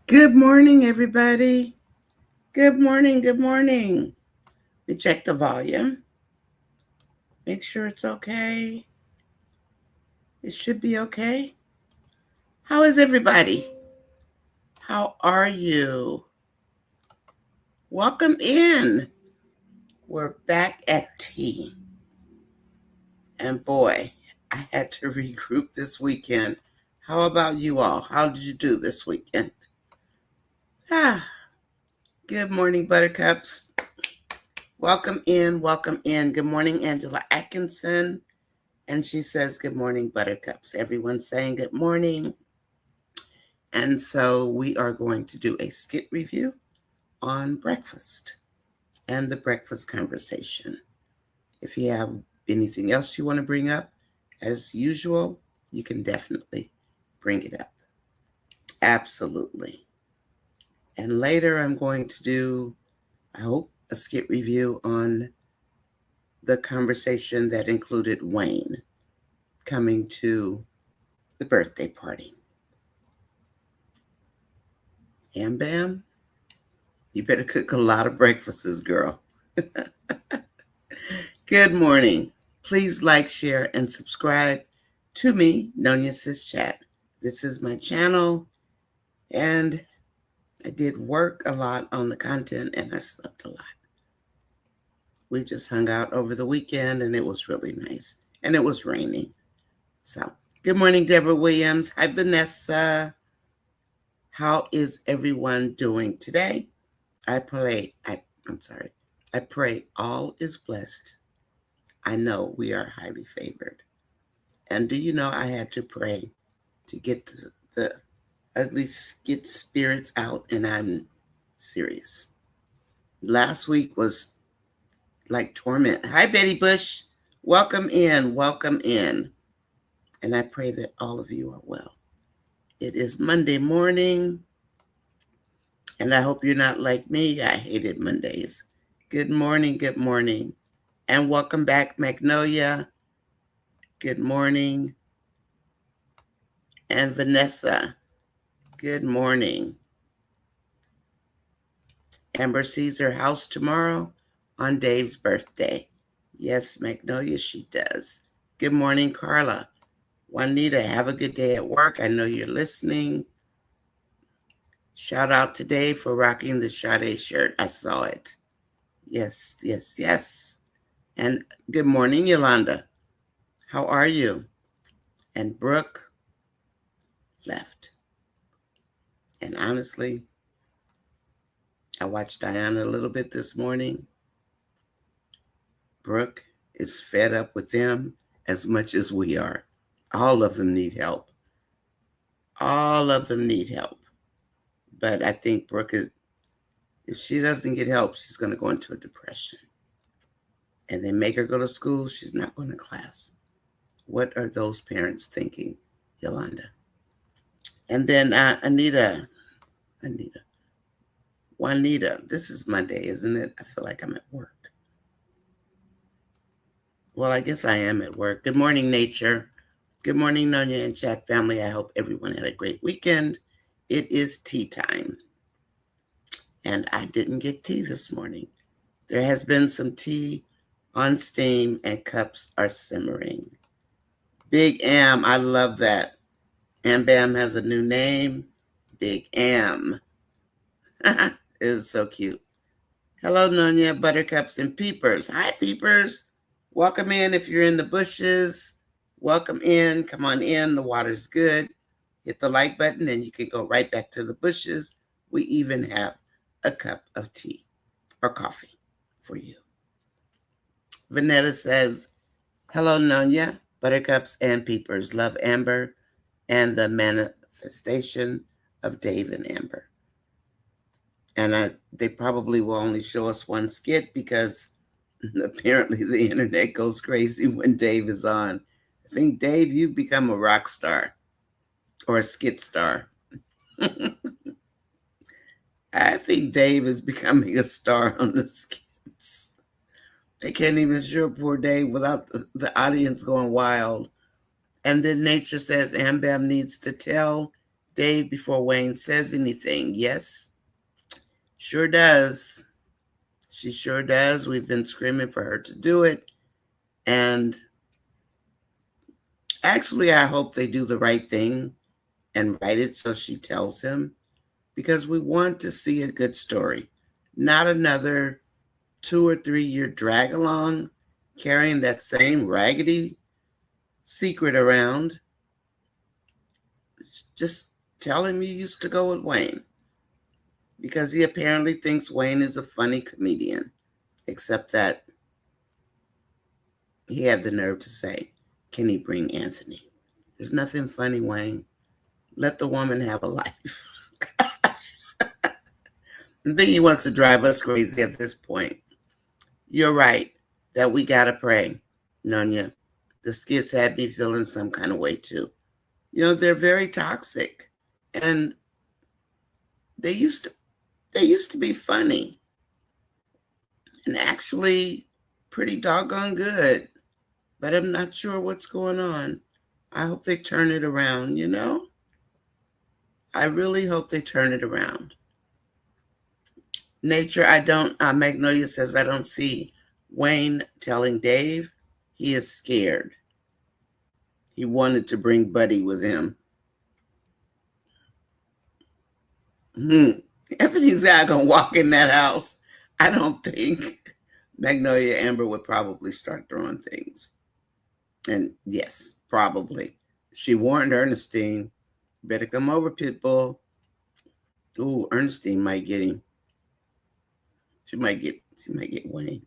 Good morning, everybody. Good morning. Good morning. We check the volume. Make sure it's okay. It should be okay. How is everybody? How are you? Welcome in. We're back at tea. And boy, I had to regroup this weekend. How about you all? How did you do this weekend? Ah, good morning, Buttercups. Welcome in. Welcome in. Good morning, Angela Atkinson. And she says, good morning, Buttercups. Everyone's saying good morning. And so we are going to do a skit review on breakfast and the breakfast conversation. If you have anything else you want to bring up, as usual, you can definitely bring it up. Absolutely. And later I'm going to do, I hope, a skit review on the conversation that included Wayne coming to the birthday party. And Bam, you better cook a lot of breakfasts, girl. Good morning. Please like, share, and subscribe to me, NonyasisChat. This is my channel, and I did work a lot on the content, and I slept a lot. We just hung out over the weekend, and it was really nice, and it was raining. So, good morning, Deborah Williams. Hi, Vanessa. How is everyone doing today? I pray all is blessed. I know we are highly favored. And do you know I had to pray to get the ugly skit spirits out, and I'm serious. Last week was like torment. Hi, Betty Bush. Welcome in. Welcome in. And I pray that all of you are well. It is Monday morning, and I hope you're not like me. I hated Mondays. Good morning. Good morning. And welcome back, Magnolia. Good morning. And Vanessa, good morning. Amber sees her house tomorrow on Dave's birthday. Yes, Magnolia, she does. Good morning, Carla. Juanita, have a good day at work. I know you're listening. Shout out to Dave for rocking the Sade shirt. I saw it. Yes, yes, yes. And good morning, Yolanda. How are you? And Brooke left. And honestly, I watched Diana a little bit this morning. Brooke is fed up with them as much as we are. All of them need help. All of them need help. But I think Brooke is, if she doesn't get help, she's going to go into a depression. And they make her go to school, she's not going to class. What are those parents thinking, Yolanda? And then Juanita, this is Monday, isn't it? I feel like I'm at work. Well, I guess I am at work. Good morning, nature. Good morning, Nonya and Chat family. I hope everyone had a great weekend. It is tea time. And I didn't get tea this morning. There has been some tea on steam and cups are simmering. Big Am, I love that. Am Bam has a new name. Big Am. It is so cute. Hello, Nonya, Buttercups, and Peepers. Hi, Peepers. Welcome in if you're in the bushes. Welcome in. Come on in. The water's good. Hit the like button and you can go right back to the bushes. We even have a cup of tea or coffee for you. Vanetta says, hello, Nonya, Buttercups, and Peepers. Love Amber and the manifestation of Dave and Amber. And they probably will only show us one skit because apparently the internet goes crazy when Dave is on. I think, Dave, you've become a rock star or a skit star. I think Dave is becoming a star on the skits. They can't even show poor Dave without the audience going wild. And then nature says Ambam needs to tell Dave before Wayne says anything. Yes, sure does. She sure does. We've been screaming for her to do it. And actually, I hope they do the right thing and write it so she tells him, because we want to see a good story, not another 2 or 3 year drag along carrying that same raggedy secret around. Just tell him you used to go with Wayne, because he apparently thinks Wayne is a funny comedian, except that he had the nerve to say, can he bring Anthony? There's nothing funny, Wayne. Let the woman have a life. And then he wants to drive us crazy at this point. You're right that we got to pray, Nonya. The skits had me feeling some kind of way too. They're very toxic. And they used to be funny. And actually pretty doggone good. But I'm not sure what's going on. I hope they turn it around, I really hope they turn it around. Nature, Magnolia says, I don't see Wayne telling Dave he is scared. He wanted to bring Buddy with him. Anthony's not going to walk in that house. I don't think. Magnolia Amber would probably start throwing things. And yes, probably. She warned Ernestine, better come over, Pitbull. Ooh, Ernestine might get him. She might get Wayne.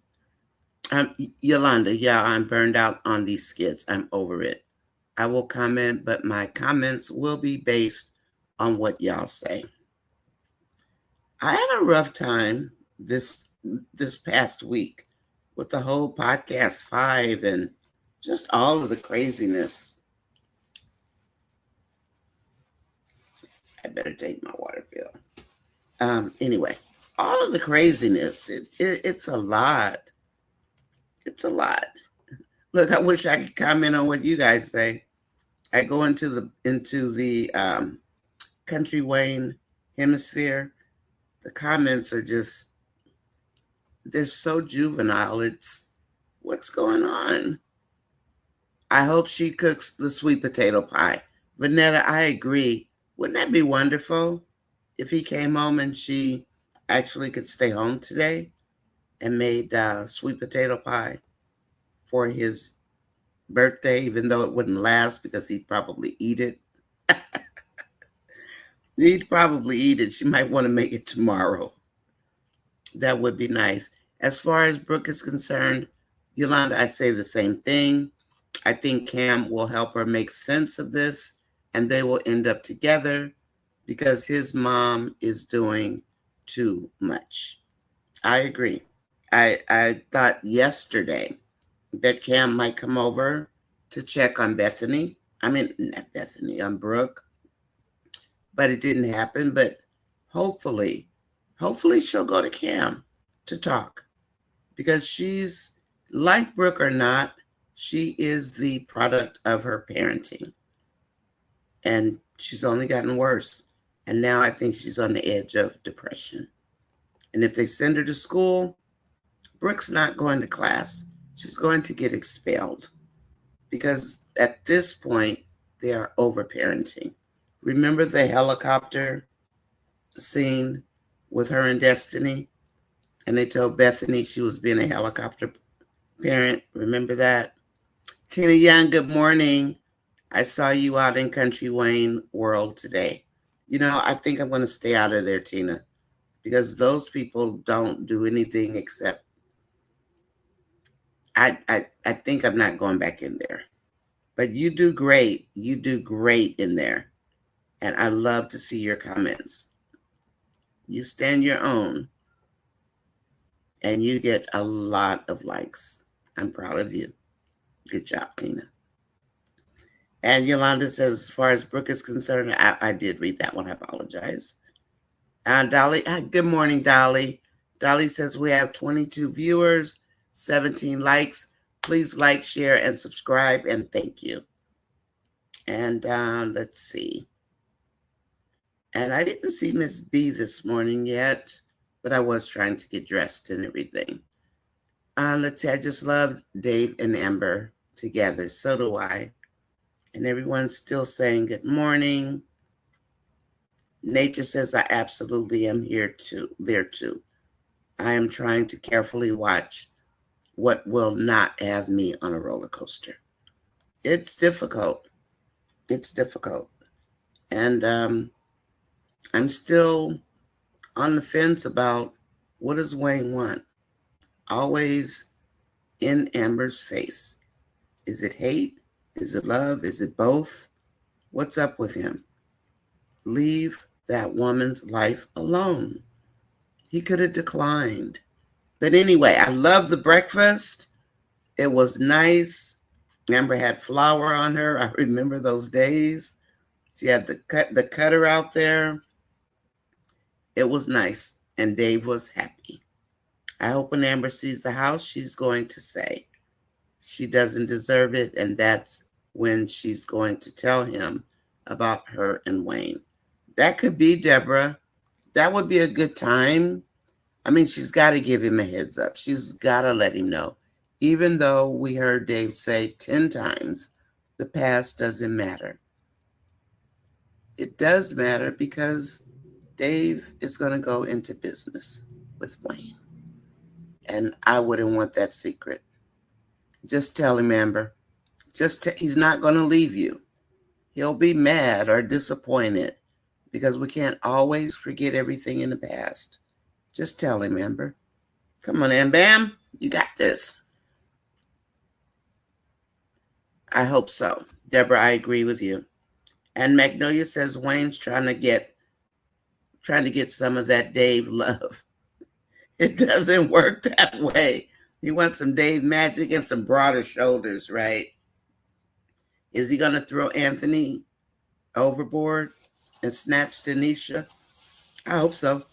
Yolanda, yeah, I'm burned out on these skits. I'm over it. I will comment, but my comments will be based on what y'all say. I had a rough time this past week with the whole podcast 5 and just all of the craziness. I better take my water bill. Anyway, all of the craziness, it's a lot. It's a lot. Look, I wish I could comment on what you guys say. I go into the Country Wayne hemisphere. The comments are just, they're so juvenile. It's, what's going on? I hope she cooks the sweet potato pie. Vanetta, I agree. Wouldn't that be wonderful if he came home and she actually could stay home today and made sweet potato pie for his birthday, even though it wouldn't last because he'd probably eat it. He'd probably eat it. She might want to make it tomorrow. That would be nice. As far as Brooke is concerned, Yolanda, I say the same thing. I think Cam will help her make sense of this, and they will end up together because his mom is doing too much. I agree. I thought yesterday that Cam might come over to check on Bethany. I mean, not Bethany, on Brooke. But it didn't happen. But hopefully she'll go to Cam to talk, because she's, like Brooke or not, she is the product of her parenting. And she's only gotten worse. And now I think she's on the edge of depression. And if they send her to school, Brooke's not going to class. She's going to get expelled, because at this point, they are over-parenting. Remember the helicopter scene with her and Destiny? And they told Bethany she was being a helicopter parent. Remember that? Tina Young, good morning. I saw you out in Country Wayne World today. I think I'm going to stay out of there, Tina, because those people don't do anything except, I think I'm not going back in there. But you do great. You do great in there. And I love to see your comments. You stand your own. And you get a lot of likes. I'm proud of you. Good job, Tina. And Yolanda says, as far as Brooke is concerned, I did read that one. I apologize. Dolly, good morning, Dolly. Dolly says we have 22 viewers, 17 likes. Please like, share, and subscribe, and thank you. And let's see. And I didn't see Miss B this morning yet, but I was trying to get dressed and everything. Let's see, I just love Dave and Amber together. So do I. And everyone's still saying good morning. Nature says I absolutely am there too. I am trying to carefully watch what will not have me on a roller coaster. It's difficult. It's difficult. And I'm still on the fence about what does Wayne want? Always in Amber's face. Is it hate? Is it love? Is it both? What's up with him? Leave that woman's life alone. He could have declined. But anyway, I love the breakfast. It was nice. Amber had flour on her. I remember those days. She had the cutter out there. It was nice. And Dave was happy. I hope when Amber sees the house, she's going to say she doesn't deserve it. And that's when she's going to tell him about her and Wayne. That could be, Deborah. That would be a good time. I mean, she's got to give him a heads up. She's got to let him know. Even though we heard Dave say 10 times, the past doesn't matter. It does matter because Dave is going to go into business with Wayne. And I wouldn't want that secret. Just tell him, Amber. He's not going to leave you. He'll be mad or disappointed because we can't always forget everything in the past. Just tell him, Amber. Come on, Am Bam. You got this. I hope so. Deborah, I agree with you. And Magnolia says Wayne's trying to get some of that Dave love. It doesn't work that way. He wants some Dave magic and some broader shoulders, right? Is he going to throw Anthony overboard and snatch Denisha? I hope so.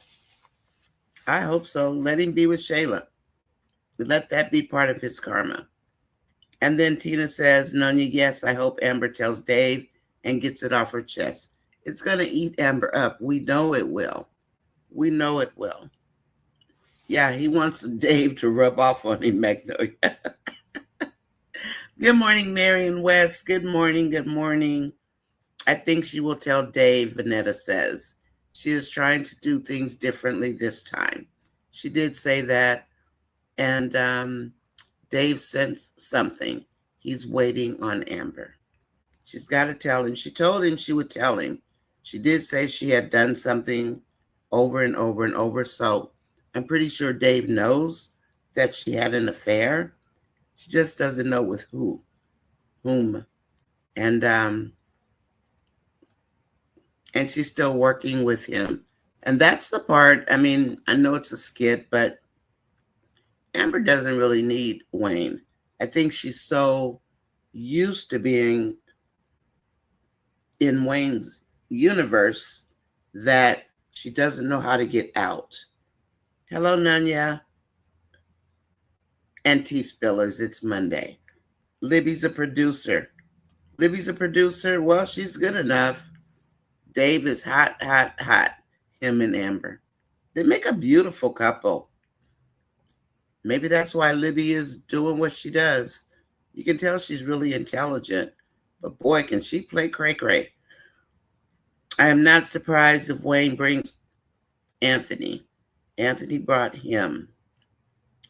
I hope so. Let him be with Shayla. Let that be part of his karma. And then Tina says, Nonya, yes, I hope Amber tells Dave and gets it off her chest. It's going to eat Amber up. We know it will. We know it will. Yeah, he wants Dave to rub off on him, Magnolia. Good morning, Marion West. Good morning. Good morning. I think she will tell Dave, Vanetta says. She is trying to do things differently this time. She did say that. And Dave sensed something. He's waiting on Amber. She's got to tell him. She told him she would tell him. She did say she had done something over and over and over. So I'm pretty sure Dave knows that she had an affair. She just doesn't know with whom. And she's still working with him. And that's the part, I mean, I know it's a skit, but Amber doesn't really need Wayne. I think she's so used to being in Wayne's universe that she doesn't know how to get out. Hello, Nonya. And Tea Spillers, it's Monday. Libby's a producer. Libby's a producer? Well, she's good enough. Dave is hot, hot, hot. Him and Amber. They make a beautiful couple. Maybe that's why Libby is doing what she does. You can tell she's really intelligent. But boy, can she play cray-cray. I am not surprised if Wayne brings Anthony. Anthony brought him.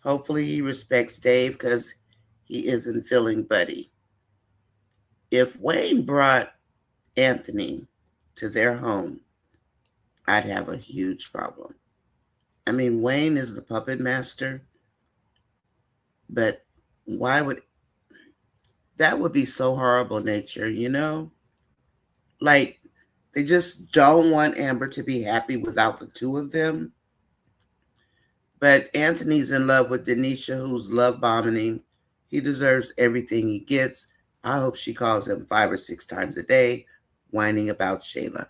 Hopefully he respects Dave because he isn't feeling buddy. If Wayne brought Anthony to their home, I'd have a huge problem. I mean, Wayne is the puppet master, but that would be so horrible, Nature, you know? Like, they just don't want Amber to be happy without the two of them. But Anthony's in love with Denisha, who's love bombing him. He deserves everything he gets. I hope she calls him 5 or 6 times a day, whining about Shayla.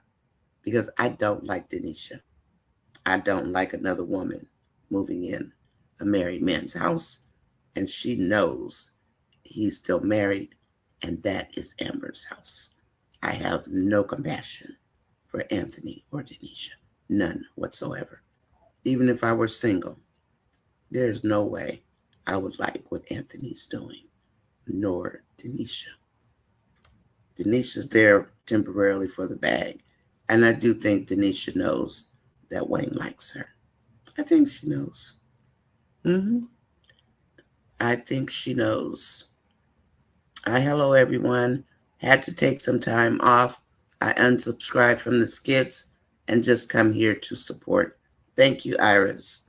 Because I don't like Denisha. I don't like another woman moving in a married man's house. And she knows he's still married. And that is Amber's house. I have no compassion for Anthony or Denisha. None whatsoever. Even if I were single, there's no way I would like what Anthony's doing, nor Denisha. Denisha's there temporarily for the bag. And I do think Denisha knows that Wayne likes her. I think she knows. I think she knows. Hello, everyone. Had to take some time off. I unsubscribed from the skits and just come here to support. Thank you, Iris.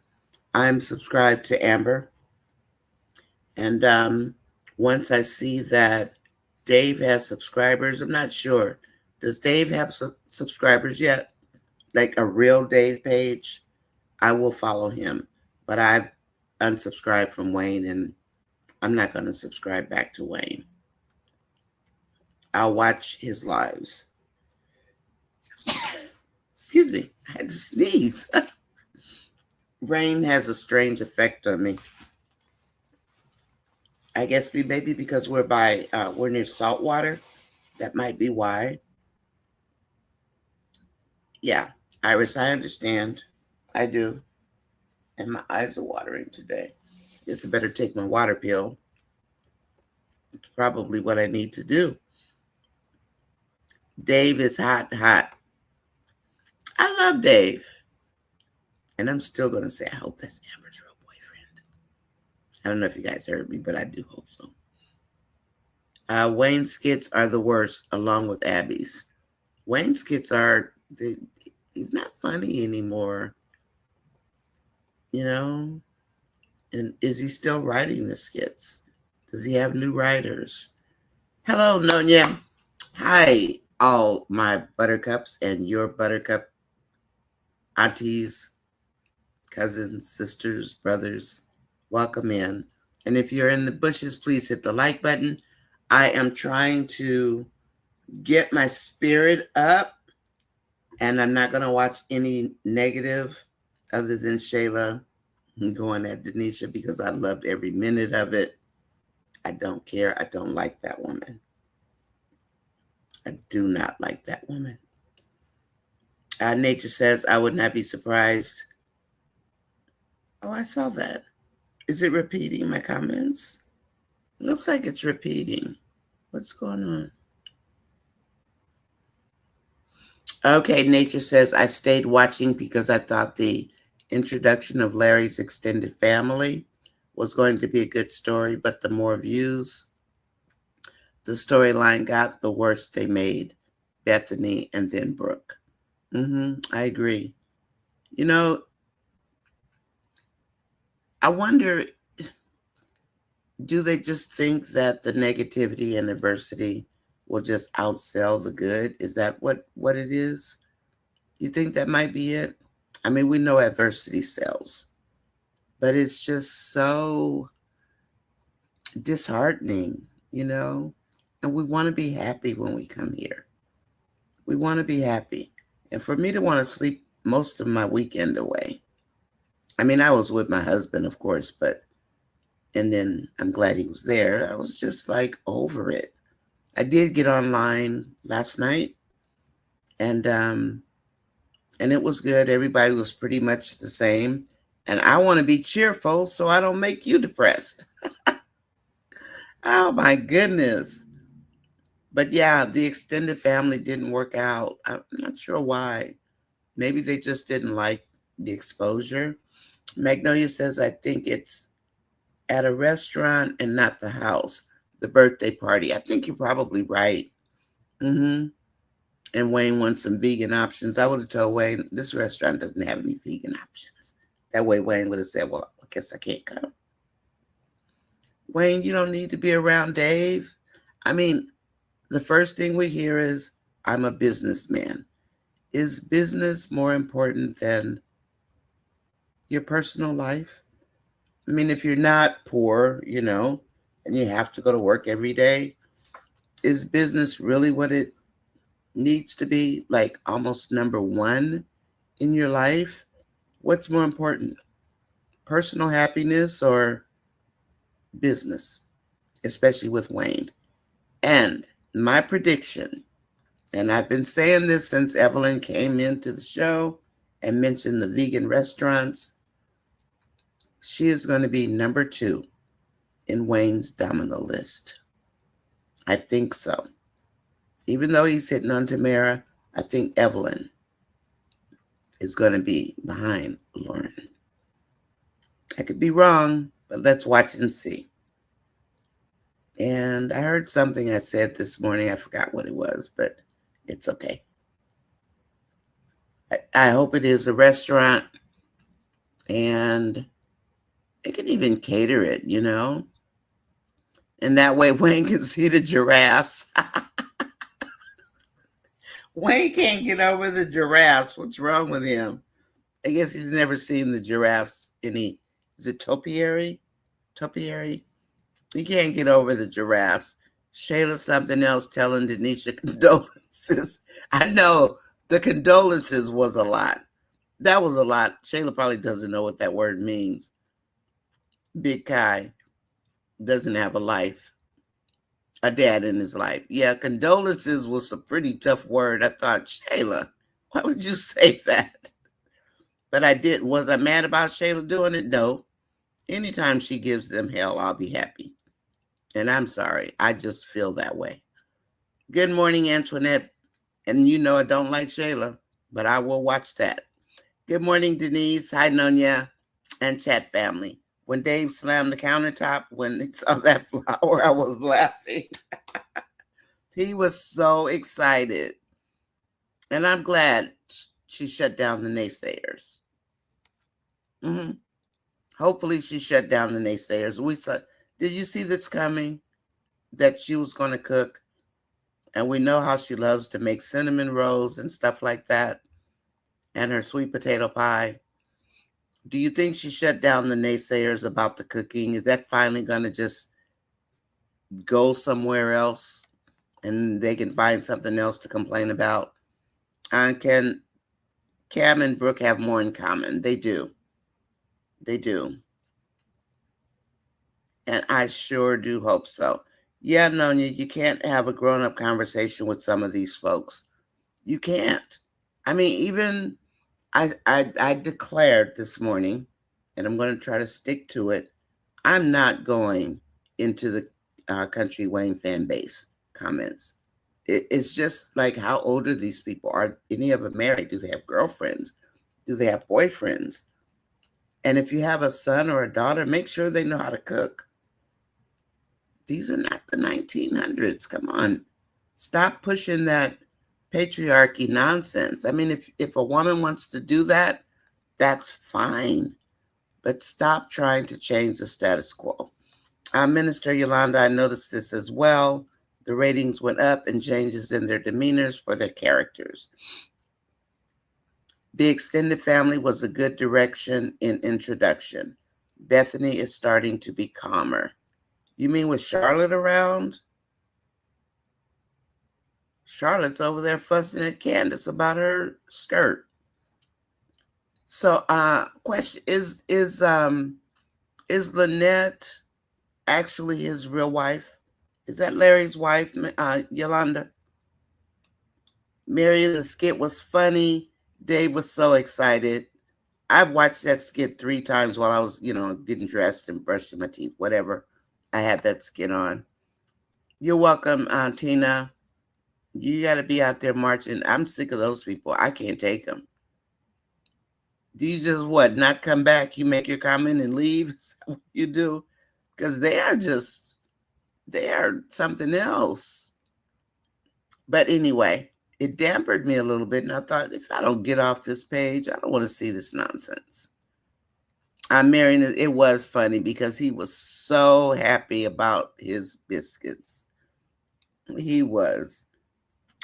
I'm subscribed to Amber. And once I see that Dave has subscribers, I'm not sure. Does Dave have subscribers yet? Like a real Dave page? I will follow him. But I've unsubscribed from Wayne, and I'm not going to subscribe back to Wayne. I'll watch his lives. Excuse me, I had to sneeze. Rain has a strange effect on me. I guess maybe because we're near salt water. That might be why. Yeah, Iris, I understand. I do. And my eyes are watering today. Guess I better take my water pill. It's probably what I need to do. Dave is hot. I love Dave. And I'm still going to say, I hope that's Amber's real boyfriend. I don't know if you guys heard me, but I do hope so. Wayne's skits are the worst, along with Abby's. Wayne's skits he's not funny anymore. You know? And is he still writing the skits? Does he have new writers? Hello, Nonya. Hi, all my buttercups and your buttercup aunties, cousins, sisters, brothers. Welcome in. And if you're in the bushes, please hit the like button. I am trying to get my spirit up, and I'm not going to watch any negative other than Shayla going at Denisha because I loved every minute of it. I don't care. I don't like that woman. I do not like that woman. Nature says, I would not be surprised. Oh, I saw that. Is it repeating my comments? It looks like it's repeating. What's going on? Okay, Nature says, I stayed watching because I thought the introduction of Larry's extended family was going to be a good story, but the more views the storyline got, the worse they made Bethany and then Brooke. I agree. You know, I wonder, do they just think that the negativity and adversity will just outsell the good? Is that what it is? You think that might be it? I mean, we know adversity sells, but it's just so disheartening, you know? And we want to be happy when we come here. We want to be happy. And for me to want to sleep most of my weekend away, I mean, I was with my husband, of course, and then I'm glad he was there. I was just like over it. I did get online last night, and it was good. Everybody was pretty much the same. And I want to be cheerful so I don't make you depressed. Oh, my goodness. But yeah, the extended family didn't work out. I'm not sure why. Maybe they just didn't like the exposure. Magnolia says, I think it's at a restaurant and not the house, the birthday party. I think you're probably right. And Wayne wants some vegan options. I would have told Wayne, this restaurant doesn't have any vegan options. That way Wayne would have said, well, I guess I can't come. Wayne, you don't need to be around Dave. I mean, the first thing we hear is, I'm a businessman. Is business more important than your personal life? I mean, if you're not poor, you know, and you have to go to work every day, is business really what it needs to be, like almost number one in your life? What's more important, personal happiness or business, especially with Wayne? And my prediction And I've been saying this since Evelyn came into the show and mentioned the vegan restaurants. She is going to be number 2 in Wayne's domino list. I think so. Even though he's hitting on Tamara, I think Evelyn is going to be behind Lauren. I could be wrong, but let's watch and see. And I heard something I said this morning. I forgot what it was, but it's okay. I hope it is a restaurant, and they can even cater it, you know? And that way Wayne can see the giraffes. Wayne can't get over the giraffes. What's wrong with him? I guess he's never seen the giraffes is it topiary? Topiary? He can't get over the giraffes. Shayla something else telling Denisha condolences. I know the condolences was a lot. That was a lot. Shayla probably doesn't know what that word means. Big Kai doesn't have a life, a dad in his life. Yeah, condolences was a pretty tough word. I thought, Shayla, why would you say that? But I did. Was I mad about Shayla doing it? No. Anytime she gives them hell, I'll be happy. And I'm sorry. I just feel that way. Good morning, Antoinette. And you know I don't like Shayla, but I will watch that. Good morning, Denise. Hi, Nonya and chat family. When Dave slammed the countertop, when he saw that flower, I was laughing. He was so excited. And I'm glad she shut down the naysayers. Hopefully she shut down the naysayers. We saw, did you see this coming? That she was going to cook? And we know how she loves to make cinnamon rolls and stuff like that. And her sweet potato pie. Do you think she shut down the naysayers about the cooking? Is that finally going to just go somewhere else and they can find something else to complain about? Can Cam and Brooke have more in common? They do. They do. And I sure do hope so. Yeah, Nonya, you can't have a grown-up conversation with some of these folks. You can't. I mean, even I declared this morning, and I'm going to try to stick to it, I'm not going into the Country Wayne fan base comments. It's just like, how old are these people? Are any of them married? Do they have girlfriends? Do they have boyfriends? And if you have a son or a daughter, make sure they know how to cook. These are not the 1900s. Come on. Stop pushing that patriarchy nonsense. I mean, if a woman wants to do that, that's fine. But stop trying to change the status quo. Minister Yolanda, I noticed this as well. The ratings went up and changes in their demeanors for their characters. The extended family was a good direction in introduction. Bethany is starting to be calmer. You mean with Charlotte around? Charlotte's over there fussing at Candace about her skirt. So, question is Lynette actually his real wife? Is that Larry's wife, Yolanda? Mary, the skit was funny. Dave was so excited. I've watched that skit 3 times while I was, getting dressed and brushing my teeth, whatever. I had that skit on. You're welcome, Tina. You got to be out there marching. I'm sick of those people. I can't take them. Do you just not come back? You make your comment and leave? Is that what you do? Because they are something else. But anyway, it dampened me a little bit. And I thought, if I don't get off this page, I don't want to see this nonsense. Marion, it was funny because he was so happy about his biscuits. He was.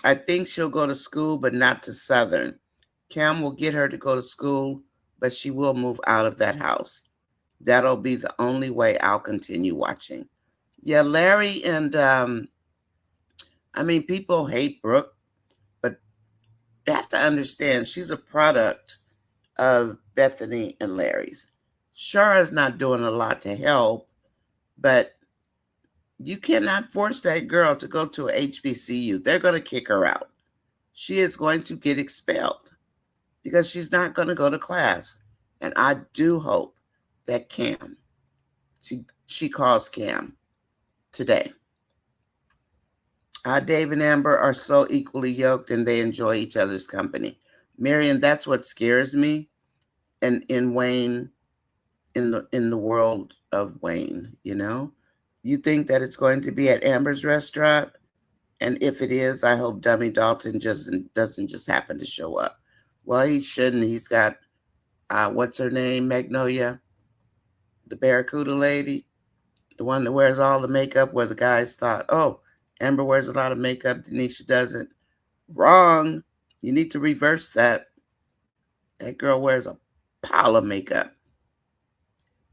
I think she'll go to school, but not to Southern. Cam will get her to go to school, but she will move out of that house. That'll be the only way I'll continue watching. Yeah, Larry and, people hate Brooke, but you have to understand she's a product of Bethany and Larry's. Shara's not doing a lot to help, but you cannot force that girl to go to a HBCU. They're going to kick her out. she is going to get expelled because she's not going to go to class. And I do hope that Cam, she calls Cam today. Dave and Amber are so equally yoked and they enjoy each other's company. Marion, that's what scares me. And in Wayne, in the world of Wayne, you think that it's going to be at Amber's restaurant, and if it is, I hope Dummy Dalton just doesn't just happen to show up. Well, he shouldn't. He's got what's her name, Magnolia, the Barracuda lady, the one that wears all the makeup. Where the guys thought, oh, Amber wears a lot of makeup, Denisha doesn't. Wrong. You need to reverse that. That girl wears a pile of makeup.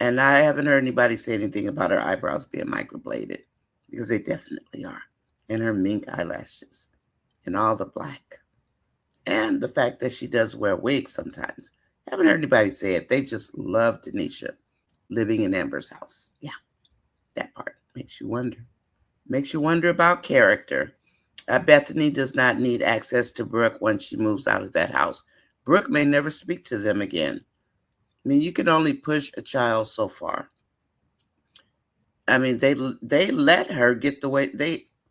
And I haven't heard anybody say anything about her eyebrows being microbladed, because they definitely are. And her mink eyelashes and all the black. And the fact that she does wear wigs sometimes. Haven't heard anybody say it. They just love Denisha living in Amber's house. Yeah, that part makes you wonder. Makes you wonder about character. Bethany does not need access to Brooke once she moves out of that house. Brooke may never speak to them again. I mean, you can only push a child so far. I mean, they let her get the way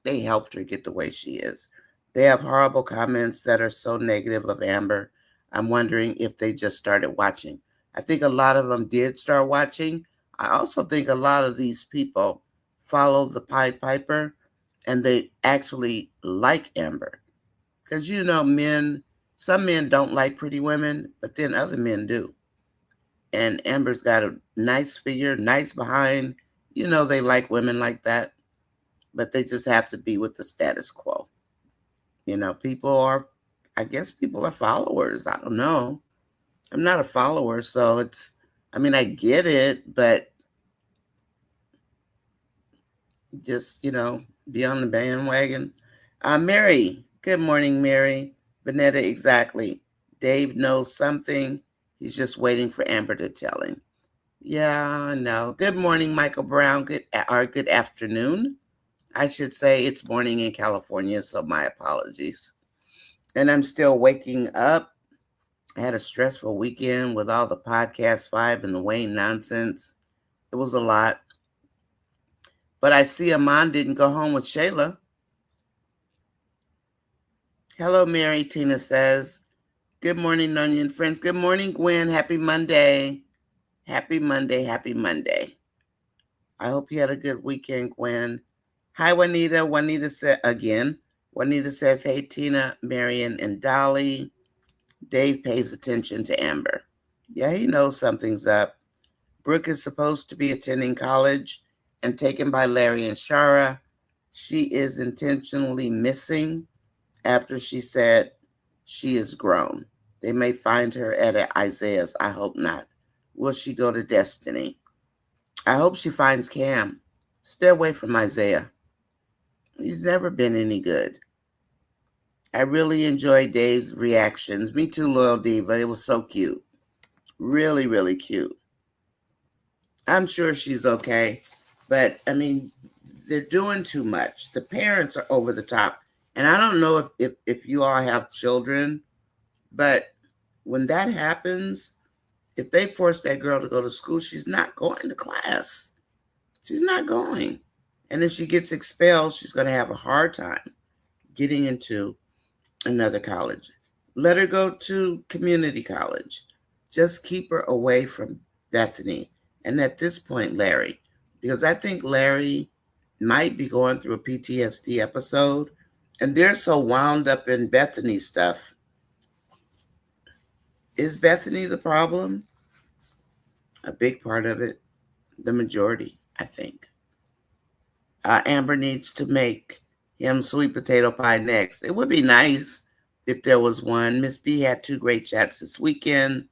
they helped her get the way she is. They have horrible comments that are so negative of Amber. I'm wondering if they just started watching. I think a lot of them did start watching. I also think a lot of these people follow the Pied Piper and they actually like Amber. Because some men don't like pretty women, but then other men do. And Amber's got a nice figure, nice behind. They like women like that, but they just have to be with the status quo. I guess people are followers. I don't know. I'm not a follower, so I get it, but just, be on the bandwagon. Mary, good morning, Mary. Vanetta, exactly. Dave knows something. He's just waiting for Amber to tell him. Yeah, I know. Good morning, Michael Brown. Good afternoon. I should say it's morning in California, so my apologies. And I'm still waking up. I had a stressful weekend with all the podcast 5 and the Wayne nonsense. It was a lot. But I see Amon didn't go home with Shayla. Hello, Mary, Tina says. Good morning, Nonya and friends. Good morning, Gwen. Happy Monday. Happy Monday. Happy Monday. I hope you had a good weekend, Gwen. Hi, Juanita. Juanita says, hey, Tina, Marion, and Dolly. Dave pays attention to Amber. Yeah, he knows something's up. Brooke is supposed to be attending college and taken by Larry and Shara. She is intentionally missing after she said she is grown. They may find her at Isaiah's. I hope not. Will she go to Destiny? I hope she finds Cam. Stay away from Isaiah. He's never been any good. I really enjoyed Dave's reactions. Me too, Loyal Diva. It was so cute. Really, really cute. I'm sure she's okay. But, they're doing too much. The parents are over the top. And I don't know if you all have children, but when that happens, if they force that girl to go to school, she's not going to class. She's not going. And if she gets expelled, she's going to have a hard time getting into another college. Let her go to community college. Just keep her away from Bethany. And at this point, Larry, because I think Larry might be going through a PTSD episode, and they're so wound up in Bethany stuff. Is Bethany the problem? A big part of it. The majority, I think. Amber needs to make him sweet potato pie next. It would be nice if there was one. Miss B had 2 great chats this weekend.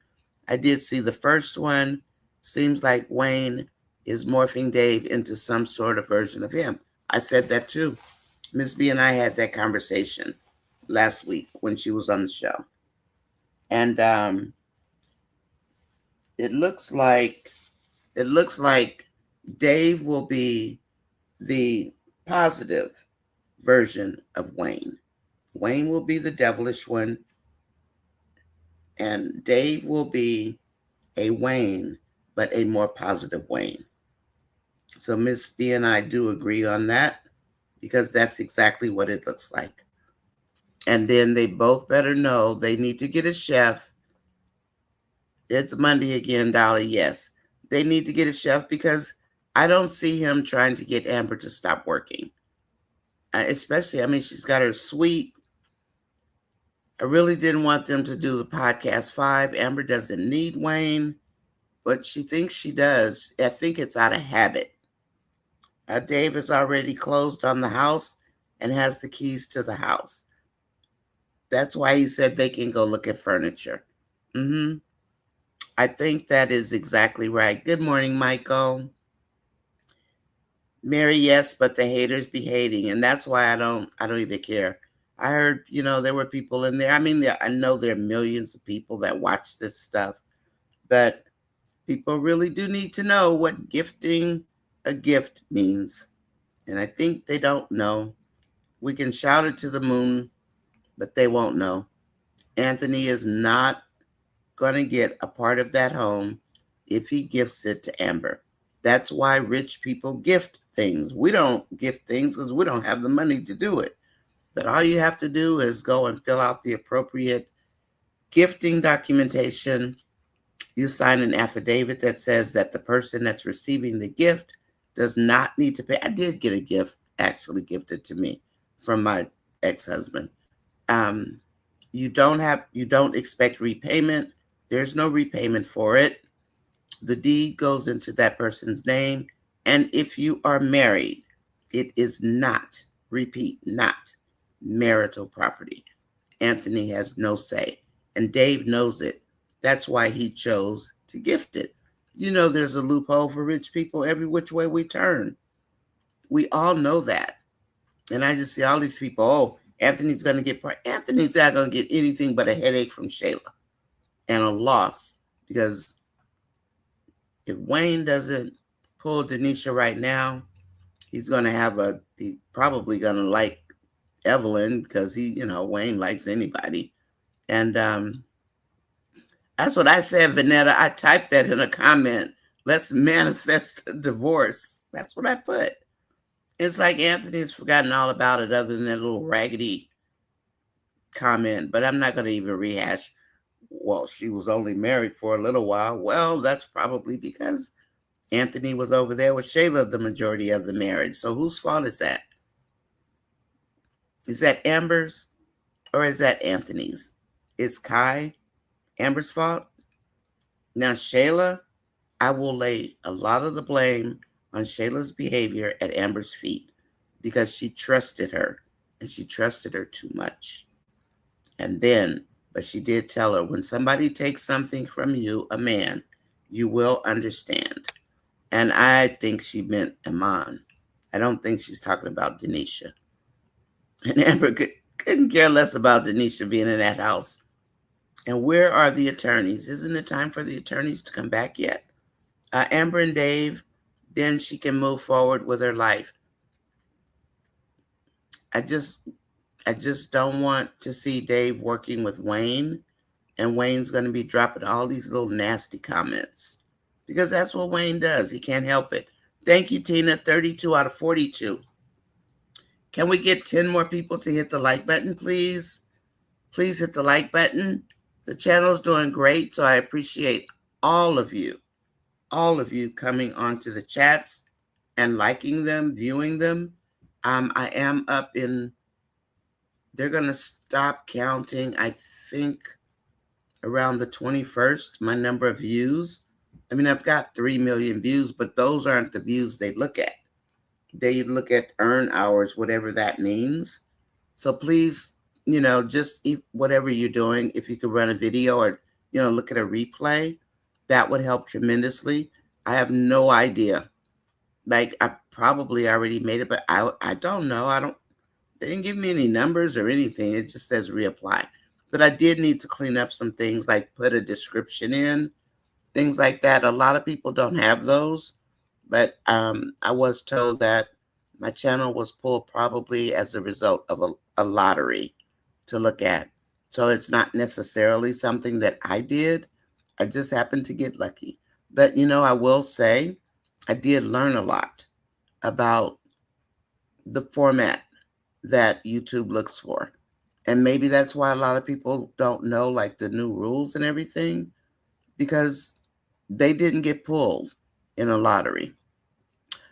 I did see the first one. Seems like Wayne is morphing Dave into some sort of version of him. I said that too. Miss B and I had that conversation last week when she was on the show. And it looks like Dave will be the positive version of Wayne. Wayne will be the devilish one, and Dave will be a Wayne, but a more positive Wayne. So Miss B and I do agree on that because that's exactly what it looks like. And then they both better know they need to get a chef. It's Monday again, Dolly. Yes, they need to get a chef because I don't see him trying to get Amber to stop working. Especially, I mean, she's got her suite. I really didn't want them to do the podcast 5. Amber doesn't need Wayne, but she thinks she does. I think it's out of habit. Dave has already closed on the house and has the keys to the house. That's why he said they can go look at furniture. I think that is exactly right. Good morning, Michael. Mary, yes, but the haters be hating, and that's why I don't even care. I heard, there were people in there. I mean, I know there are millions of people that watch this stuff, but people really do need to know what gifting a gift means. And I think they don't know. We can shout it to the moon, but they won't know. Anthony is not going to get a part of that home if he gifts it to Amber. That's why rich people gift things. We don't gift things because we don't have the money to do it. But all you have to do is go and fill out the appropriate gifting documentation. You sign an affidavit that says that the person that's receiving the gift does not need to pay. I did get a gift actually gifted to me from my ex-husband. You don't expect repayment. There's no repayment for it. The deed goes into that person's name. And if you are married, it is not, repeat, not marital property. Anthony has no say. And Dave knows it. That's why he chose to gift it. There's a loophole for rich people every which way we turn. We all know that. And I just see all these people, oh, Anthony's going to get part. Anthony's not going to get anything but a headache from Shayla and a loss. Because if Wayne doesn't pull Denisha right now, he's probably going to like Evelyn because Wayne likes anybody. And that's what I said, Vanetta. I typed that in a comment. Let's manifest a divorce. That's what I put. It's like Anthony's forgotten all about it other than that little raggedy comment. But I'm not going to even rehash, well, she was only married for a little while. Well, that's probably because Anthony was over there with Shayla the majority of the marriage. So whose fault is that? Is that Amber's or is that Anthony's? Is Kai Amber's fault? Now, Shayla, I will lay a lot of the blame on Shayla's behavior at Amber's feet because she trusted her and she trusted her too much. But she did tell her, when somebody takes something from you, a man, you will understand. And I think she meant Iman. I don't think she's talking about Denisha. And Amber couldn't care less about Denisha being in that house. And where are the attorneys? Isn't it time for the attorneys to come back yet? Amber and Dave, then she can move forward with her life. I just don't want to see Dave working with Wayne, and Wayne's going to be dropping all these little nasty comments because that's what Wayne does. He can't help it. Thank you, Tina. 32 out of 42. Can we get 10 more people to hit the like button, please? Please hit the like button. The channel's doing great, so I appreciate all of you coming onto the chats and liking them, viewing them. I am up in, they're going to stop counting, I think, around the 21st, my number of views. I mean, I've got 3 million views, but those aren't the views they look at. They look at earn hours, whatever that means. So please, just whatever you're doing, if you could run a video or, look at a replay, that would help tremendously. I have no idea. Like, I probably already made it, but I don't know. They didn't give me any numbers or anything. It just says reapply. But I did need to clean up some things, like put a description in, things like that. A lot of people don't have those. But I was told that my channel was pulled probably as a result of a lottery. to look at. So it's not necessarily something that I did. I just happened to get lucky. But, I will say I did learn a lot about the format that YouTube looks for. And maybe that's why a lot of people don't know like the new rules and everything, because they didn't get pulled in a lottery.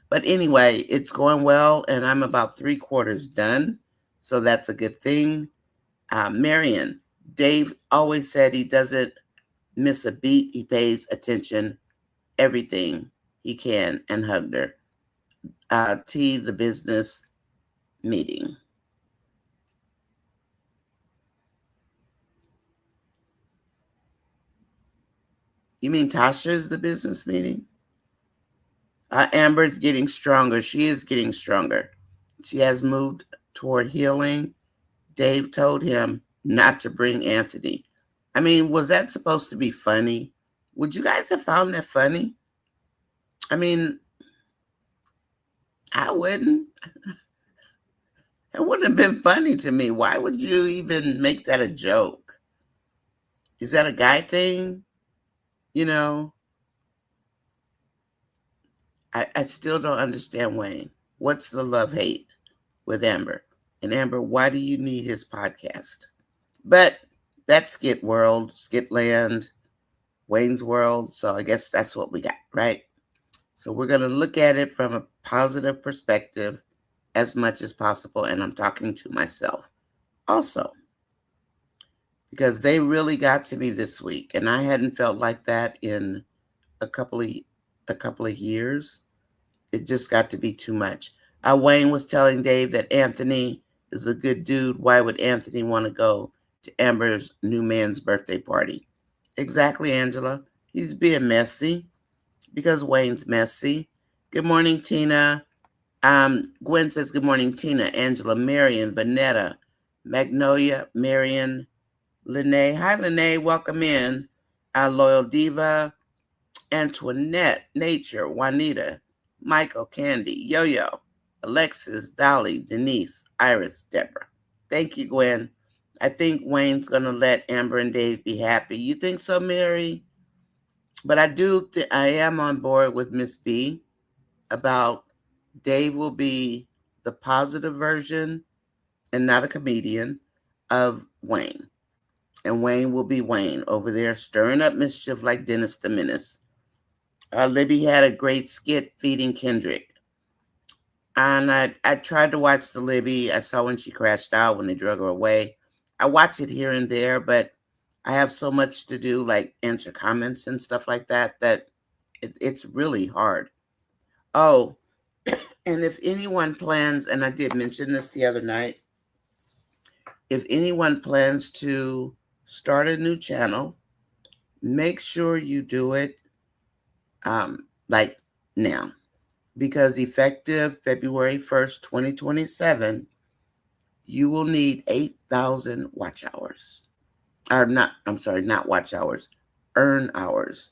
But anyway, it's going well, and I'm about 3/4 done. So that's a good thing. Marion, Dave always said he doesn't miss a beat. He pays attention, everything he can, and hugged her. T, the business meeting. You mean Tasha's the business meeting? Amber's getting stronger. She is getting stronger. She has moved toward healing. Dave told him not to bring Anthony. I mean, was that supposed to be funny? Would you guys have found that funny? I mean, I wouldn't. It wouldn't have been funny to me. Why would you even make that a joke? Is that a guy thing? You know, I still don't understand Wayne. What's the love hate with Amber? And Amber, why do you need his podcast? But that's Skit World, Skit Land, Wayne's World. So I guess that's what we got, right? So we're going to look at it from a positive perspective as much as possible. And I'm talking to myself also, because they really got to me this week. And I hadn't felt like that in a couple of years. It just got to be too much. Wayne was telling Dave that Anthony is a good dude. Why would Anthony want to go to Amber's new man's birthday party? Exactly, Angela. He's being messy because Wayne's messy. Good morning, Tina. Gwen says, good morning, Tina, Angela, Marion, Vanetta, Magnolia, Marion, Lene. Hi, Lene. Welcome in. Loyal Diva, Antoinette, Nature, Juanita, Michael, Candy, Yo-Yo, Alexis, Dolly, Denise, Iris, Deborah. Thank you, Gwen. I think Wayne's going to let Amber and Dave be happy. You think so, Mary? But I am on board with Miss B about Dave will be the positive version and not a comedian of Wayne. And Wayne will be Wayne over there stirring up mischief like Dennis the Menace. Libby had a great skit feeding Kendrick. And I tried to watch the Libby. I saw when she crashed out, when they drug her away. I watch it here and there, but I have so much to do, like answer comments and stuff like that, that it's really hard. Oh, and if anyone plans, and I did mention this the other night, if anyone plans to start a new channel, make sure you do it like now, because effective February 1st, 2027, you will need 8,000 watch hours. Not watch hours, earn hours.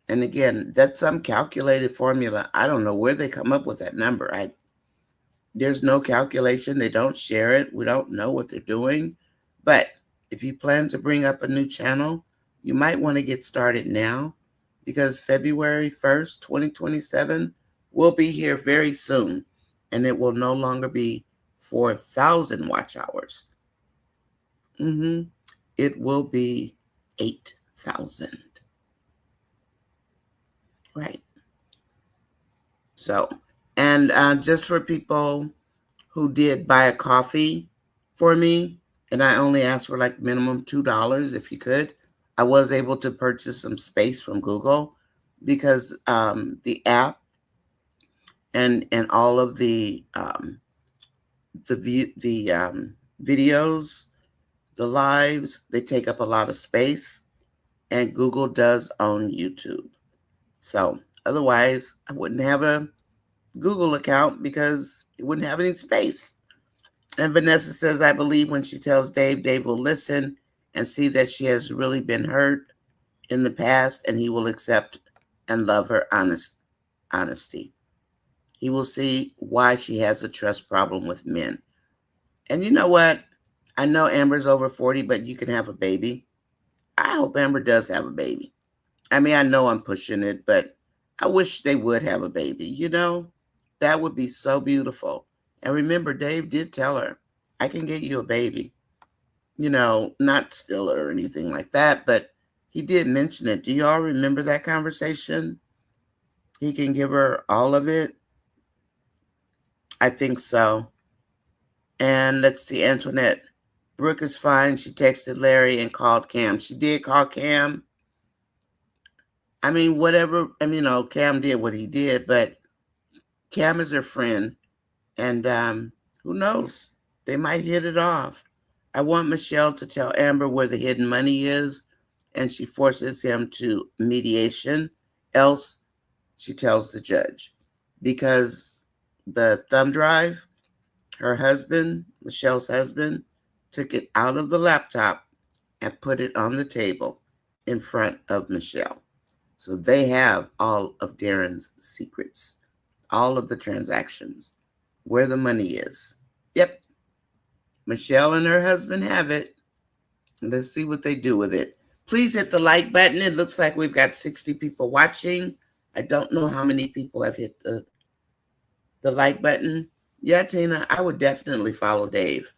And again, that's some calculated formula. I don't know where they come up with that number. There's no calculation. They don't share it. We don't know what they're doing. But if you plan to bring up a new channel, you might want to get started now, because February 1st, 2027 will be here very soon, and it will no longer be 4,000 watch hours. It will be 8,000. Right. So, and just for people who did buy a coffee for me, and I only asked for like minimum $2 if you could, I was able to purchase some space from Google, because the app and all of the videos, the lives, they take up a lot of space, and Google does own YouTube. So otherwise, I wouldn't have a Google account because it wouldn't have any space. And Vanessa says, I believe when she tells Dave, Dave will listen and see that she has really been hurt in the past, and he will accept and love her honesty. He will see why she has a trust problem with men. And you know what? I know Amber's over 40, but you can have a baby. I hope Amber does have a baby. I mean, I know I'm pushing it, but I wish they would have a baby. That would be so beautiful. And remember, Dave did tell her, I can get you a baby. Not still or anything like that, but he did mention it. Do you all remember that conversation? He can give her all of it. I think so. And let's see, Antoinette. Brooke is fine. She texted Larry and called Cam. She did call Cam. I mean, whatever. I mean, Cam did what he did, but Cam is her friend. And who knows? They might hit it off. I want Michelle to tell Amber where the hidden money is, and she forces him to mediation. Else, she tells the judge. Because the thumb drive, her husband, Michelle's husband, took it out of the laptop and put it on the table in front of Michelle. So they have all of Darren's secrets, all of the transactions, where the money is. Yep. Michelle and her husband have it. Let's see what they do with it. Please hit the like button. It looks like we've got 60 people watching. I don't know how many people have hit the like button. Yeah, Tina, I would definitely follow Dave.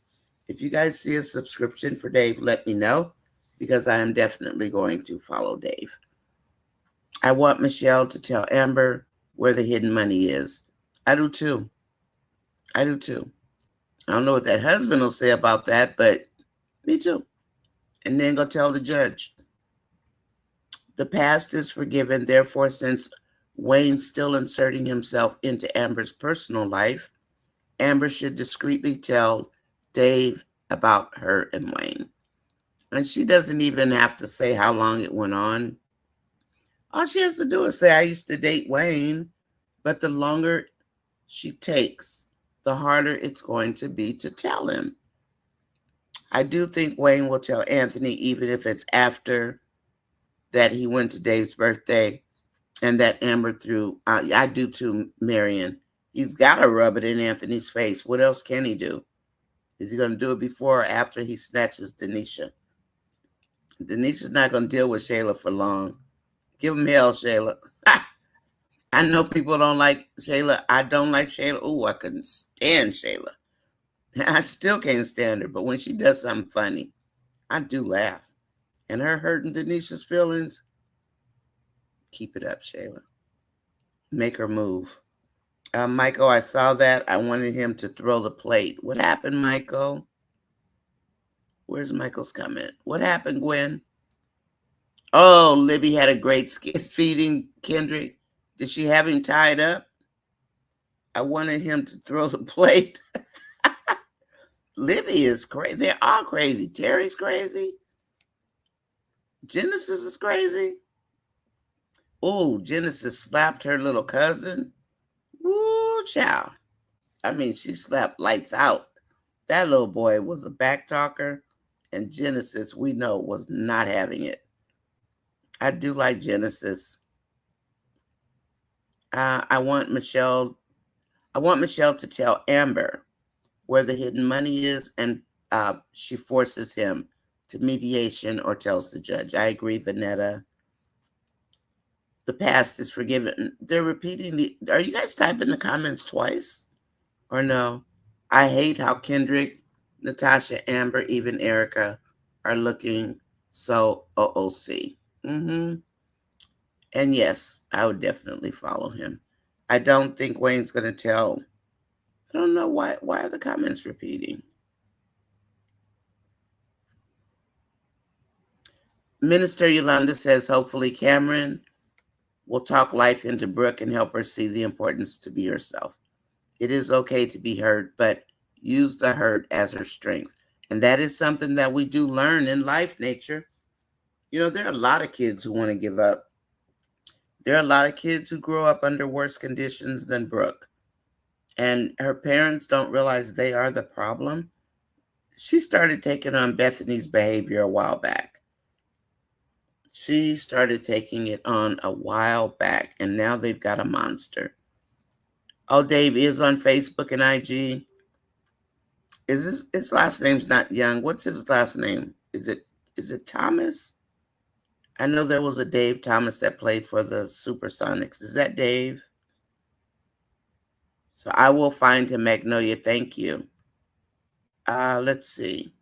If you guys see a subscription for Dave, let me know, because I am definitely going to follow Dave. I want Michelle to tell Amber where the hidden money is. I do too. I do too. I don't know what that husband will say about that, but me too. And then go tell the judge. The past is forgiven. Therefore, since Wayne's still inserting himself into Amber's personal life, Amber should discreetly tell Dave about her and Wayne. And she doesn't even have to say how long it went on. All she has to do is say, I used to date Wayne. But the longer she takes, the harder it's going to be to tell him. I do think Wayne will tell Anthony, even if it's after that he went to Dave's birthday and that Amber threw. I do too, Marion. He's got to rub it in Anthony's face. What else can he do? Is he going to do it before or after he snatches Denisha? Denisha's not going to deal with Shayla for long. Give him hell, Shayla. I know people don't like Shayla. I don't like Shayla. Oh, I couldn't stand Shayla. I still can't stand her. But when she does something funny, I do laugh. And her hurting Denisha's feelings, keep it up, Shayla. Make her move. Michael, I saw that. I wanted him to throw the plate. What happened, Michael? Where's Michael's comment? What happened, Gwen? Oh, Libby had a great skit feeding Kendrick. Did she have him tied up? I wanted him to throw the plate. Libby is crazy. They're all crazy. Terry's crazy. Genesis is crazy. Oh, Genesis slapped her little cousin. Woo, child. I mean, she slapped lights out. That little boy was a back talker, and Genesis, we know, was not having it. I do like Genesis. I want Michelle to tell Amber where the hidden money is, and she forces him to mediation or tells the judge. I agree, Vanetta. The past is forgiven. They're repeating are you guys typing the comments twice? Or no? I hate how Kendrick, Natasha, Amber, even Erica are looking so OOC. And yes, I would definitely follow him. I don't think Wayne's going to tell. I don't know why are the comments repeating? Minister Yolanda says, hopefully Cameron will talk life into Brooke and help her see the importance to be herself. It is okay to be hurt, but use the hurt as her strength. And that is something that we do learn in life, Nature. There are a lot of kids who want to give up. There are a lot of kids who grow up under worse conditions than Brooke. And her parents don't realize they are the problem. She started taking on Bethany's behavior a while back. She started taking it on a while back, and now they've got a monster. Oh, Dave is on Facebook and IG. Is his last name's not Young? What's his last name? Is it Thomas? I know there was a Dave Thomas that played for the Supersonics. Is that Dave? So I will find him, Magnolia. Thank you. Let's see.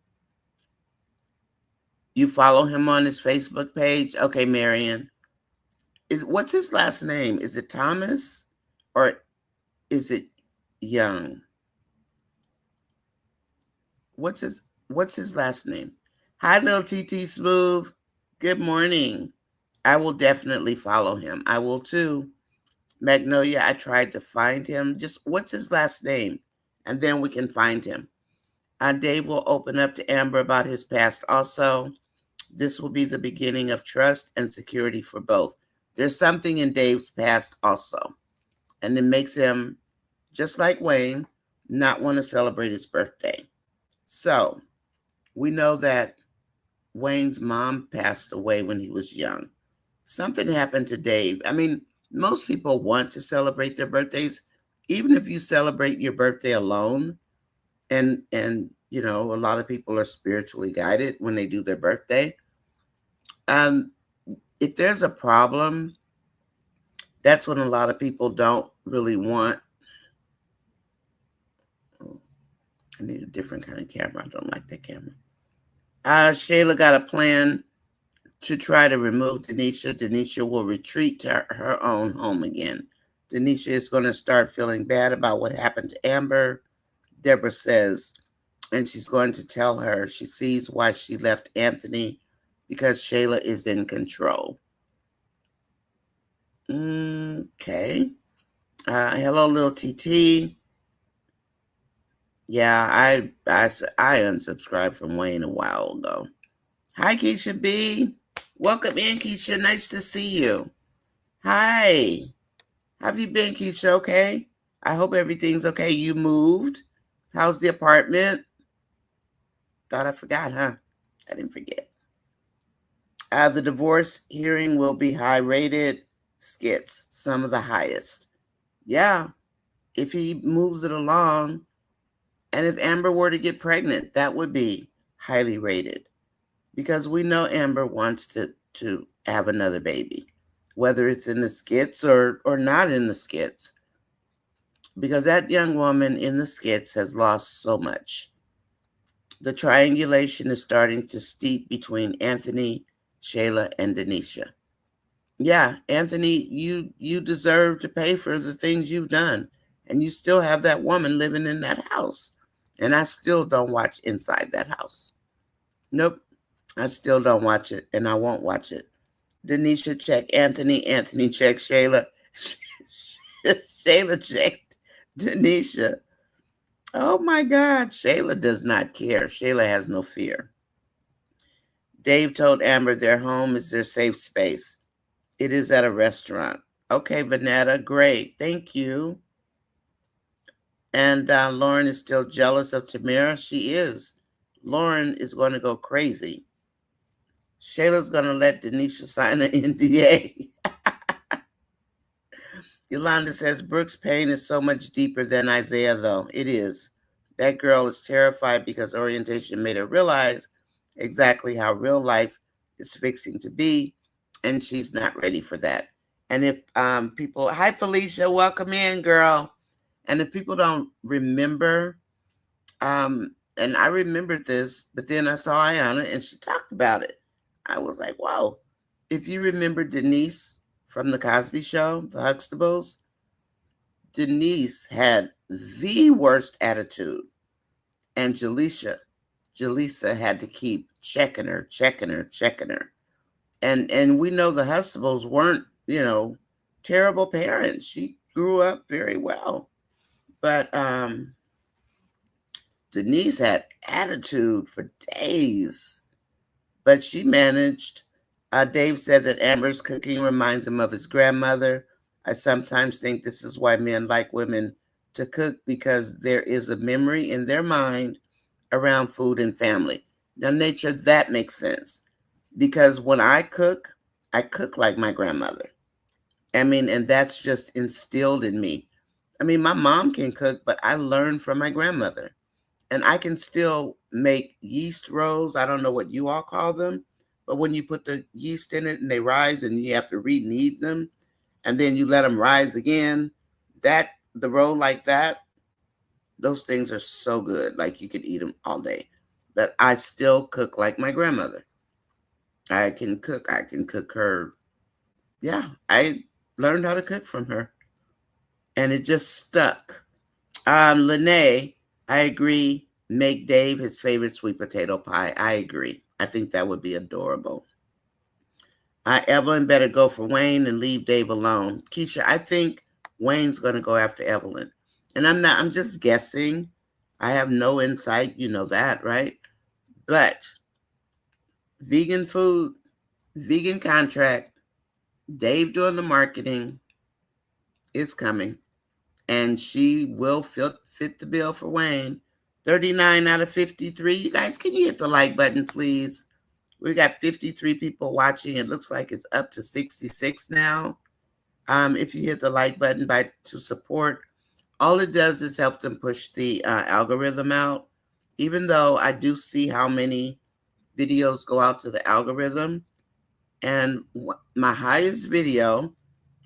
You follow him on his Facebook page? Okay, Marion. What's his last name? Is it Thomas or is it Young? What's his last name? Hi, little TT Smooth. Good morning. I will definitely follow him. I will too. Magnolia, I tried to find him. Just what's his last name? And then we can find him. Dave will open up to Amber about his past also. This will be the beginning of trust and security for both. There's something in Dave's past also. And it makes him, just like Wayne, not want to celebrate his birthday. So we know that Wayne's mom passed away when he was young. Something happened to Dave. I mean, most people want to celebrate their birthdays, even if you celebrate your birthday alone. And a lot of people are spiritually guided when they do their birthday. If there's a problem, that's when a lot of people don't really want. Oh, I need a different kind of camera. I don't like that camera. Shayla got a plan to try to remove Denisha. Denisha will retreat to her own home again. Denisha is going to start feeling bad about what happened to Amber, Deborah says, and she's going to tell her she sees why she left Anthony because Shayla is in control. Okay. Hello, little TT. Yeah, I unsubscribed from Wayne a while ago. Hi, Keisha B. Welcome in, Keisha. Nice to see you. Hi. How have you been, Keisha? Okay? I hope everything's okay. You moved? How's the apartment? Thought I forgot, huh? I didn't forget. The divorce hearing will be high rated. SKITS, some of the highest. Yeah, if he moves it along, and if Amber were to get pregnant, that would be highly rated. Because we know Amber wants to have another baby, whether it's in the SKITS or not in the SKITS. Because that young woman in the SKITS has lost so much. The triangulation is starting to steep between Anthony, Shayla, and Denisha. Yeah, Anthony, you deserve to pay for the things you've done. And you still have that woman living in that house. And I still don't watch inside that house. Nope. I still don't watch it, and I won't watch it. Denisha check Anthony. Anthony check Shayla. Shayla checked Denisha. Oh my God. Shayla does not care. Shayla has no fear. Dave told Amber their home is their safe space. It is at a restaurant. Okay, Vanetta, great. Thank you. And Lauren is still jealous of Tamara. She is. Lauren is going to go crazy. Shayla's going to let Denisha sign an NDA. Yolanda says, Brooke's pain is so much deeper than Isaiah, though. It is. That girl is terrified because orientation made her realize exactly how real life is fixing to be, and she's not ready for that. And if people, hi, Felicia, welcome in, girl. And if people don't remember, and I remembered this, but then I saw Ayana and she talked about it. I was like, wow. If you remember Denise from the Cosby Show, the Huxtables, Denise had the worst attitude. And Jaleesa had to keep checking her. And we know the Huxtables weren't, terrible parents. She grew up very well. But Denise had attitude for days. But she managed. Dave said that Amber's cooking reminds him of his grandmother. I sometimes think this is why men like women to cook, because there is a memory in their mind around food and family. Now, nature, that makes sense. Because when I cook like my grandmother. I mean, and that's just instilled in me. I mean, my mom can cook, but I learned from my grandmother. And I can still make yeast rolls. I don't know what you all call them, but when you put the yeast in it and they rise and you have to re-knead them, and then you let them rise again, the roll like that, those things are so good. Like you could eat them all day. But I still cook like my grandmother. I can cook. I can cook her. Yeah, I learned how to cook from her, and it just stuck. Lene, I agree. Make Dave his favorite sweet potato pie. I agree. I think that would be adorable. Evelyn better go for Wayne and leave Dave alone. Keisha, I think Wayne's going to go after Evelyn. And I'm just guessing. I have no insight. You know that, right? But vegan food, vegan contract, Dave doing the marketing is coming. And she will fit the bill for Wayne. 39 out of 53. You guys, can you hit the like button, please? We got 53 people watching. It looks like it's up to 66 now. If you hit the like button to support, all it does is help them push the algorithm out. Even though I do see how many videos go out to the algorithm. And my highest video,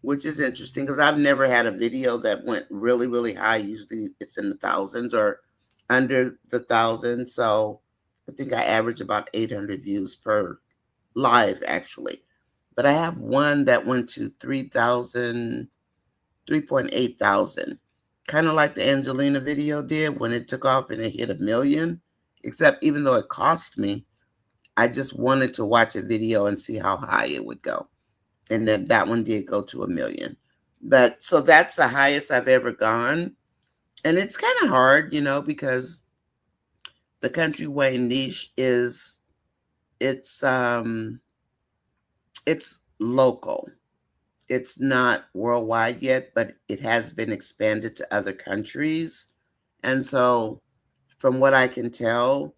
which is interesting because I've never had a video that went really, really high. Usually it's in the thousands or under the thousands. So I think I average about 800 views per live, actually. But I have one that went to 3,000, 3.8 thousand. Kind of like the Angelina video did when it took off and it hit 1 million. Except even though it cost me, I just wanted to watch a video and see how high it would go. And then that one did go to 1 million. But so that's the highest I've ever gone. And it's kind of hard, because the country way niche is it's local. It's not worldwide yet, but it has been expanded to other countries. And so from what I can tell,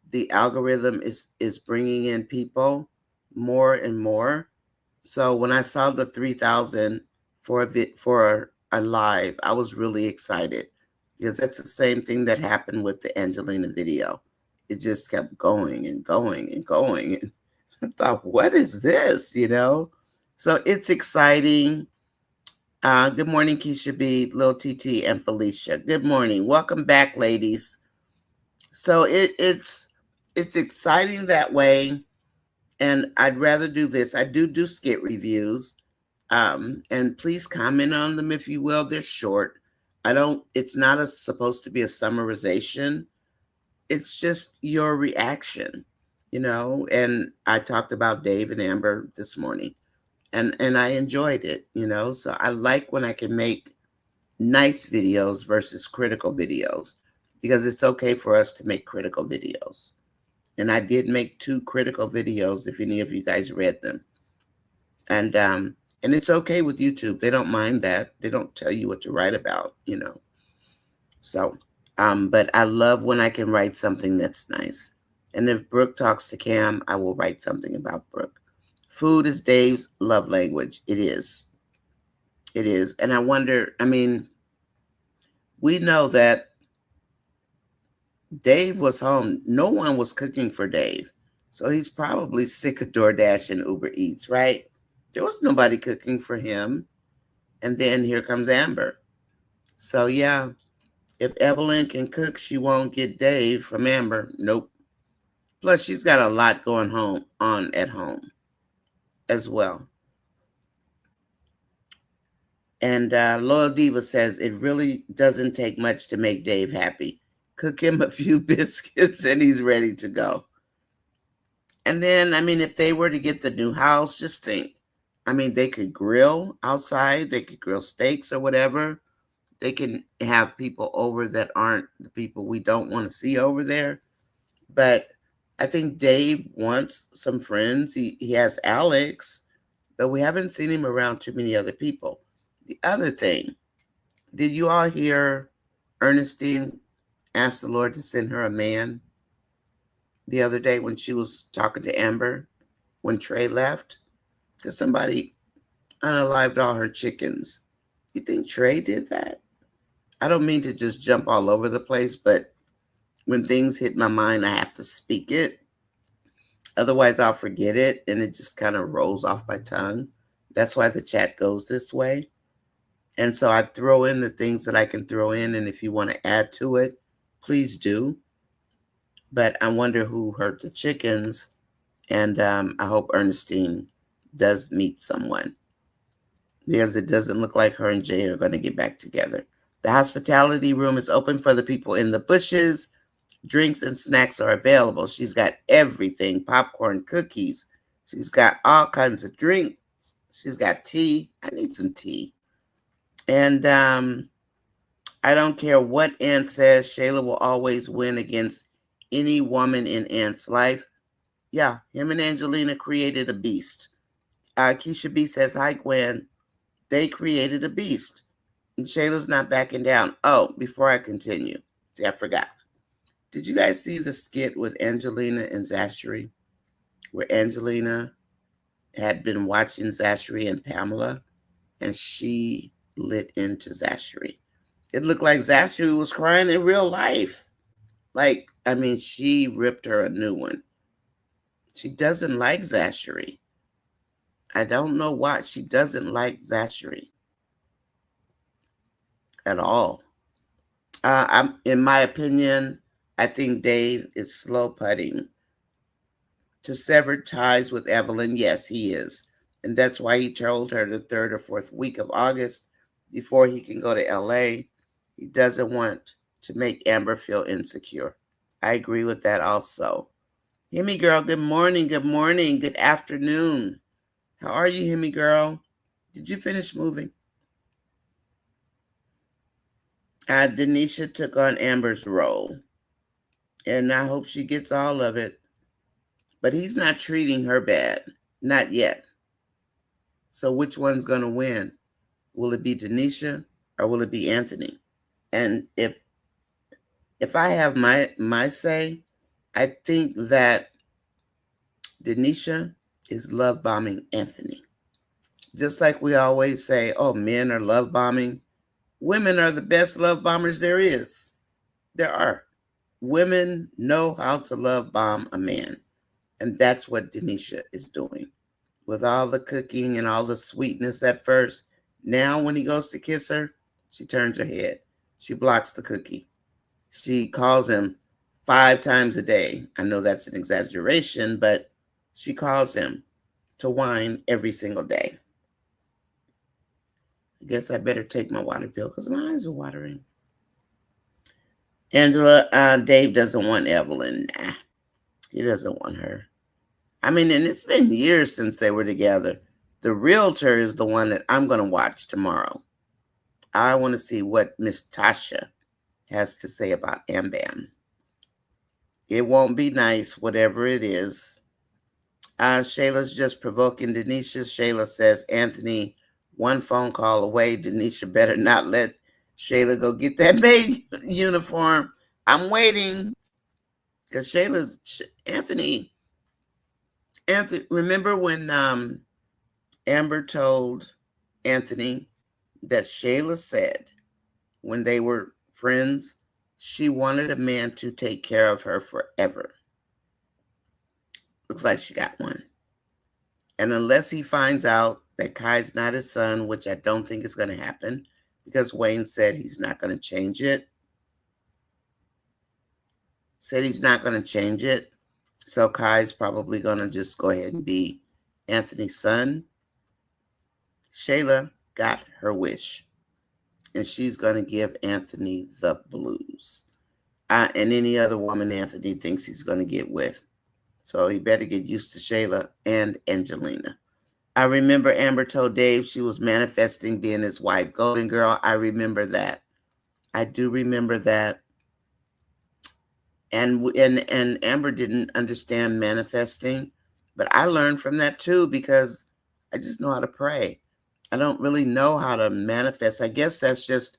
the algorithm is bringing in people more and more. So when I saw the 3,000 for a live, I was really excited because that's the same thing that happened with the Angelina video. It just kept going and going and going. And I thought, what is this? So it's exciting. Good morning, Keisha B, Lil TT, and Felicia. Good morning. Welcome back, ladies. So it's exciting that way. And I'd rather do this. I do skit reviews. And please comment on them if you will. They're short. It's not supposed to be a summarization. It's just your reaction, and I talked about Dave and Amber this morning and I enjoyed it, so I like when I can make nice videos versus critical videos because it's okay for us to make critical videos. And I did make 2 critical videos if any of you guys read them. And it's okay with YouTube. They don't mind that. They don't tell you what to write about, So, but I love when I can write something that's nice. And if Brooke talks to Cam, I will write something about Brooke. Food is Dave's love language. It is. It is. And I wonder, we know that Dave was home. No one was cooking for Dave. So he's probably sick of DoorDash and Uber Eats, right? There was nobody cooking for him. And then here comes Amber. So yeah, if Evelyn can cook, she won't get Dave from Amber. Nope. Plus, she's got a lot going on at home as well. And Loyal Diva says, it really doesn't take much to make Dave happy. Cook him a few biscuits and he's ready to go. And then, if they were to get the new house, just think. They could grill outside. They could grill steaks or whatever. They can have people over that aren't the people we don't want to see over there. But I think Dave wants some friends. He has Alex, but we haven't seen him around too many other people. The other thing, did you all hear Ernestine ask the Lord to send her a man the other day when she was talking to Amber when Trey left? Because somebody unalived all her chickens. You think Trey did that? I don't mean to just jump all over the place, but When things hit my mind, I have to speak it. Otherwise, I'll forget it and it just kind of rolls off my tongue. That's why the chat goes this way. And so I throw in the things that I can throw in. And if you want to add to it, please do. But I wonder who hurt the chickens. And I hope Ernestine does meet someone, because it doesn't look like her and Jay are going to get back together. The hospitality room is open for the people in the bushes. Drinks and snacks are available. She's got everything: popcorn, cookies. She's got all kinds of drinks. She's got tea. I need some tea. And I don't care what Aunt says, Shayla will always win against any woman in Aunt's life. Yeah, him and Angelina created a beast. Keisha B says, hi, Gwen. They created a beast. And Shayla's not backing down. Oh, before I continue, see, I forgot. Did you guys see the skit with Angelina and Zachary, where Angelina had been watching Zachary and Pamela, and she lit into Zachary? It looked like Zachary was crying in real life. Like, I mean, she ripped her a new one. She doesn't like Zachary. I don't know why. She doesn't like Zachary at all. In my opinion, I think Dave is slow putting to sever ties with Evelyn. Yes, he is. And that's why he told her the 3rd or 4th week of August, before he can go to LA. He doesn't want to make Amber feel insecure. I agree with that also. Himmy girl, good morning, good afternoon. How are you, Himmy girl? Did you finish moving? Denisha took on Amber's role, and I hope she gets all of it. But he's not treating her bad, not yet. So which one's going to win? Will it be Denisha or will it be Anthony? And if I have my say, I think that Denisha is love bombing Anthony. Just like we always say, oh, men are love bombing. Women are the best love bombers there is. There are. Women know how to love bomb a man. And that's what Denisha is doing. With all the cooking and all the sweetness at first, now when he goes to kiss her, she turns her head. She blocks the cookie. She calls him 5 times a day. I know that's an exaggeration, but she calls him to wine every single day. I guess I better take my water pill because my eyes are watering. Angela, Dave doesn't want Evelyn. Nah, he doesn't want her. I mean, and it's been years since they were together. The realtor is the one that I'm going to watch tomorrow. I want to see what Miss Tasha has to say about Ambam. It won't be nice, whatever it is. Shayla's just provoking Denisha. Shayla says, Anthony, one phone call away. Denisha better not let Shayla go get that maid uniform. I'm waiting. Because Anthony, remember when Amber told Anthony that Shayla said when they were friends, she wanted a man to take care of her forever. Looks like she got one. And unless he finds out that Kai's not his son, which I don't think is going to happen, because Wayne said he's not going to change it. So Kai's probably going to just go ahead and be Anthony's son. Shayla got her wish. And she's going to give Anthony the blues. And any other woman Anthony thinks he's going to get with. So he better get used to Shayla and Angelina. I remember Amber told Dave she was manifesting being his wife. Golden Girl, I remember that. I do remember that. And Amber didn't understand manifesting. But I learned from that too, because I just know how to pray. I don't really know how to manifest. I guess that's just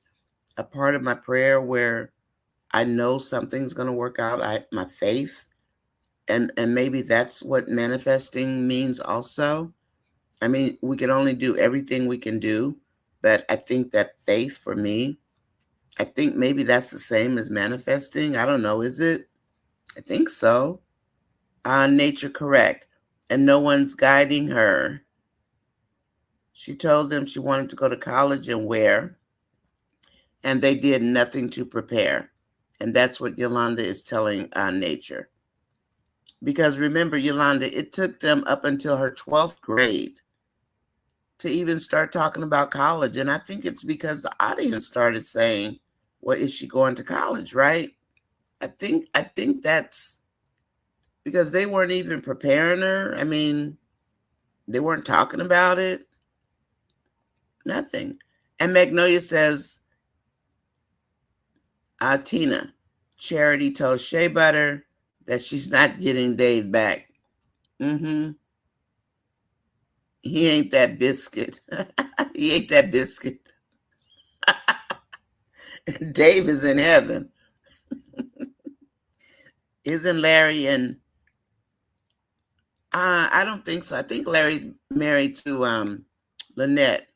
a part of my prayer where I know something's going to work out. My faith. And maybe that's what manifesting means also. I mean, we can only do everything we can do. But I think that faith for me, I think maybe that's the same as manifesting. I don't know. Is it? I think so. Nature correct. And no one's guiding her. She told them she wanted to go to college and where, and they did nothing to prepare. And that's what Yolanda is telling nature. Because remember, Yolanda, it took them up until her 12th grade to even start talking about college. And I think it's because the audience started saying, well, is she going to college, right? I think that's because they weren't even preparing her. I mean, they weren't talking about it. Nothing. And Magnolia says, Tina, Charity told Shea Butter that she's not getting Dave back. Mm-hmm. He ain't that biscuit. He ain't that biscuit. Dave is in heaven. Isn't Larry in? I don't think so. I think Larry's married to Lynette.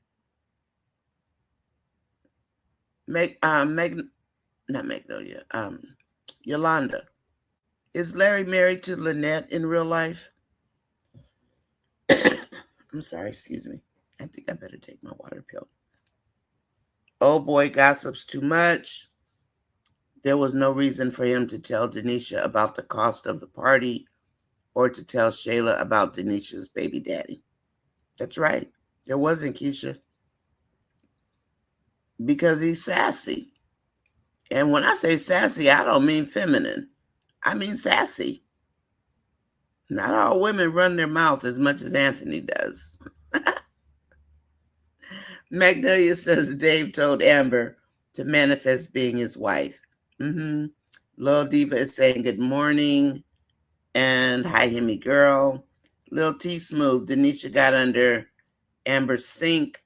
Not Magnolia. Yolanda. Is Larry married to Lynette in real life? I'm sorry, excuse me. I think I better take my water pill. Oh boy, gossips too much. There was no reason for him to tell Denisha about the cost of the party or to tell Shayla about Denisha's baby daddy. That's right. There wasn't, Keisha. Because he's sassy. And when I say sassy, I don't mean feminine. I mean sassy. Not all women run their mouth as much as Anthony does. Magnolia says Dave told Amber to manifest being his wife. Mm-hmm. Lil Diva is saying good morning. And hi, Hemi girl. Lil T Smooth, Denisha got under Amber's sink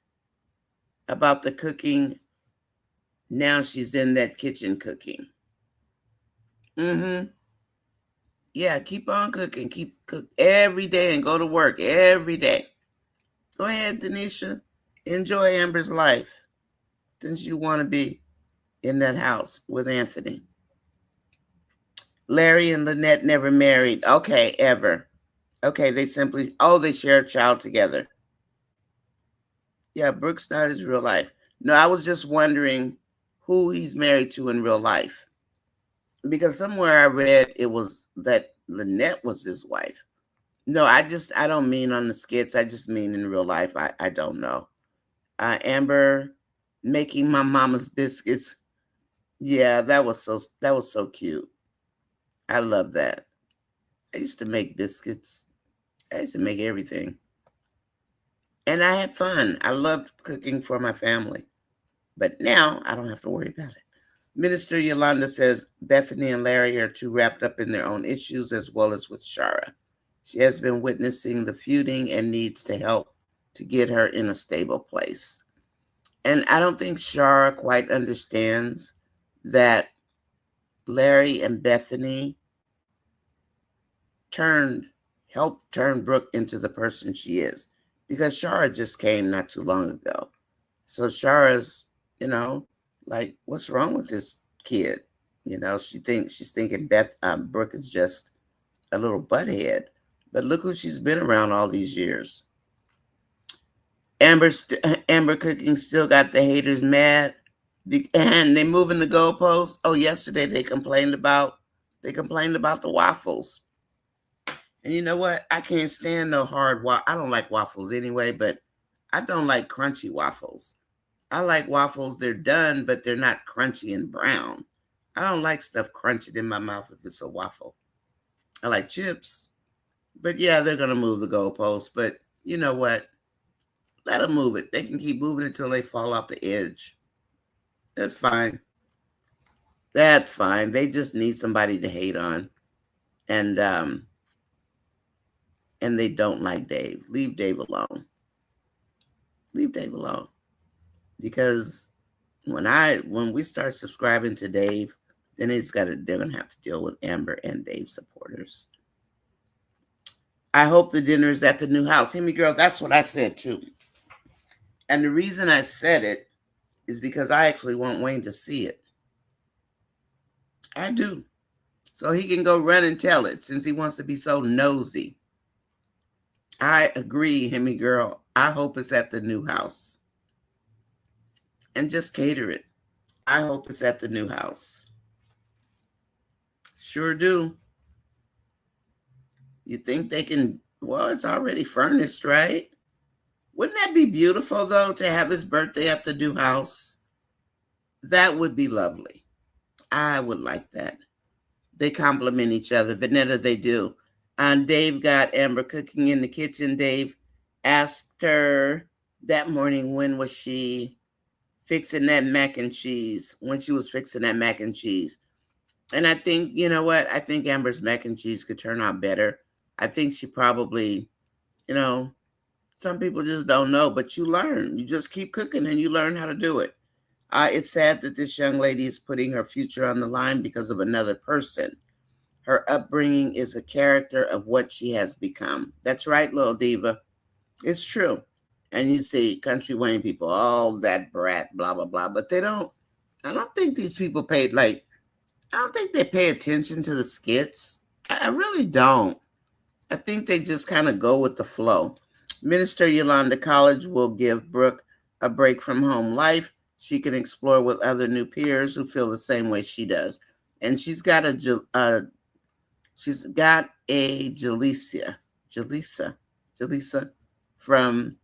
about the cooking. Now she's in that kitchen cooking. Mm-hmm. Yeah, keep on cooking. Keep cook every day and go to work every day. Go ahead, Denisha. Enjoy Amber's life since you want to be in that house with Anthony. Larry and Lynette never married. Okay, ever. Okay, they share a child together. Yeah, Brooke's not his real life. No, I was just wondering who he's married to in real life. Because somewhere I read it was that Lynette was his wife. No, I don't mean on the skits. I just mean in real life. I don't know. Amber making my mama's biscuits. Yeah, that was so cute. I love that. I used to make biscuits. I used to make everything. And I had fun. I loved cooking for my family. But now I don't have to worry about it. Minister Yolanda says Bethany and Larry are too wrapped up in their own issues as well as with Shara. She has been witnessing the feuding and needs to help to get her in a stable place. And I don't think Shara quite understands that Larry and Bethany helped turn Brooke into the person she is. Because Shara just came not too long ago. So Shara's, like, what's wrong with this kid? She's thinking Brooke is just a little butthead. But look who she's been around all these years. Amber cooking still got the haters mad. And they moving the goalposts. Oh, yesterday they complained about the waffles. And you know what? I can't stand no hard waffles. I don't like waffles anyway, but I don't like crunchy waffles. I like waffles, they're done, but they're not crunchy and brown. I don't like stuff crunching in my mouth if it's a waffle. I like chips. But yeah, they're going to move the goalposts. But you know what? Let them move it. They can keep moving until they fall off the edge. That's fine. That's fine. They just need somebody to hate on. And they don't like Dave. Leave Dave alone. Leave Dave alone. Because when we start subscribing to Dave, then they're gonna have to deal with Amber and Dave supporters. I hope the dinner is at the new house. Hemi girl, that's what I said too. And the reason I said it is because I actually want Wayne to see it. I do. So he can go run and tell it since he wants to be so nosy. I agree, Hemi girl. I hope it's at the new house. And just cater it. I hope it's at the new house. Sure do. You think they can? Well, it's already furnished, right? Wouldn't that be beautiful, though, to have his birthday at the new house? That would be lovely. I would like that. They complement each other. Vanetta, they do. Dave got Amber cooking in the kitchen. Dave asked her that morning when was she fixing that mac and cheese, when she was fixing that mac and cheese. And I think, you know what? I think Amber's mac and cheese could turn out better. I think she probably, you know, some people just don't know, but you learn. You just keep cooking and you learn how to do it. It's sad that this young lady is putting her future on the line because of another person. Her upbringing is a character of what she has become. That's right, little diva. It's true. And you see country Wayne people, oh, that brat, blah, blah, blah. But they don't, I don't think these people paid, like, I don't think they pay attention to the skits. I really don't. I think they just kind of go with the flow. Minister Yolanda College will give Brooke a break from home life. She can explore with other new peers who feel the same way she does. And she's got a Jaleesa from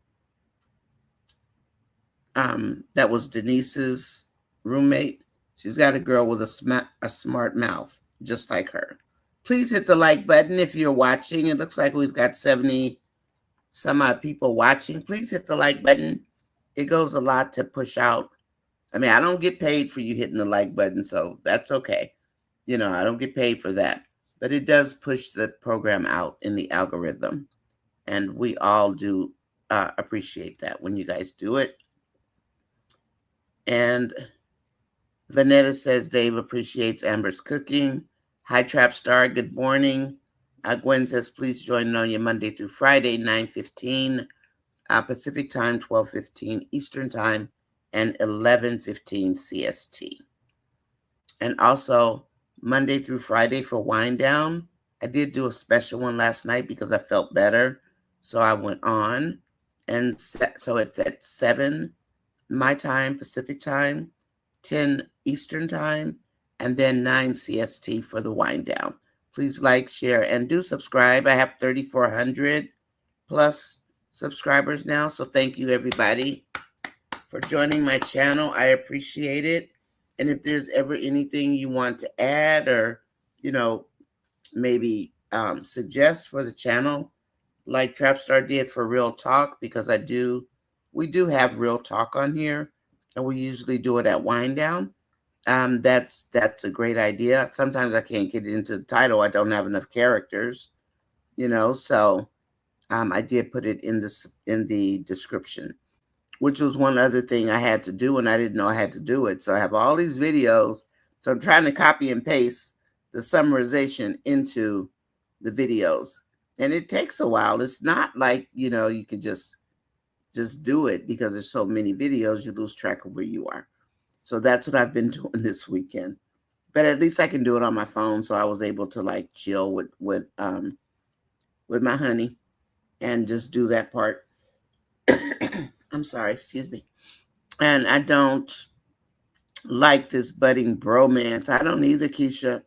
that was Denise's roommate. She's got a girl with a smart mouth, just like her. Please hit the like button if you're watching. It looks like we've got 70 some odd people watching. Please hit the like button. It goes a lot to push out. I mean, I don't get paid for you hitting the like button, so that's okay. You know, I don't get paid for that. But it does push the program out in the algorithm. And we all do appreciate that when you guys do it. And Vanetta says Dave appreciates Amber's cooking. Hi, Trap Star. Good morning. Gwen says, please join Nonya Monday through Friday, 9:15 Pacific time, 12:15 Eastern time, and 11:15 CST. And also Monday through Friday for Wind Down. I did do a special one last night because I felt better. So I went on. And so it's at 7 my time, Pacific time, 10 Eastern time, and then 9 CST for the wind down. Please like, share, and do subscribe. I have 3,400 plus subscribers now. So thank you, everybody, for joining my channel. I appreciate it. And if there's ever anything you want to add or, you know, maybe suggest for the channel, like Trapstar did for Real Talk, because we do have Real Talk on here, and we usually do it at Wind Down. That's a great idea. Sometimes I can't get into the title. I don't have enough characters, you know, so I did put it in the description, which was one other thing I had to do, and I didn't know I had to do it. So I have all these videos. So I'm trying to copy and paste the summarization into the videos. And it takes a while. It's not like, you know, you can just do it because there's so many videos, you lose track of where you are. So that's what I've been doing this weekend. But at least I can do it on my phone. So I was able to like chill with my honey and just do that part. I'm sorry, excuse me. And I don't like this budding bromance. I don't either, Keisha.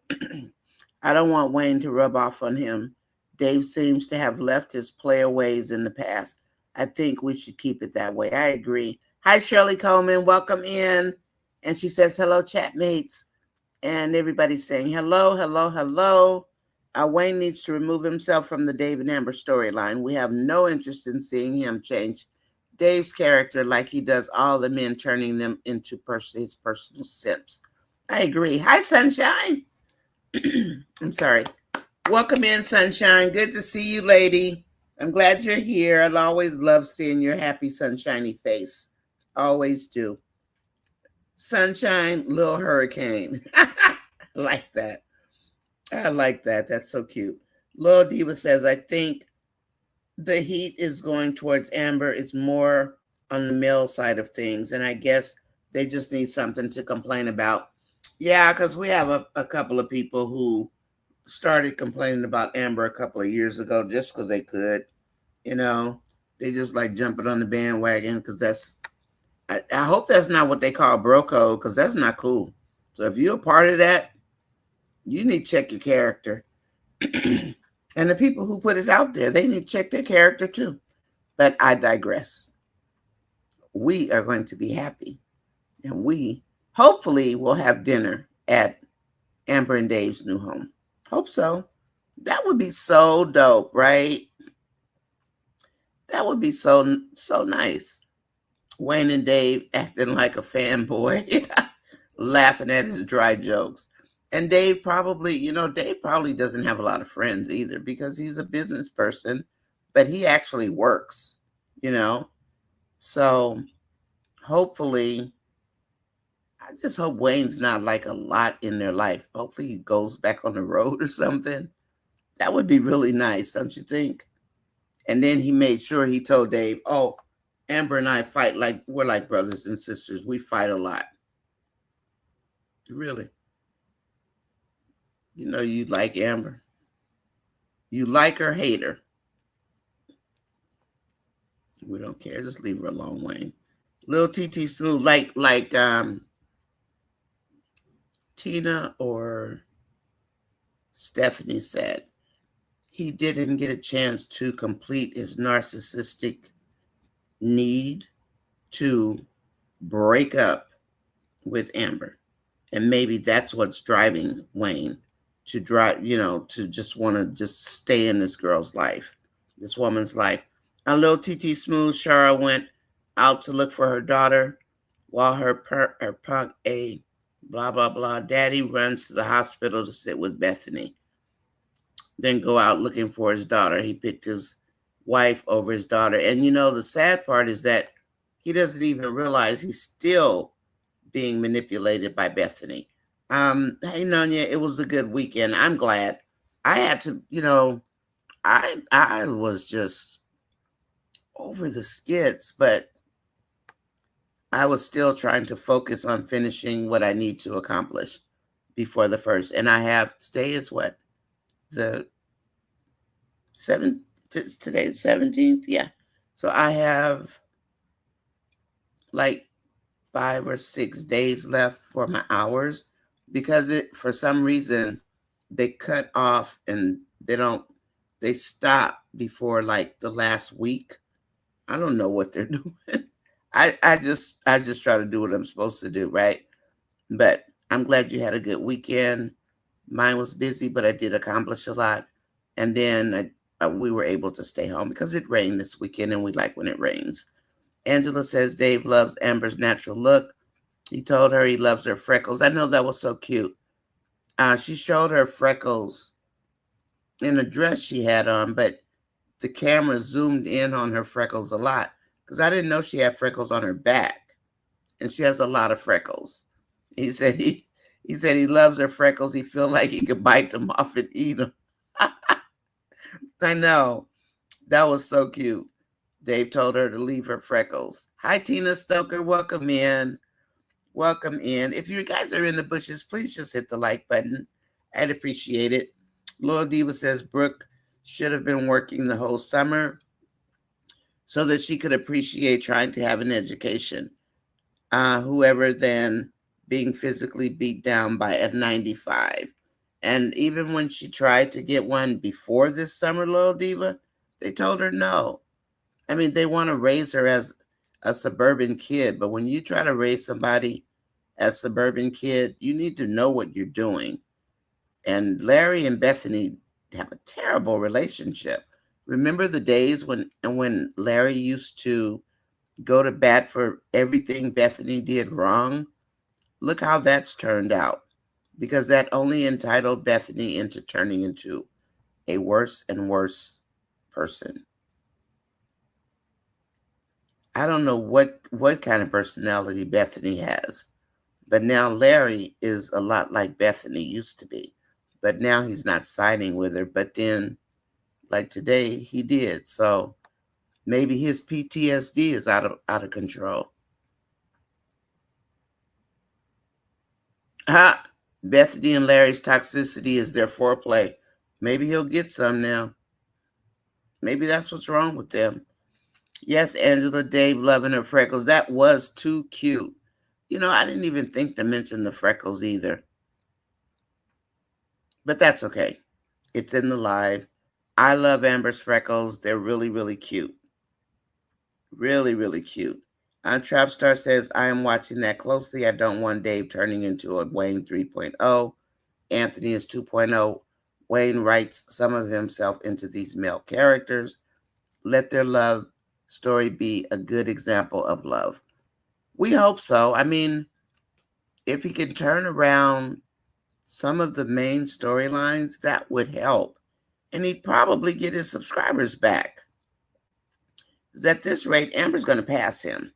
I don't want Wayne to rub off on him. Dave seems to have left his player ways in the past. I think we should keep it that way. I agree. Hi, Shirley Coleman. Welcome in. And she says, hello, chat mates. And everybody's saying, hello, hello, hello. Wayne needs to remove himself from the Dave and Amber storyline. We have no interest in seeing him change Dave's character like he does all the men, turning them into his personal simps. I agree. Hi, Sunshine. I'm sorry. Welcome in, Sunshine. Good to see you, lady. I'm glad you're here. I always love seeing your happy, sunshiny face. Always do. Sunshine, little hurricane. I like that. I like that. That's so cute. Lil Diva says, I think the heat is going towards Amber. It's more on the male side of things. And I guess they just need something to complain about. Yeah, because we have a couple of people who started complaining about Amber a couple of years ago just because they could. You know, they just like jumping on the bandwagon because I hope that's not what they call bro code because that's not cool. So if you're a part of that, you need to check your character. And the people who put it out there, they need to check their character too. But I digress. We are going to be happy. And we hopefully will have dinner at Amber and Dave's new home. Hope so. That would be so dope, right? That would be so nice. Wayne and Dave acting like a fanboy, laughing at his dry jokes. And Dave probably, Dave probably doesn't have a lot of friends either because he's a business person, but he actually works, you know. So hopefully, I just hope Wayne's not like a lot in their life. Hopefully, he goes back on the road or something. That would be really nice, don't you think? And then he made sure he told Dave, "Oh, Amber and I fight like we're like brothers and sisters. We fight a lot." Really? You know you like Amber. You like her, hate her. We don't care. Just leave her alone, Wayne. Little TT Smooth, like Tina or Stephanie said, he didn't get a chance to complete his narcissistic need to break up with Amber. And maybe that's what's driving Wayne to to just want to just stay in this girl's life, this woman's life. A little TT Smooth Shara went out to look for her daughter while her punk a blah blah blah daddy runs to the hospital to sit with Bethany, then go out looking for his daughter. He picked his wife over his daughter. And the sad part is that he doesn't even realize he's still being manipulated by Bethany. Hey Nonya, it was a good weekend. I'm glad. I had to, I was just over the skits, but I was still trying to focus on finishing what I need to accomplish before the first. And I have today is what? The 7th, today is 17th? Yeah. So I have like 5 or 6 days left for my hours because it for some reason they cut off and they stop before like the last week. I don't know what they're doing. I just try to do what I'm supposed to do, right? But I'm glad you had a good weekend. Mine was busy, but I did accomplish a lot. And then we were able to stay home because it rained this weekend and we like when it rains. Angela says Dave loves Amber's natural look. He told her he loves her freckles. I know that was so cute. She showed her freckles in a dress she had on, but the camera zoomed in on her freckles a lot because I didn't know she had freckles on her back, and she has a lot of freckles. He said he said he loves her freckles. He feel like he could bite them off and eat them. I know that was so cute. Dave told her to leave her freckles. Hi, Tina Stoker. Welcome in. Welcome in. If you guys are in the bushes, please just hit the like button. I'd appreciate it. Loyal Diva says Brooke should have been working the whole summer so that she could appreciate trying to have an education. Whoever then being physically beat down by a 95. And even when she tried to get one before this summer, Loyal Diva, they told her no. I mean, they want to raise her as a suburban kid, but when you try to raise somebody as suburban kid, you need to know what you're doing. And Larry and Bethany have a terrible relationship. Remember the days when Larry used to go to bat for everything Bethany did wrong? Look how that's turned out. Because that only entitled Bethany into turning into a worse and worse person. I don't know what kind of personality Bethany has. But now Larry is a lot like Bethany used to be. But now he's not siding with her. But then, like today, he did. So maybe his PTSD is out of control. Bethany and Larry's toxicity is their foreplay. Maybe he'll get some now. Maybe that's what's wrong with them. Yes, Angela, Dave loving her freckles. That was too cute. I didn't even think to mention the freckles either. But that's okay. It's in the live. I love Amber's freckles. They're really, really cute. Really, really cute. Trapstar says, I am watching that closely. I don't want Dave turning into a Wayne 3.0. Anthony is 2.0. Wayne writes some of himself into these male characters. Let their love story be a good example of love. We hope so. I mean, if he could turn around some of the main storylines, that would help. And he'd probably get his subscribers back. Because at this rate, Amber's going to pass him.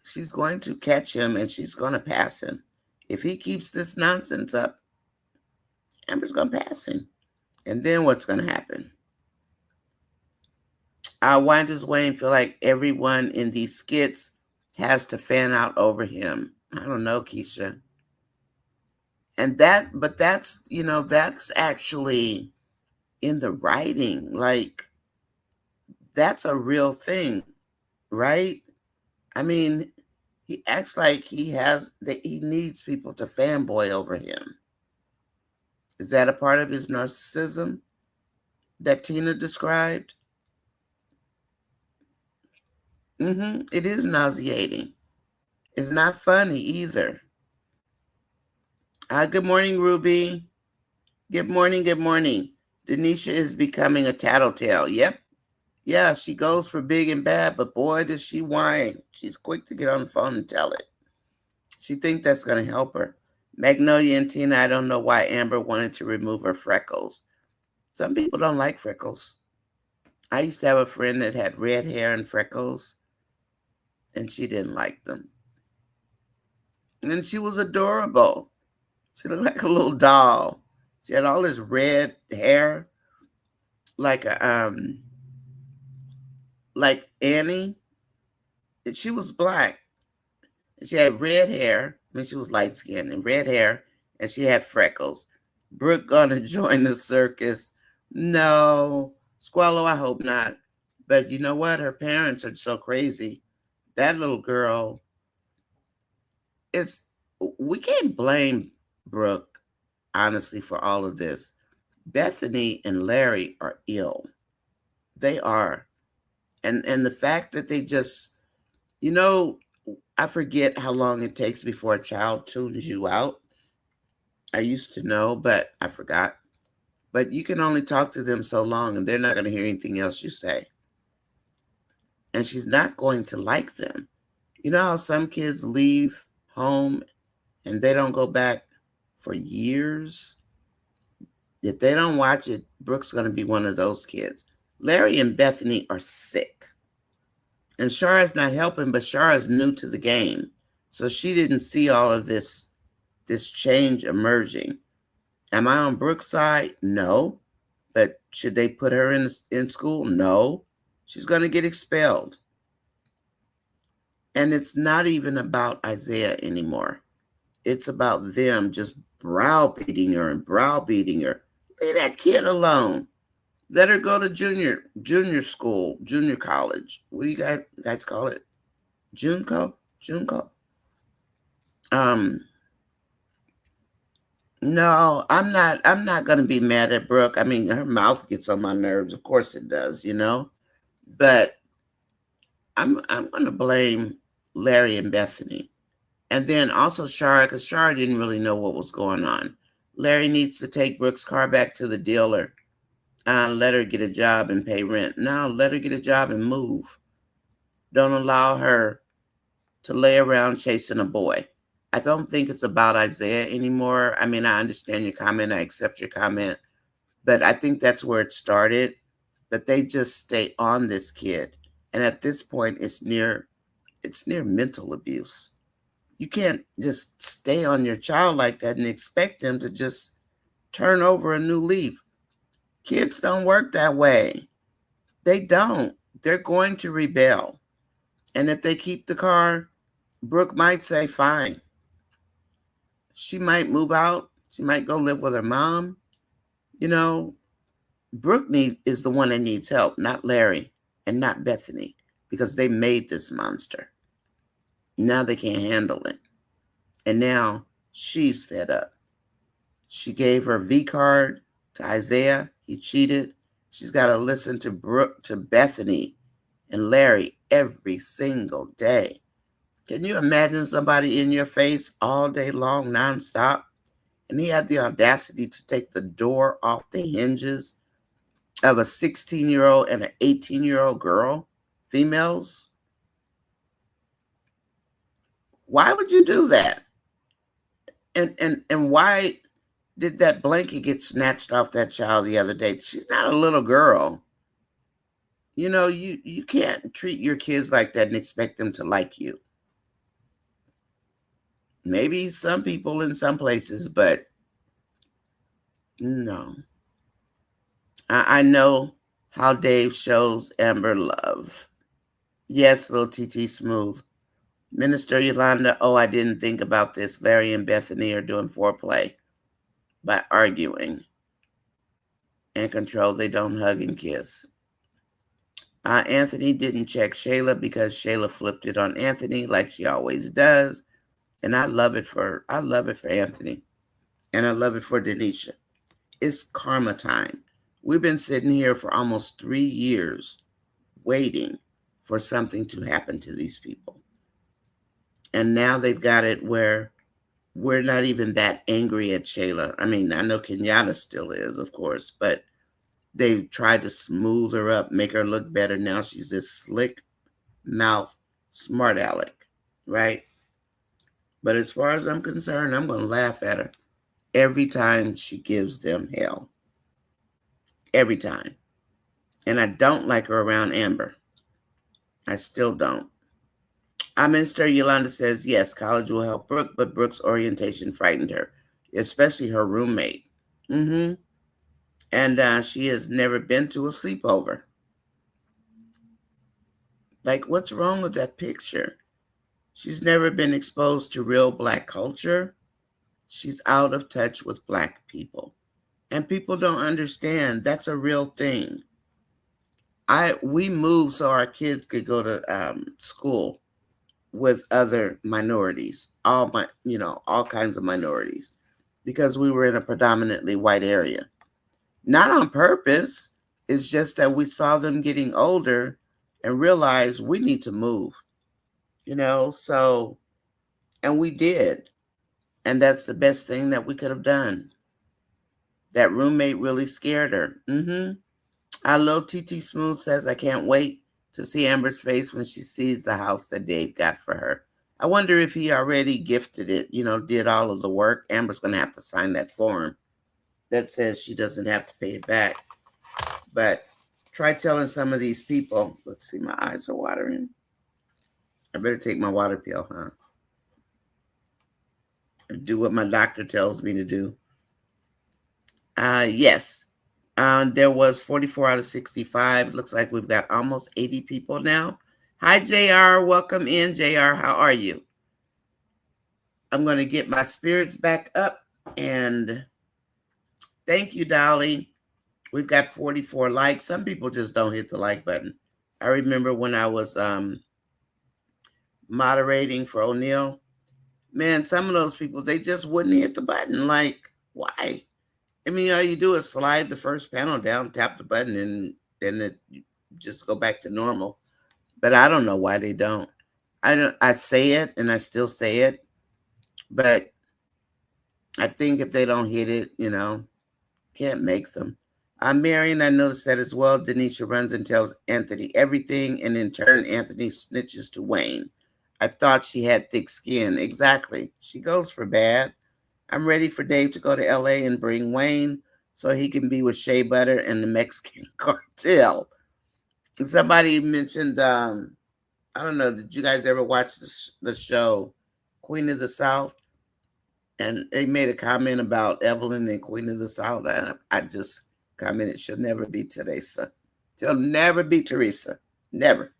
She's going to catch him and she's going to pass him. If he keeps this nonsense up, Amber's going to pass him. And then what's going to happen? Why does Wayne feel like everyone in these skits has to fan out over him? I don't know, Keisha. And that's actually in the writing. Like, that's a real thing, right? I mean, he acts like he needs people to fanboy over him. Is that a part of his narcissism that Tina described? It is nauseating. It's not funny either. Good morning, Ruby. Good morning, good morning. Denisha is becoming a tattletale. Yep. Yeah, she goes for big and bad, but boy, does she whine. She's quick to get on the phone and tell it. She thinks that's going to help her. Magnolia and Tina, I don't know why Amber wanted to remove her freckles. Some people don't like freckles. I used to have a friend that had red hair and freckles, and she didn't like them. And she was adorable. She looked like a little doll. She had all this red hair, like like Annie. And she was black. And she had red hair. I mean, she was light skinned and red hair, and she had freckles. Brooke gonna join the circus? No, Squallow, I hope not. But you know what? Her parents are so crazy. That little girl we can't blame Brooke, honestly, for all of this. Bethany and Larry are ill. They are. And the fact that they just, I forget how long it takes before a child tunes you out. I used to know, but I forgot. But you can only talk to them so long, and they're not going to hear anything else you say. And she's not going to like them. You know how some kids leave home and they don't go back for years? If they don't watch it, Brooke's going to be one of those kids. Larry and Bethany are sick. And Shara's not helping, but Shara's new to the game. So she didn't see all of this change emerging. Am I on Brooke's side? No. But should they put her in school? No. She's going to get expelled. And it's not even about Isaiah anymore. It's about them just browbeating her and browbeating her. Leave that kid alone. Let her go to junior school, junior college. What do you guys call it? Junco? No, I'm not gonna be mad at Brooke. I mean, her mouth gets on my nerves. Of course it does, But I'm gonna blame Larry and Bethany. And then also Shara, because Shara didn't really know what was going on. Larry needs to take Brooke's car back to the dealer. Let her get a job and pay rent. No, let her get a job and move. Don't allow her to lay around chasing a boy. I don't think it's about Isaiah anymore. I mean, I understand your comment. I accept your comment. But I think that's where it started. But they just stay on this kid. And at this point, it's near mental abuse. You can't just stay on your child like that and expect them to just turn over a new leaf. Kids don't work that way. They don't. They're going to rebel. And if they keep the car, Brooke might say, fine. She might move out. She might go live with her mom. You know, Brooke is the one that needs help, not Larry and not Bethany, because they made this monster. Now they can't handle it. And now she's fed up. She gave her V card to Isaiah. He cheated. She's got to listen to Brooke, to Bethany and Larry every single day. Can you imagine somebody in your face all day long, nonstop? And he had the audacity to take the door off the hinges of a 16-year-old and an 18-year-old girl, females. Why would you do that? And why did that blanket get snatched off that child the other day? She's not a little girl. You know, you can't treat your kids like that and expect them to like you. Maybe some people in some places, but no. I know how Dave shows Amber love. Yes, little TT Smooth. Minister Yolanda, oh, I didn't think about this. Larry and Bethany are doing foreplay by arguing and control. They don't hug and kiss. Anthony didn't check Shayla because Shayla flipped it on Anthony like she always does. And I love it for Anthony. And I love it for Denisha. It's karma time. We've been sitting here for almost 3 years waiting for something to happen to these people. And now they've got it where we're not even that angry at Shayla. I mean, I know Kenyatta still is, of course, but they tried to smooth her up, make her look better. Now she's this slick mouth, smart aleck, right? But as far as I'm concerned, I'm going to laugh at her every time she gives them hell. Every time. And I don't like her around Amber. I still don't. Minister Yolanda says, yes, college will help Brooke, but Brooke's orientation frightened her, especially her roommate. And she has never been to a sleepover. Like, what's wrong with that picture? She's never been exposed to real Black culture. She's out of touch with Black people. And people don't understand that's a real thing. We moved so our kids could go to school with other minorities, all kinds of minorities, because we were in a predominantly white area. Not on purpose. It's just that we saw them getting older and realized we need to move, so, and we did. And that's the best thing that we could have done. That roommate really scared her. Our little TT Smooth says, I can't wait to see Amber's face when she sees the house that Dave got for her. I wonder if he already gifted it, did all of the work. Amber's going to have to sign that form that says she doesn't have to pay it back. But try telling some of these people, let's see, my eyes are watering. I better take my water pill, huh? Do what my doctor tells me to do. Yes. There was 44 out of 65. Looks like we've got almost 80 people now. Hi, JR. Welcome in, JR. How are you? I'm going to get my spirits back up. And thank you, Dolly. We've got 44 likes. Some people just don't hit the like button. I remember when I was moderating for O'Neill. Man, some of those people, they just wouldn't hit the button. Like, why? I mean, all you do is slide the first panel down, tap the button, and then it just go back to normal. But I don't know why they don't. I say it, and I still say it. But I think if they don't hit it, can't make them. Marion, I noticed that as well. Denisha runs and tells Anthony everything, and in turn, Anthony snitches to Wayne. I thought she had thick skin. Exactly. She goes for bad. I'm ready for Dave to go to LA and bring Wayne so he can be with Shea Butter and the Mexican cartel. Somebody mentioned, I don't know, did you guys ever watch the show Queen of the South? And they made a comment about Evelyn and Queen of the South. And I just commented, she'll never be Teresa. She'll never be Teresa. Never.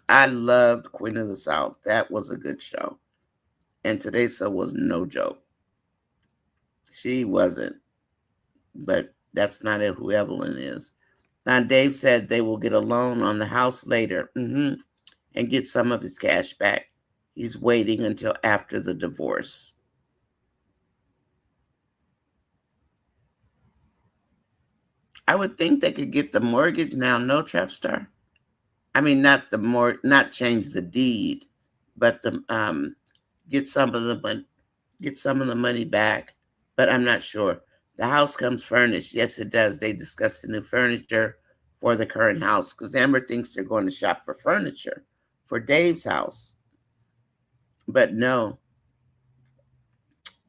I loved Queen of the South. That was a good show. And Teresa was no joke. She wasn't, but that's not who Evelyn is. Now, Dave said they will get a loan on the house later, and get some of his cash back. He's waiting until after the divorce. I would think they could get the mortgage now, no, Trapstar? I mean, not change the deed, but get some of the money back. But I'm not sure. The house comes furnished. Yes, it does. They discussed the new furniture for the current house because Amber thinks they're going to shop for furniture for Dave's house. But no.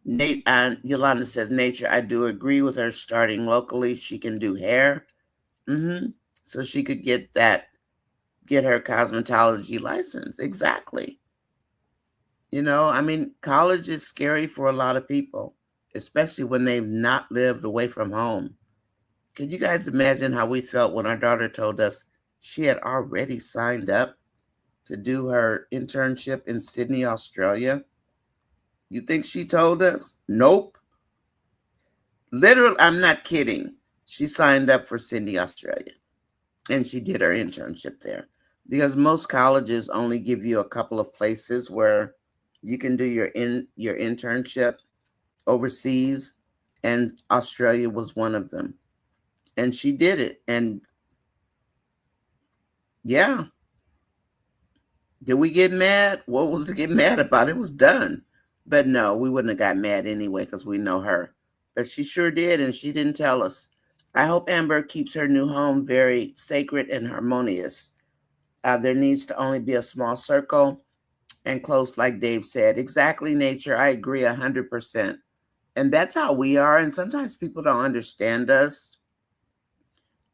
Nate Yolanda says, Nature, I do agree with her starting locally. She can do hair. So she could get her cosmetology license. Exactly. I mean, college is scary for a lot of people, especially when they've not lived away from home. Can you guys imagine how we felt when our daughter told us she had already signed up to do her internship in Sydney, Australia? You think she told us? Nope. Literally, I'm not kidding. She signed up for Sydney, Australia, and she did her internship there because most colleges only give you a couple of places where you can do your internship overseas, and Australia was one of them. And she did it. And yeah, did we get mad? What was to get mad about? It was done. But no, we wouldn't have got mad anyway because we know her. But she sure did, and she didn't tell us. I hope Amber keeps her new home very sacred and harmonious. There needs to only be a small circle and close, like Dave said. Exactly, Nature. I agree 100%. And that's how we are. And sometimes people don't understand us,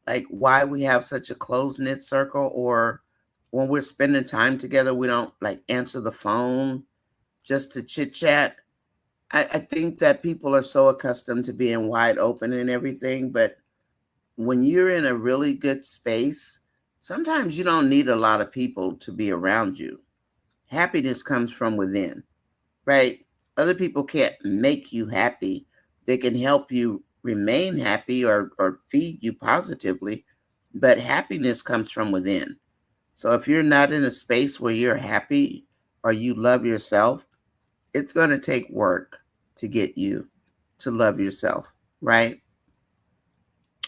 like why we have such a close knit circle, or when we're spending time together, we don't like answer the phone just to chit chat. I think that people are so accustomed to being wide open and everything. But when you're in a really good space, sometimes you don't need a lot of people to be around you. Happiness comes from within, right? Other people can't make you happy. They can help you remain happy or feed you positively, but happiness comes from within. So if you're not in a space where you're happy or you love yourself, it's going to take work to get you to love yourself, right?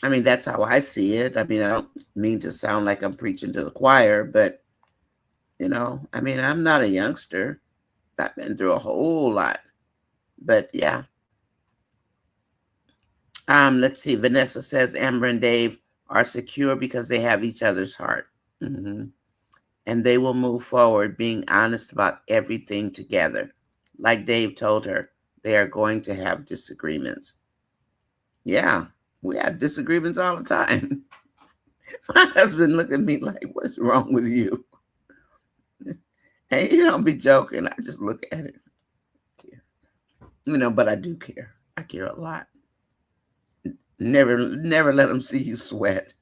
I mean, that's how I see it. I mean, I don't mean to sound like I'm preaching to the choir, but I mean, I'm not a youngster. I've been through a whole lot. But yeah. Let's see. Vanessa says Amber and Dave are secure because they have each other's heart. And they will move forward being honest about everything together. Like Dave told her, they are going to have disagreements. Yeah, we have disagreements all the time. My husband looked at me like, what's wrong with you? And you don't be joking. I just look at it. But I do care. I care a lot. Never let them see you sweat.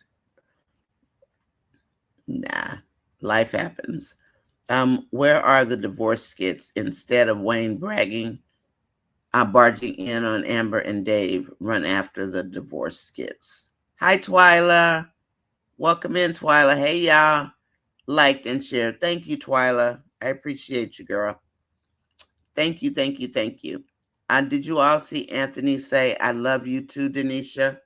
Nah, life happens. Where are the divorce skits? Instead of Wayne barging in on Amber and Dave, run after the divorce skits. Hi, Twyla. Welcome in, Twyla. Hey, y'all. Liked and shared. Thank you, Twyla. I appreciate you, girl. Thank you, thank you, thank you. Did you all see Anthony say, I love you too, Denisha?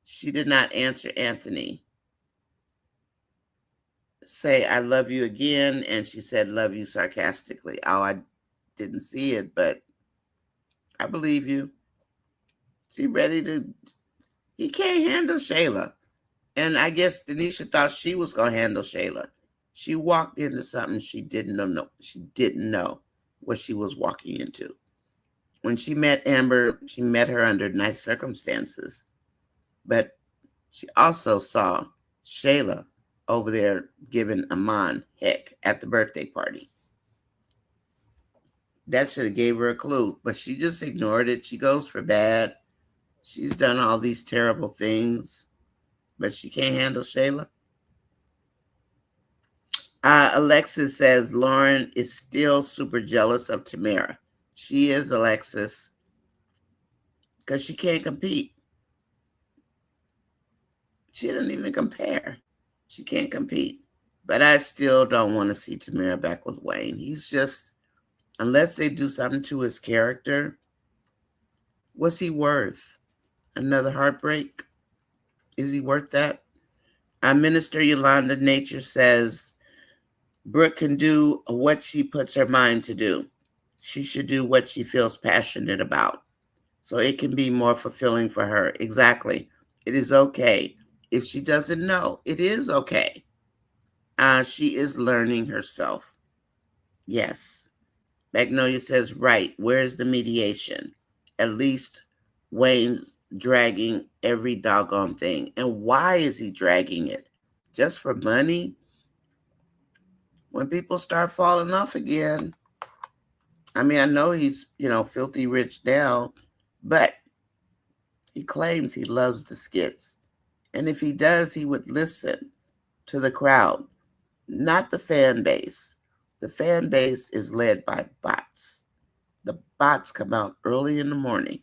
She did not answer Anthony. Say, I love you again. And she said, love you sarcastically. Oh, I didn't see it, but I believe you. She ready to, he can't handle Shayla. And I guess Denisha thought she was going to handle Shayla. She walked into something she didn't know. She didn't know what she was walking into. When she met Amber, she met her under nice circumstances. But she also saw Shayla over there giving Amon heck at the birthday party. That should have gave her a clue, but she just ignored it. She goes for bad. She's done all these terrible things, but she can't handle Shayla. Alexis says Lauren is still super jealous of Tamara. She is, Alexis. because she can't compete. She doesn't even compare. She can't compete. But I still don't want to see Tamara back with Wayne. He's just, unless they do something to his character, what's he worth? Another heartbreak? Is he worth that? Our Minister Yolanda Nature says, Brooke can do what she puts her mind to do. She should do what she feels passionate about. So it can be more fulfilling for her. Exactly. It is okay. If she doesn't know, it is okay. She is learning herself. Yes. Magnolia says, right. Where's the mediation? At least Wayne's dragging every doggone thing. And why is he dragging it? Just for money? When people start falling off again, I mean, I know he's, filthy rich now, but he claims he loves the skits. And if he does, he would listen to the crowd, not the fan base. The fan base is led by bots. The bots come out early in the morning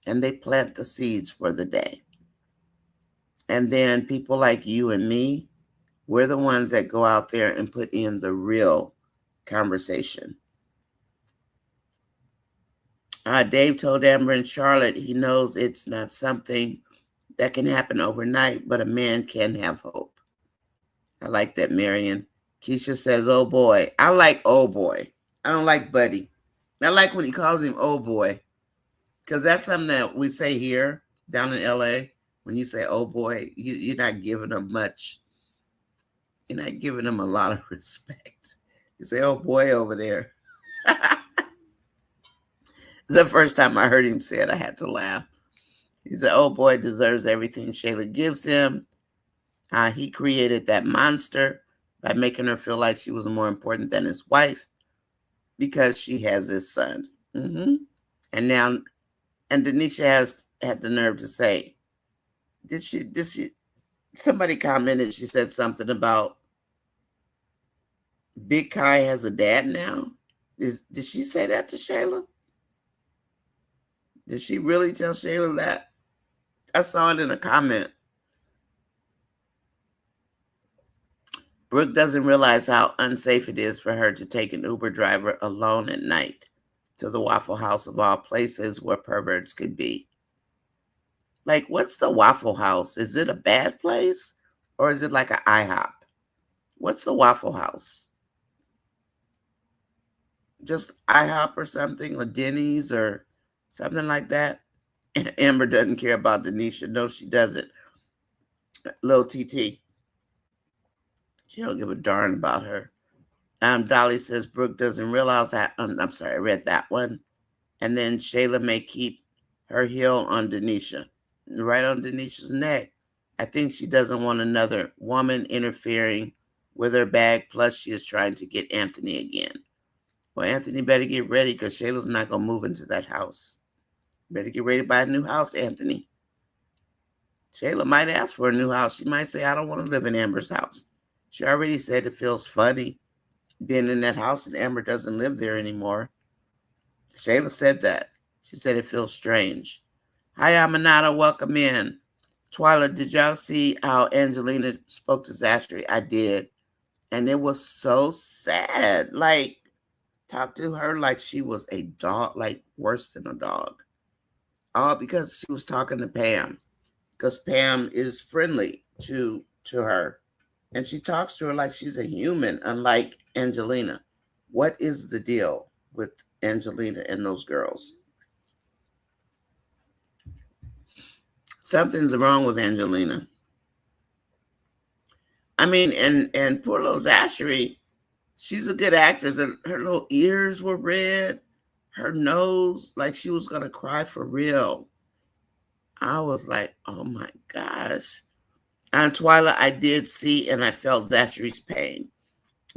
and they plant the seeds for the day. And then people like you and me, we're the ones that go out there and put in the real conversation. Dave told Amber and Charlotte he knows it's not something that can happen overnight, but a man can have hope. I like that, Marion. Keisha says, oh boy. I like oh boy. I don't like buddy. I like when he calls him oh boy, because that's something that we say here down in LA. When you say oh boy, you're not giving them much. You're not giving them a lot of respect. You say oh boy over there. The first time I heard him say it, I had to laugh. He said, oh boy deserves everything Shayla gives him. He created that monster by making her feel like she was more important than his wife because she has his son. And now, and Denisha had the nerve to say, did she, somebody commented, she said something about Big Kai has a dad now. Did she say that to Shayla? Did she really tell Shayla that? I saw it in a comment. Brooke doesn't realize how unsafe it is for her to take an Uber driver alone at night to the Waffle House of all places where perverts could be. Like, what's the Waffle House? Is it a bad place? Or is it like an IHOP? What's the Waffle House? Just IHOP or something, or Denny's or something like that? Amber doesn't care about Denisha. No, she doesn't. Little TT. She don't give a darn about her. Dolly says Brooke doesn't realize that. I'm sorry, I read that one. And then Shayla may keep her heel on Denisha, right on Denisha's neck. I think she doesn't want another woman interfering with her bag. Plus, she is trying to get Anthony again. Well, Anthony better get ready because Shayla's not going to move into that house. Better get ready to buy a new house, Anthony. Shayla might ask for a new house. She might say, I don't want to live in Amber's house. She already said it feels funny being in that house and Amber doesn't live there anymore. Shayla said that. She said it feels strange. Hi, Aminata. Welcome in. Twyla, did y'all see how Angelina spoke to Zastri? I did. And it was so sad. Like, talk to her like she was a dog, like worse than a dog. All because she was talking to Pam. Because Pam is friendly to her. And she talks to her like she's a human, unlike Angelina. What is the deal with Angelina and those girls? Something's wrong with Angelina. I mean, and poor little Zachary, she's a good actress. Her little ears were red, her nose, like she was gonna cry for real. I was like, oh my gosh. On Twilight, I did see and I felt Zachary's pain.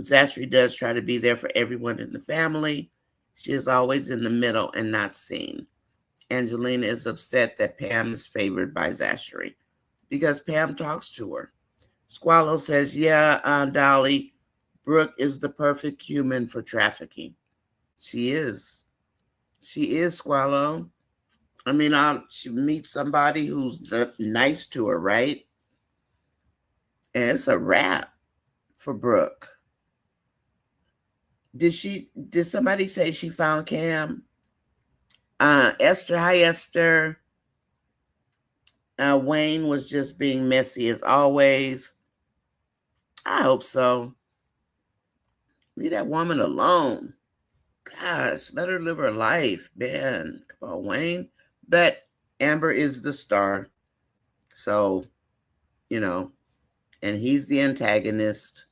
Zachary does try to be there for everyone in the family. She is always in the middle and not seen. Angelina is upset that Pam is favored by Zachary because Pam talks to her. Squallow says, yeah, Dolly, Brooke is the perfect human for trafficking. She is. She is, Squallow. I mean, she meet somebody who's nice to her, right? And it's a wrap for Brooke. Did somebody say she found Cam? Esther, hi Esther. Wayne was just being messy as always. I hope so. Leave that woman alone. Gosh, let her live her life, man. Come on, Wayne. But Amber is the star. So, you know, and he's the antagonist.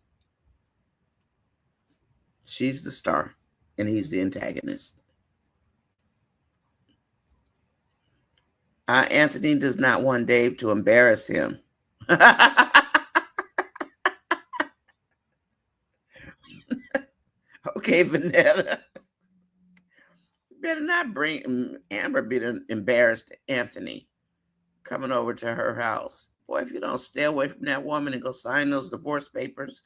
She's the star, and he's the antagonist. Anthony does not want Dave to embarrass him. Okay, Vanetta. Better not bring Amber being embarrassed Anthony coming over to her house. Boy, if you don't stay away from that woman and go sign those divorce papers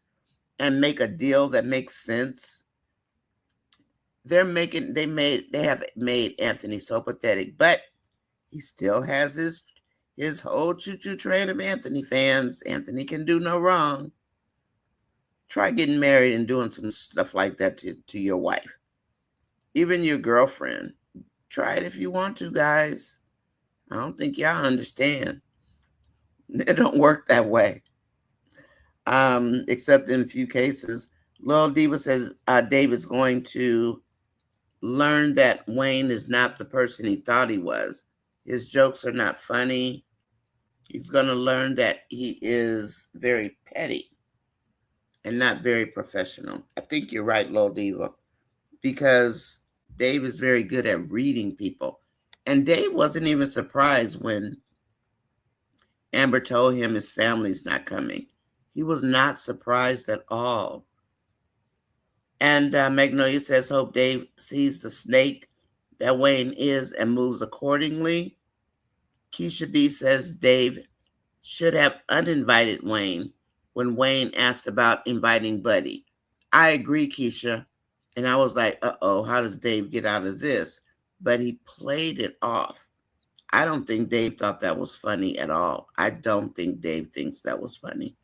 and make a deal that makes sense, they have made Anthony so pathetic, but he still has his whole choo-choo train of Anthony fans. Anthony can do no wrong. Try getting married and doing some stuff like that to your wife. Even your girlfriend. Try it if you want to, guys. I don't think y'all understand. It don't work that way. Except in a few cases. Lil Diva says Dave is going to learn that Wayne is not the person he thought he was. His jokes are not funny. He's going to learn that he is very petty and not very professional. I think you're right, Lil Diva, because Dave is very good at reading people. And Dave wasn't even surprised when Amber told him his family's not coming. He was not surprised at all. And Magnolia says, hope Dave sees the snake that Wayne is and moves accordingly. Keisha B says Dave should have uninvited Wayne when Wayne asked about inviting Buddy. I agree, Keisha. And I was like, uh-oh, how does Dave get out of this? But he played it off. I don't think Dave thought that was funny at all. I don't think Dave thinks that was funny.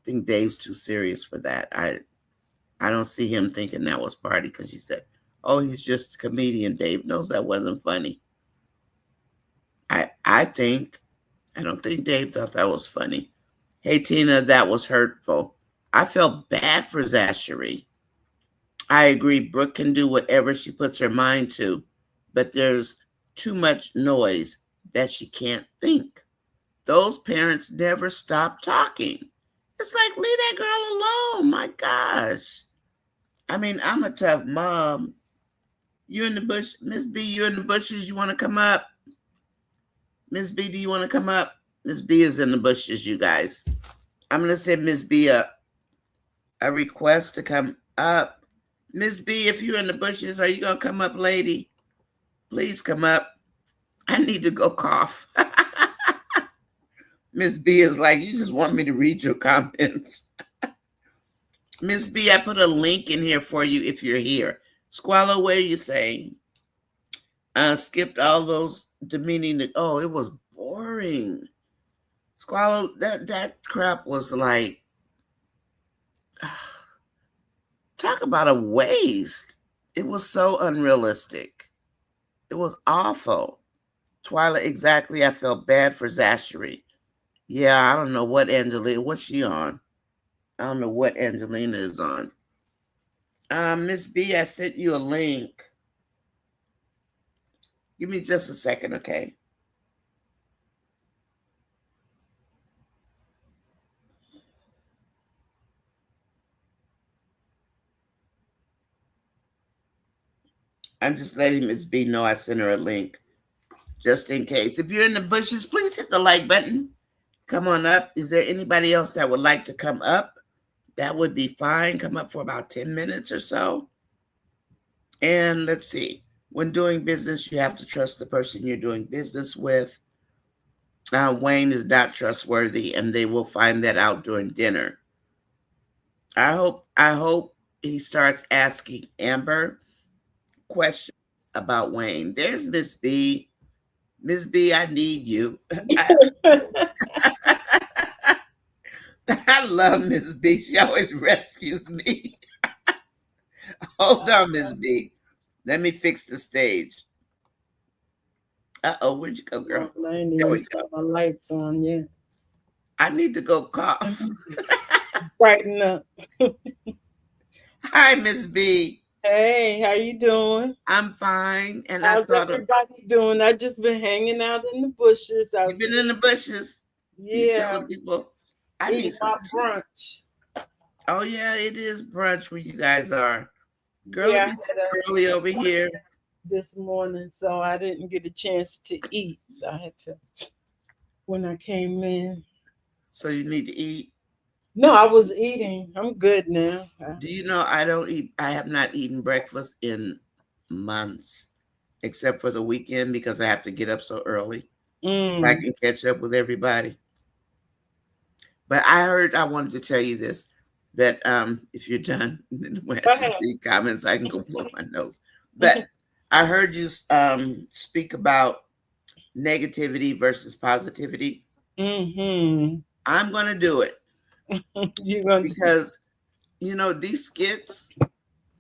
I think Dave's too serious for that. I don't see him thinking that was party because he said, oh, he's just a comedian. Dave knows that wasn't funny. I don't think Dave thought that was funny. Hey, Tina, that was hurtful. I felt bad for Zachary. I agree. Brooke can do whatever she puts her mind to, but there's too much noise that she can't think. Those parents never stop talking. It's like, leave that girl alone. My gosh. I mean, I'm a tough mom. You in the bush, Miss B, you in the bushes. You want to come up? Miss B, do you want to come up? Miss B is in the bushes, you guys. I'm going to send Miss B a request to come up. Miss B, if you're in the bushes, are you going to come up, lady? Please come up. I need to go cough. Miss B is like, you just want me to read your comments. Miss B, I put a link in here for you if you're here. Squallow, what are you saying? Skipped all those demeaning. Oh, it was boring. Squallow, that crap was like, talk about a waste. It was so unrealistic. It was awful. Twyla, exactly. I felt bad for Zachary. Yeah, I don't know what Angelina, what's she on? I don't know what Angelina is on. Miss B, I sent you a link. Give me just a second, okay? I'm just letting Miss B know I sent her a link, just in case. If you're in the bushes, please hit the like button. Come on up. Is there anybody else that would like to come up? That would be fine. Come up for about 10 minutes or so. And let's see. When doing business, you have to trust the person you're doing business with. Wayne is not trustworthy, and they will find that out during dinner. I hope he starts asking Amber questions about Wayne. There's Miss B. Miss B, I need you. I love Miss B. She always rescues me. Hold on, Miss B. Let me fix the stage. Uh-oh, where'd you go, girl? I ain't There even we go. turn my lights on yet. I need to go cough. Brighten up. Hi, Miss B. Hey, how you doing? I'm fine. And I How's thought of everybody doing? I just been hanging out in the bushes. I you was been in the bushes. You yeah, telling people I need eating my some tea. brunch. Oh yeah, it is brunch where you guys are. Girl, Yeah, it I be so had a early over here. this morning, so I didn't get a chance to eat. So I had to when I came in. So you need to eat. No, I was eating. I'm good now. Do you know I don't eat I have not eaten breakfast in months, except for the weekend because I have to get up so early so I Mm. can catch up with everybody. But I heard I wanted to tell you this that if you're done, then we'll Go have some ahead. free comments. I can go blow my nose. But I heard you speak about negativity versus positivity. Mm-hmm. I'm gonna do it You gonna do? because these skits,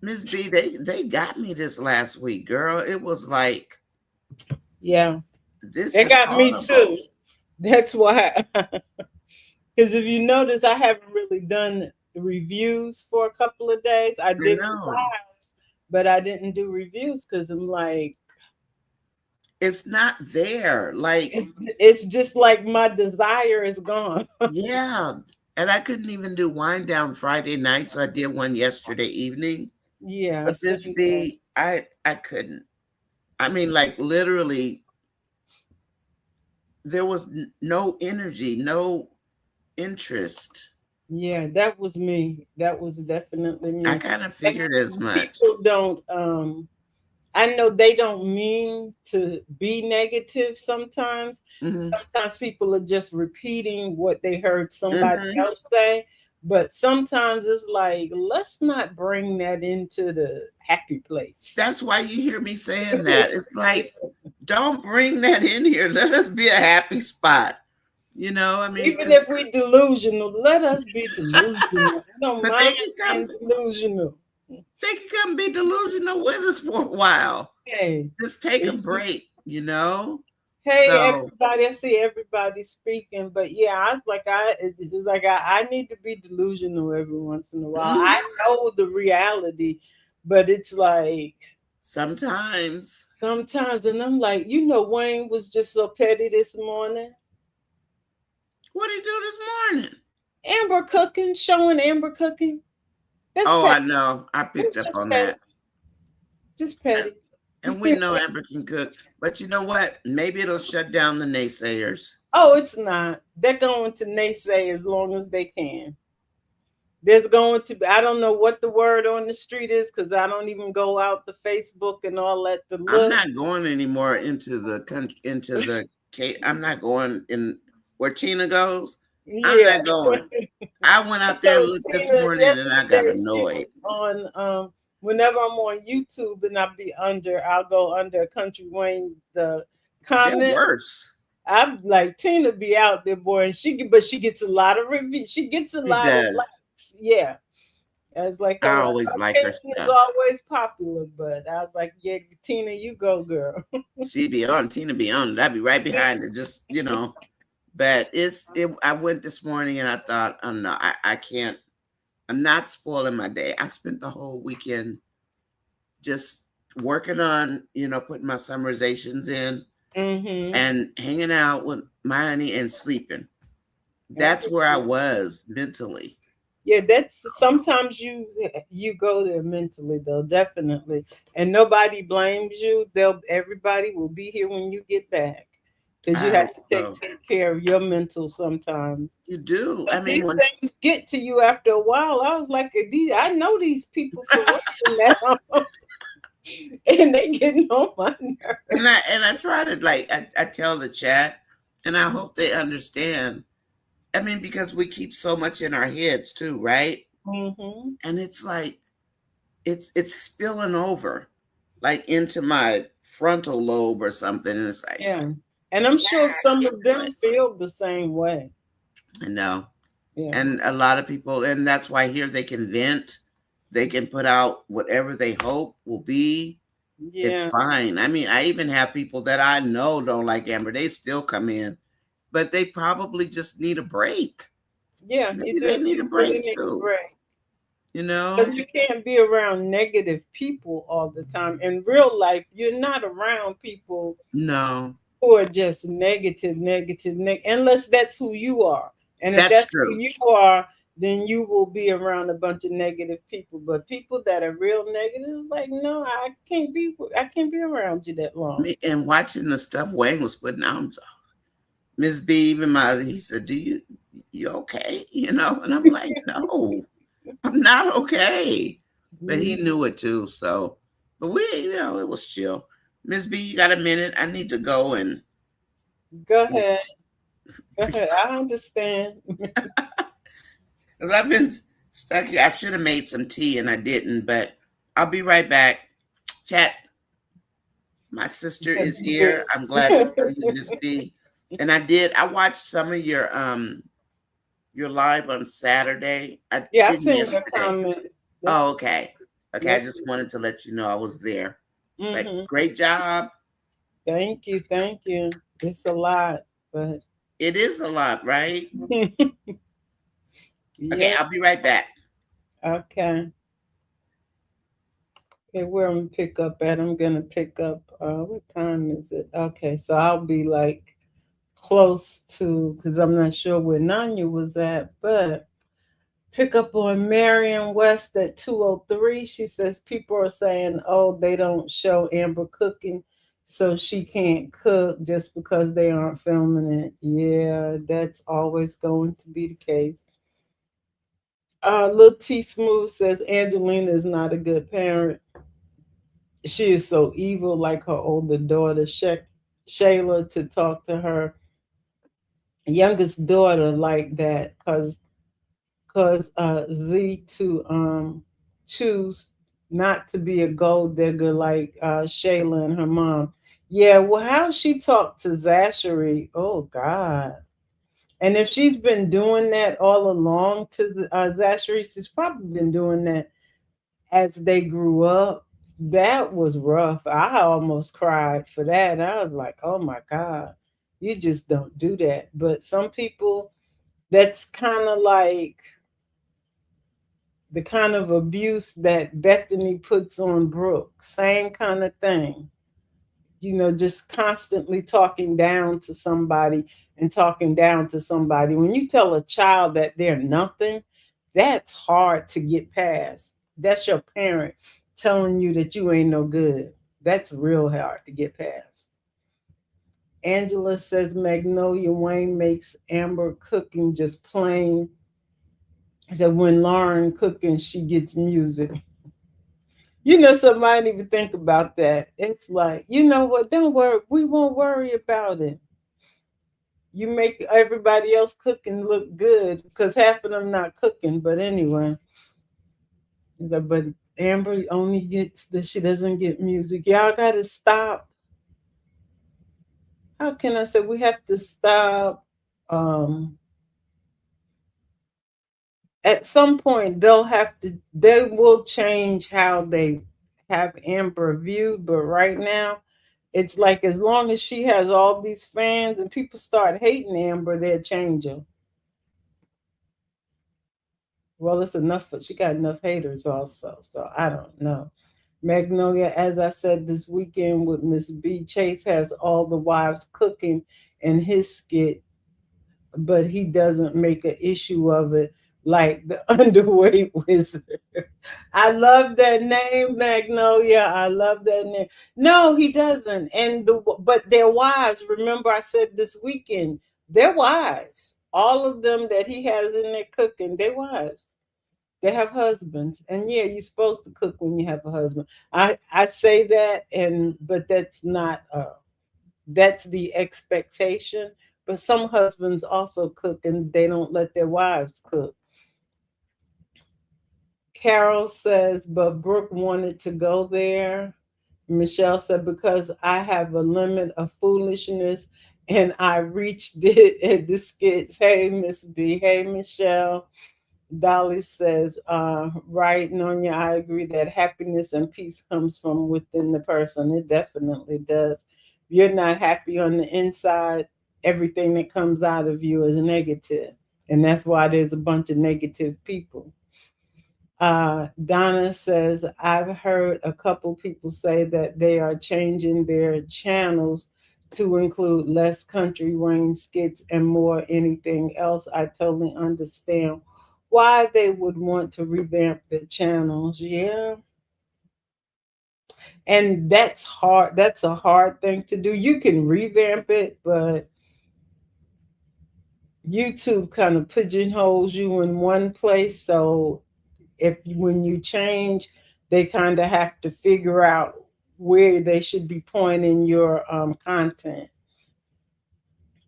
Miss B, they got me this last week, girl. It was like Yeah, this they is got me horrible. too. That's why. Because if you notice, I haven't really done reviews for a couple of days. I I did know lives, but I didn't do reviews because I'm like, it's not there. Like, it's just like my desire is gone. yeah, and I couldn't even do wind down Friday night, so I did one yesterday evening. Yeah, I But this see that. B, I couldn't. I mean, like literally, there was no energy, no interest. Yeah, that was me. That was definitely I me. kind of And figured as much. people don't I know they don't mean to be negative sometimes. Hmm. Sometimes people are just repeating what they heard somebody Hmm. else say. But sometimes it's like, let's not bring that into the happy place. That's why you hear me saying that. It's like, don't bring that in here. Let us be a happy spot. I mean, Even if because we delusional, let us be delusional. I don't but mind being delusional. they can come be delusional with us for a while. Hey, Just take a if you break. hey, So everybody! I see everybody speaking, but yeah, I was like, it's like I need to be delusional every once in a while. I mhm, know the reality, but it's like sometimes. sometimes, and I'm like, Wayne was just so petty this morning. What did he do this morning? Amber cooking, showing Amber cooking. That's Oh, I petty. know. I picked That's up just on petty. that. Just And, petty. and we know Amber can cook. But you know what? Maybe it'll shut down the naysayers. Oh, it's not. They're going to naysay as long as they can. There's going to be, I don't know what the word on the street is because I don't even go out the Facebook and all that to I'm look. not going anymore into the country, into the K. I'm not going in where Tina goes. I'm Yeah. not going. I went out there and So looked this Tina, morning and I got yesterday she annoyed. was on whenever I'm on YouTube and I'll go under Country Wayne the They're comment. worse. I'm like Tina be out there, boy, and she gets a lot of reviews. She gets a She lot of does. likes. Yeah. I was like I her always like her opinion is stuff. always popular, but I was like, yeah, Tina, you go, girl. She be on, Tina be on. I'd be right behind her, just. But I went this morning and I thought, oh no, I can't. I'm not spoiling my day. I spent the whole weekend just working on, putting my summarizations in Mm-hmm. and hanging out with my honey and sleeping. I That's can where I see. was mentally. Yeah, that's sometimes you go there mentally though, definitely. And nobody blames you. They'll everybody will be here when you get back. Because you I have hope to so. take care of your mental sometimes. You do. But I mean, these when things get to you after a while. I was like, I know these people for real now. And they getting on my nerves. and I try to I tell the chat, and I hope they understand. I mean, because we keep so much in our heads too, right? Mm-hmm. And it's like it's spilling over, like into my frontal lobe or something. And it's like, Yeah. And I'm sure some of But them feel the same way. I know. Yeah. And a lot of people, and that's why here they can vent, they can put out whatever they hope will be. It's Yeah. fine. I mean, I even have people that I know don't like Amber. They still come in, but they probably just need a break. Yeah, you Maybe do. they need a You really break need a too. break. You know? Because you can't be around negative people all the time. In real life, you're not around people No, who are just unless that's who you are. And if that's that's who true. you are, then you will be around a bunch of negative people. But people that are real negative, like, no, I can't be around you that long. And watching the stuff Wayne was putting out, Miss B, even my, he said, "Do you okay?" You know, and I'm like, "No, I'm not okay." But he Mhm. knew it too, so. But we, it was chill. Miss B, you got a minute? I need to go and Go ahead. Go ahead. I understand. because I've been stuck here. I should have made some tea and I didn't, but I'll be right back. Chat. My sister is here. I'm glad to see you, Miss B. And I watched some of your live on Saturday. I Yeah, I didn't seen your yesterday. comment. That's, Oh, okay. Okay, I that's just wanted to let you know I was there. But mm-hmm. great job. Thank you, thank you. It's a lot, but It is a lot, right? Okay, yeah. I'll be right back. Okay. Okay, where I'm gonna pick up at? I'm gonna pick up. What time is it? Okay, so I'll be like close to because I'm not sure where Nanya was at, but pick up on Marion West at 2:03. She says people are saying, oh, they don't show Amber cooking, so she can't cook just because they aren't filming it. Yeah, that's always going to be the case. Lil T Smooth says Angelina is not a good parent. She is so evil, like her older daughter, Shayla, to talk to her youngest daughter like that, cause Z to choose not to be a gold digger like Shayla and her mom. Yeah, well, how she talked to Zachary? Oh God! And if she's been doing that all along to Zachary, she's probably been doing that as they grew up. That was rough. I almost cried for that. I was like, oh my God, you just don't do that. But some people, that's kind of like the kind of abuse that Bethany puts on Brooke. Same kind of thing. Just constantly talking down to somebody and talking down to somebody. When you tell a child that they're nothing, that's hard to get past. That's your parent telling you that you ain't no good. That's real hard to get past. Angela says Magnolia Wayne makes Amber cooking just plain. Said when Lauren cooking, she gets music. Somebody didn't even think about that. It's like, you know what? Don't worry. We won't worry about it. You make everybody else cooking look good because half of them not cooking. But anyway, but Amber only gets that she doesn't get music. Y'all got to stop. How can I say we have to stop? Um, at some point, they will change how they have Amber viewed. But right now, it's like as long as she has all these fans and people start hating Amber, they'll change her. Well, it's enough for she got enough haters also. So I don't know. Magnolia, as I said this weekend with Miss B, Chase has all the wives cooking in his skit, but he doesn't make an issue of it like the underweight wizard. I love that name, Magnolia. I love that name. No, he doesn't. But their wives. Remember, I said this weekend, their wives. All of them that he has in there cooking, their wives. They have husbands, and yeah, you're supposed to cook when you have a husband. I say that, but that's the expectation. But some husbands also cook, and they don't let their wives cook. Carol says, but Brooke wanted to go there. Michelle said, because I have a limit of foolishness And I reached it at the skits. Hey, Miss B. Hey, Michelle. Dolly says, right, Nonya, I agree that happiness and peace comes from within the person. It definitely does. If you're not happy on the inside, everything that comes out of you is negative. And that's why there's a bunch of negative people. Donna says, I've heard a couple people say that they are changing their channels to include less country rain skits and more anything else. I totally understand why they would want to revamp the channels. Yeah. And that's hard. That's a hard thing to do. You can revamp it, but YouTube kind of pigeonholes you in one place. So when you change, they kind of have to figure out where they should be pointing your content.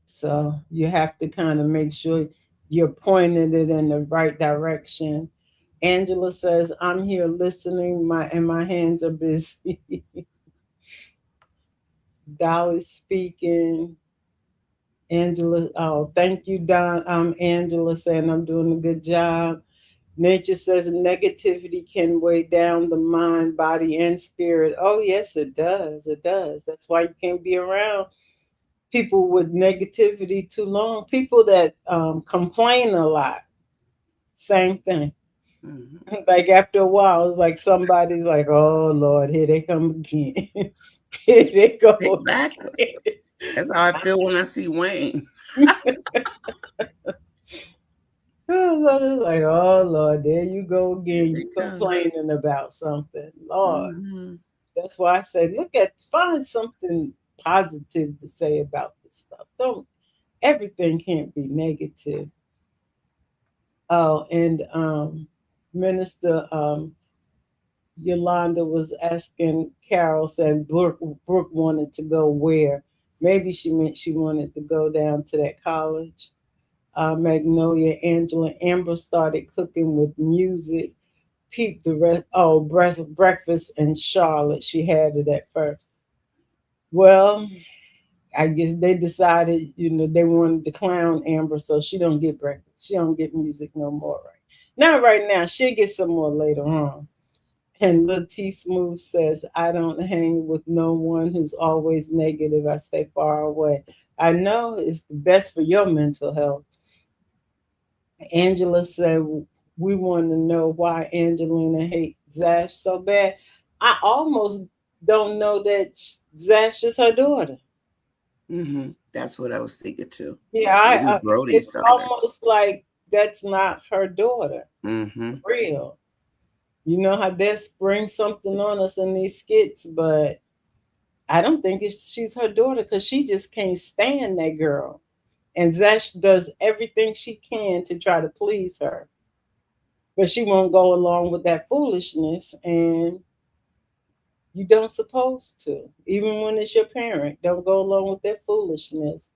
So you have to kind of make sure you're pointing it in the right direction. Angela says, "I'm here listening. My hands are busy." Dolly speaking. Angela, oh, thank you, Don. Angela saying I'm doing a good job. Nature says negativity can weigh down the mind, body, and spirit. Oh, yes, it does. It does. That's why you can't be around people with negativity too long. People that complain a lot, same thing. Mhm. Like after a while, it's like somebody's like, oh, Lord, here they come again. Here they go Exactly. again. That's how I feel when I see Wayne. So it's like, oh, Lord, there you go Here again. they You come. complaining about something. Lord. Hmm. That's why I say, find something positive to say about this stuff. Don't everything can't be negative. Oh, and Minister Yolanda was asking Carol, said Brooke wanted to go where? Maybe she meant she wanted to go down to that college. Magnolia, Angela, Amber started cooking with music. Pete the rest. Oh, breakfast in Charlotte. She had it at first. Well, I guess they decided, they wanted to clown Amber, so she don't get breakfast. She don't get music no more, right? Not right now. She'll get some more later on. And Lil T Smooth says, I don't hang with no one who's always negative. I stay far away. I know it's the best for your mental health. Angela said, we want to know why Angelina hates Zash so bad. I almost don't know that Zash is her daughter. That's what I was thinking too. Yeah, Maybe Brody's it's daughter. almost like that's not her daughter. Hmm. Real. You know how they spring something on us in these skits, but I don't think she's her daughter because she just can't stand that girl. And Zash does everything she can to try to please her, but she won't go along with that foolishness. And you don't supposed to, even when it's your parent. Don't go along with their foolishness.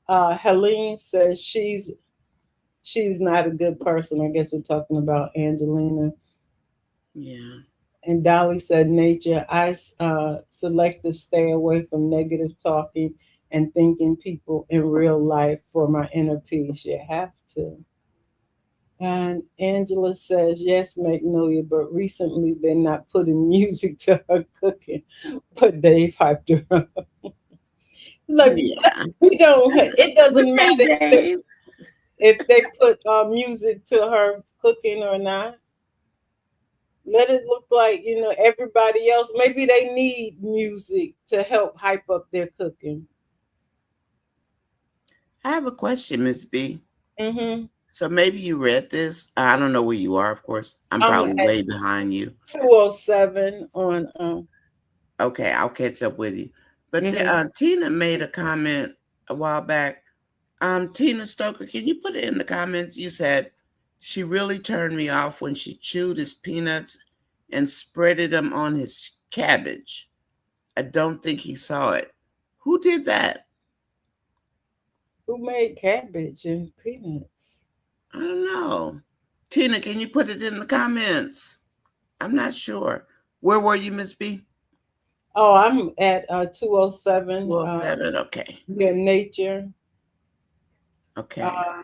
Helene says she's not a good person. I guess we're talking about Angelina. Yeah. And Dolly said, nature, selective stay away from negative talking and thinking people in real life for my inner peace. You have to. And Angela says, yes, Magnolia, but recently they're not putting music to her cooking, but they've hyped her up. Like, Yeah. we don't, it doesn't Okay, matter Dave. if they put music to her cooking or not. Let it look like, everybody else. Maybe they need music to help hype up their cooking. I have a question, Miss B. Mm-hmm. So maybe you read this. I don't know where you are, of course. I'm I'm probably at way behind you. 207 on. Okay, I'll catch up with you. But Mm-hmm. Tina made a comment a while back. Tina Stoker, can you put it in the comments? You said she really turned me off when she chewed his peanuts and spreaded them on his cabbage. I don't think he saw it. Who did that? Who made cabbage and peanuts? I don't know. Tina, can you put it in the comments? I'm not sure. Where were you, Miss B? Oh, I'm at 207. 207. Okay. Yeah, nature. Okay. Uh,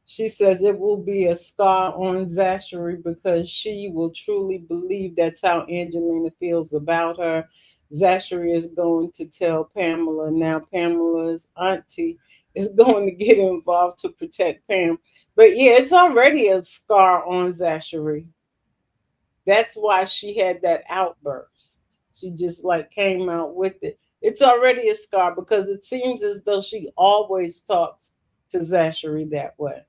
she says it will be a scar on Zachary because she will truly believe that's how Angelina feels about her. Zachary is going to tell Pamela. Now, Pamela's auntie is going to get involved to protect Pam. But yeah, it's already a scar on Zachary. That's why she had that outburst. She just like came out with it. It's already a scar because it seems as though she always talks to Zachary that way.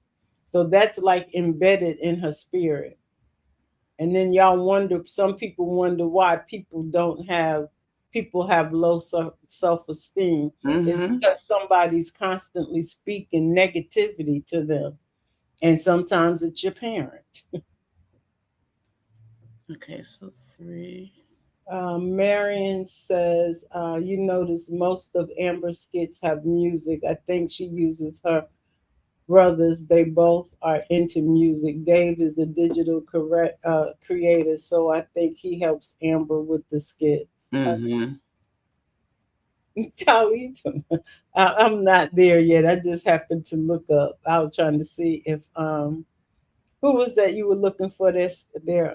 So that's like embedded in her spirit. And then y'all wonder, some people wonder why people have low self esteem. It's Mm-hmm. because somebody's constantly speaking negativity to them. And sometimes it's your parent. Okay, so three. Marion says, you notice most of Amber's skits have music. I think she uses her brothers. They both are into music. Dave is a digital creator, so I think he helps Amber with the skits. Mm-hmm. Tali, I'm not there yet. I just happened to look up. I was trying to see if who was that you were looking for this their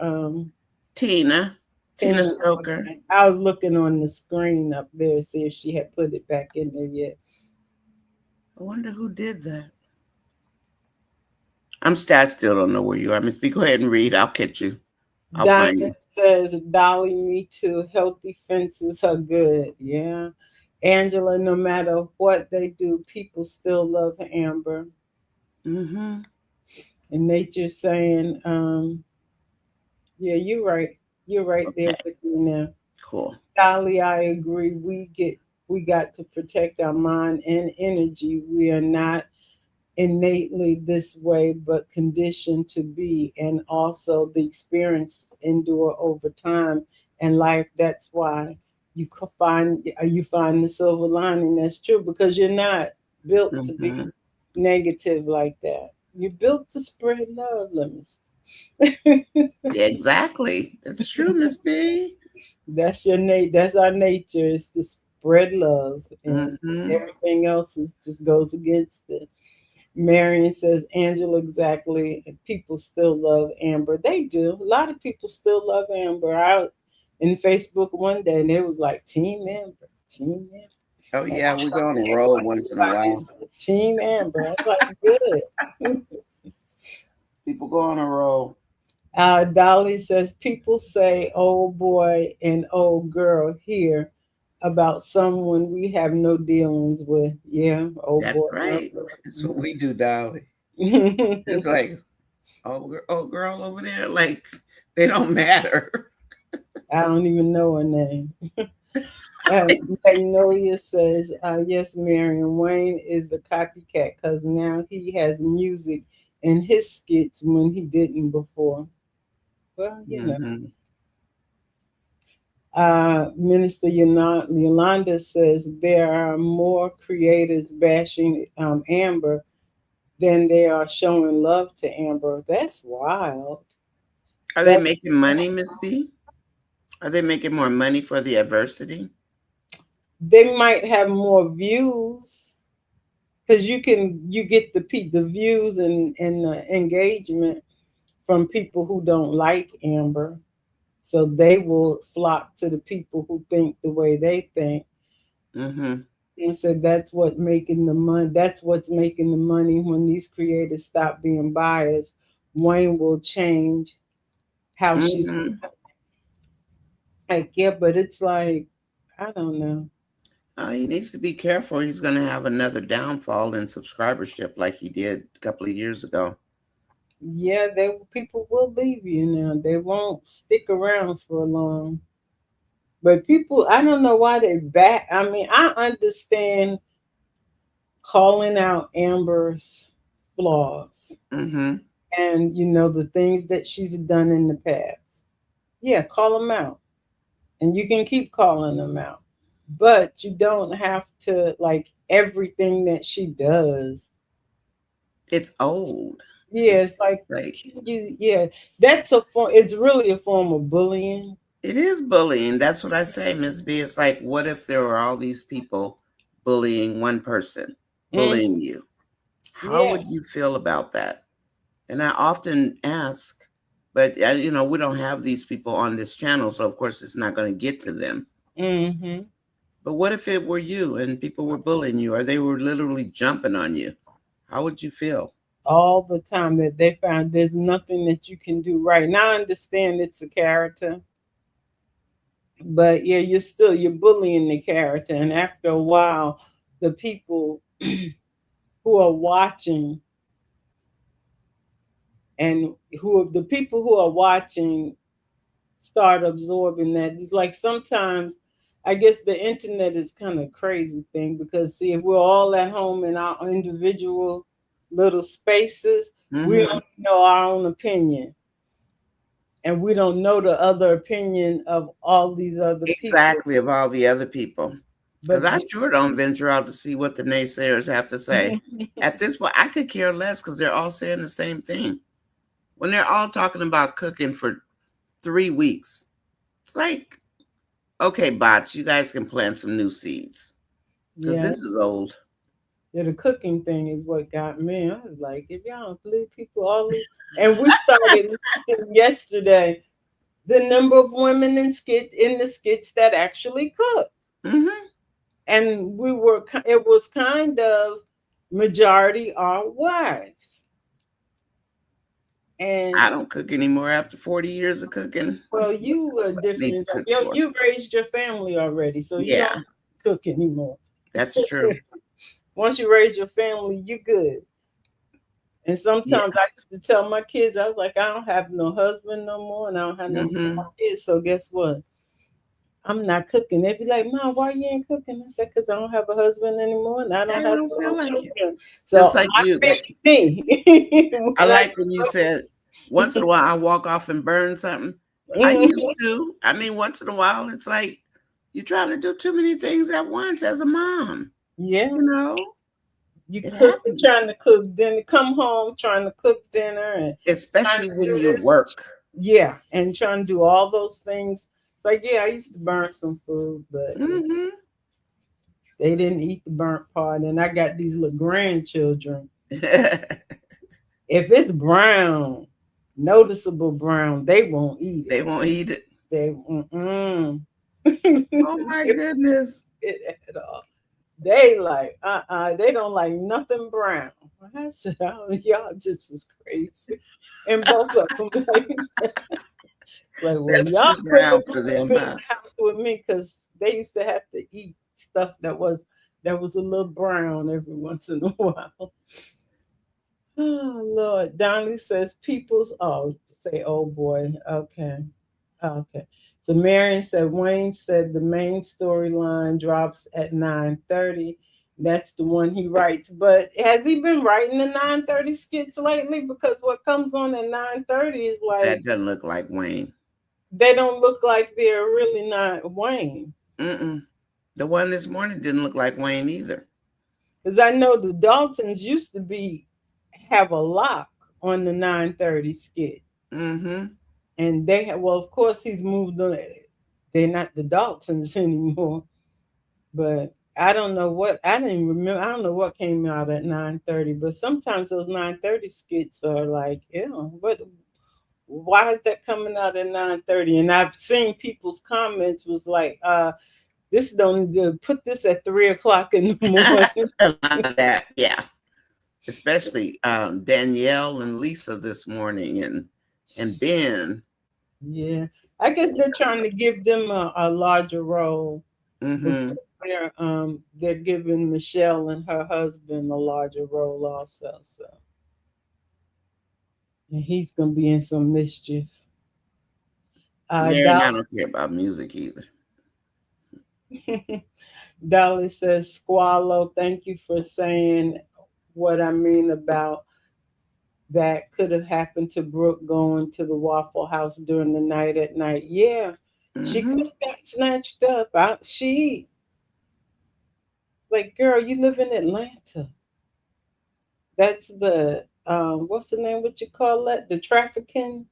Tina. Tina Tina. Stoker. Okay. I was looking on the screen up there to see if she had put it back in there yet. I wonder who did that. I still don't know where you are. Miss B, go ahead and read. I'll catch you. I'll find Diamond you. says, Dolly, me too. Healthy fences are good. Yeah. Angela, no matter what they do, people still love Amber. Mm-hmm. And nature saying, yeah, you're right. You're right there Okay. with me now. Cool. Dolly, I agree. We got to protect our mind and energy. We are not innately this way, but conditioned to be, and also the experience endure over time and life. That's why you find the silver lining. That's true because you're not built to be Mm-hmm. negative like that. You're built to spread love. Let me see. Yeah, exactly. That's true, Miss B. That's your nate. That's our nature. Is to spread love, and Mm-hmm. everything else is just goes against it. Marion says, Angela, exactly. And people still love Amber. They do. A lot of people still love Amber. I in Facebook one day and it was like Team Amber, Team Amber. Oh And yeah, we go on a roll once in a everybody while. said, Team Amber. I was like, good. People go on a roll. Dolly says, people say old boy and old girl here about someone we have no dealings with. Yeah, old That's boy. right. That's what we do, Dolly. I It's like, oh girl over there, like they don't matter. don't even know her name. Magnolia says, yes, Marion, Wayne is a copycat because now he has music in his skits when he didn't before. Well, Mm-hmm. Minister Yolanda says there are more creators bashing Amber than they are showing love to Amber. That's wild. Are they That making money, Miss B? Are they making more money for the adversity? they might have more views because you get the views and engagement from people who don't like Amber, so they will flock to the people who think the way they think. Mm-hmm. And said that's what making the money. That's what's making the money. When these creators stop being biased, Wayne will change how she's Mm-hmm. like. Yeah, but it's like I don't know. He needs to be careful. He's going to have another downfall in subscribership like he did a couple of years ago. Yeah, they people will leave you now. They won't stick around for long. But people, I don't know why they back. I mean, I understand calling out Amber's flaws Mm-hmm. and the things that she's done in the past. Yeah, call them out, and you can keep calling them out. But you don't have to like everything that she does. It's old. Yeah, It's it's like like can you. Yeah, that's a form. It's really a form of bullying. It is bullying. That's what I say, Miss B. It's like, what if there were all these people bullying one person, bullying Hmm. you? How Yeah. would you feel about that? And I often ask, but we don't have these people on this channel, so of course it's not going to get to them. Hmm. But what if it were you and people were bullying you or they were literally jumping on you? How would you feel? All the time that they found there's nothing that you can do right now. I understand it's a character, but yeah, you're bullying the character, and after a while, the people who are watching and the people who are watching start absorbing that. It's like sometimes I guess the internet is kind of crazy thing because see if we're all at home in our individual little spaces, we Hmm. don't know our own opinion and we don't know the other opinion of all these other people. Exactly, of all the other people. Because But I sure don't venture out to see what the naysayers have to say. At this point, I could care less because they're all saying the same thing. When they're all talking about cooking for 3 weeks, it's like, okay, bots, you guys can plant some new seeds because yeah, this is old. yeah, the cooking thing is what got me. I was like, if y'all don't believe people, all these, and we started listing yesterday the number of women in the skits that actually cook. Hmm. And it was kind of majority are wives. And I don't cook anymore after 40 years of cooking. well, you are Need different. to cook more. You raised your family already, so you Yeah, don't cook anymore. that's true. Once you raise your family, you good. And Yeah. sometimes I used to tell my kids, I was like, I don't have no husband no more, and I don't have no Hmm. small kids. So guess what? I'm not cooking. They'd be like, Mom, why you ain't cooking? I said, because I don't have a husband anymore and I I don't have don't no feel like it. children. Just So like I you. pick Like me. I When like when you said once in a while I walk off and burn something. I used to. I mean, once in a while, it's like you're trying to do too many things at once as a mom. Yeah, You know, you it cooking, happens, trying to cook dinner, come home trying to cook dinner and trying especially to when do you this. work. Yeah, and trying to do all those things. It's like, yeah, I used to burn some food, but Hmm. they didn't eat the burnt part. And I got these little grandchildren. If it's brown, noticeable brown, they won't eat it. They won't eat it. They mm-mm. Oh my They won't goodness. eat it at all. They like they don't like nothing brown. I said, oh, y'all just as crazy. And both of them like, well, That's y'all too couldn't brown have for them, been in huh? the house with me because they used to have to eat stuff that was a little brown every once in a while. Oh Lord. Donnie says people's say oh boy. Okay. Okay. So Marion said Wayne said the main storyline drops at 9:30. That's the one he writes. But has he been writing the 9:30 skits lately? Because what comes on at 9:30 is like That doesn't look like Wayne. they don't look like they're really not Wayne. Mm-mm. The one this morning didn't look like Wayne either. Because I know the Daltons used to have a lock on the 9:30 skit. Mm-hmm. And they have, well, of course, he's moved on. They're not the Daltons anymore. But I don't know what I didn't remember. I don't know what came out at 9:30. But sometimes those 9:30 skits are like, ew, what? Why is that coming out at 9:30? And I've seen people's comments was like, this don't put this at 3 o'clock in the morning. A lot of that, yeah. Especially Danielle and Lisa this morning, and Ben. Yeah, I guess they're trying to give them a larger role because Mm-hmm. they're giving Michelle and her husband a larger role also. So and he's gonna be in some mischief. Marion, I Dolly, don't care about music either. Dolly says, "Squallow, thank you for saying what I mean about that could have happened to Brooke going to the Waffle House during the night at night. Yeah, she could Mm-hmm. have got snatched up. She like, girl, you live in Atlanta. That's the what's the name? What you call that? The trafficking.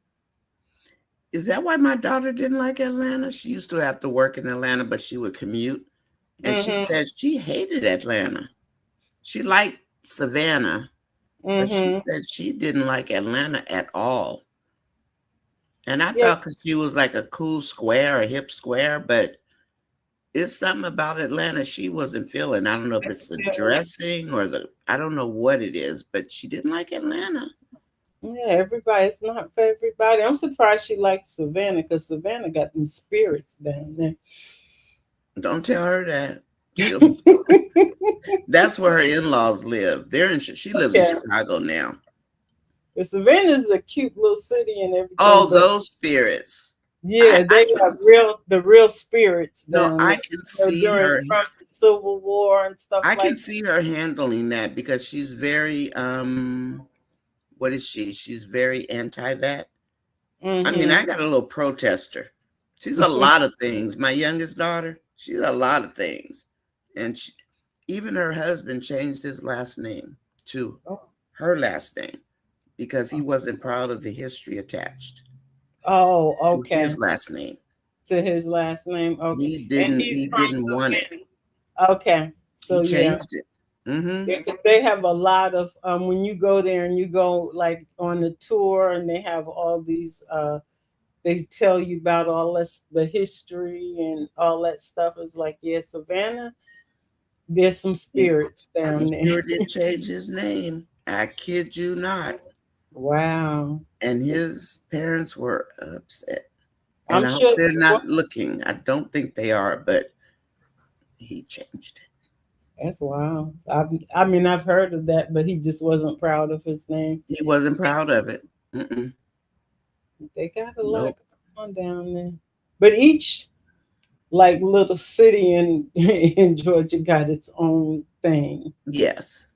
Is that why my daughter didn't like Atlanta? She used to have to work in Atlanta, but she would commute. And she Mhm. said she hated Atlanta. She liked Savannah, but she Mhm. said she didn't like Atlanta at all. And I thought Yes, because she was like a cool square, a hip square, but it's something about Atlanta she wasn't feeling. I don't know if it's the dressing or I don't know what it is, but she didn't like Atlanta. yeah, everybody. It's not for everybody. I'm surprised she liked Savannah because Savannah got them spirits down there. Don't tell her that. She'll. That's where her in-laws live. She lives in Okay. Chicago now. The Savannah's a cute little city and everything, Oh, but those spirits. yeah, I they can have the real spirits no, down I there. can You know, see during her. from the Civil War and stuff I can like see her handling that because she's very what is she? She's very anti-that. that. I mean, I Mm-hmm. got a little protester. She's a lot of things. My youngest daughter, she's a lot of things. And even her husband changed his last name to her last name because he wasn't proud of the history attached Oh, to okay. his last name. To his last name, okay. He And didn't he's he from didn't want it. Savannah. Okay. So He yeah. changed it. Mm-hmm. Yeah, 'cause they have a lot of when you go there and you go like on the tour and they have all these they tell you about all this the history and all that stuff. It's like, yeah, Savannah, there's some He, spirits he down there. sure did change his name. I kid you not. Wow. And his parents were upset. And I'm I hope sure they're they were. not looking. I don't think they are, but he changed it. That's wow. I mean, I've heard of that, but he just wasn't proud of his name. He wasn't proud of it. Mm-mm. They got a lot Nope. going on down there. But each like little city in in Georgia got its own thing. Yes,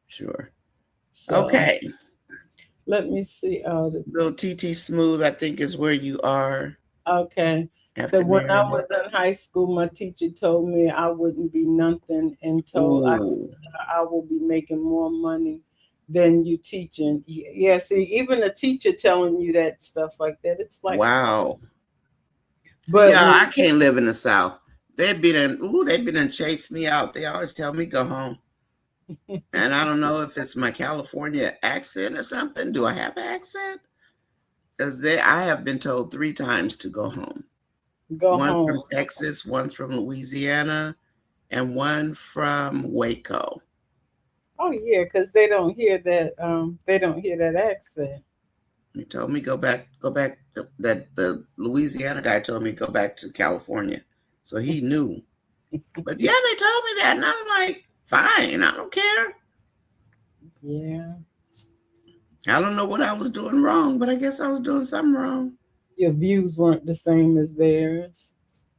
sure. So Okay. let me see. Oh, Little TT Smooth, I think, is where you are okay. So after when I Miriam. was in high school, my teacher told me I wouldn't be nothing until Ooh, I will be making more money than you teaching. Yeah, see, even a teacher telling you that stuff like that, it's like, wow. See, but y'all, when I can't live in the South. They've been and chased me out. They always tell me go home. And I don't know if it's my California accent or something. Do I have an accent? Because I have been told 3 times to go home. go One home. from Texas, one from Louisiana, and one from Waco. Oh yeah, because they don't hear that. They don't hear that accent. He told me go back. That the Louisiana guy told me go back to California, so he knew. But yeah, they told me that, and I'm like, fine, I don't care. Yeah, I don't know what I was doing wrong, but I guess I was doing something wrong. your views weren't the same as theirs.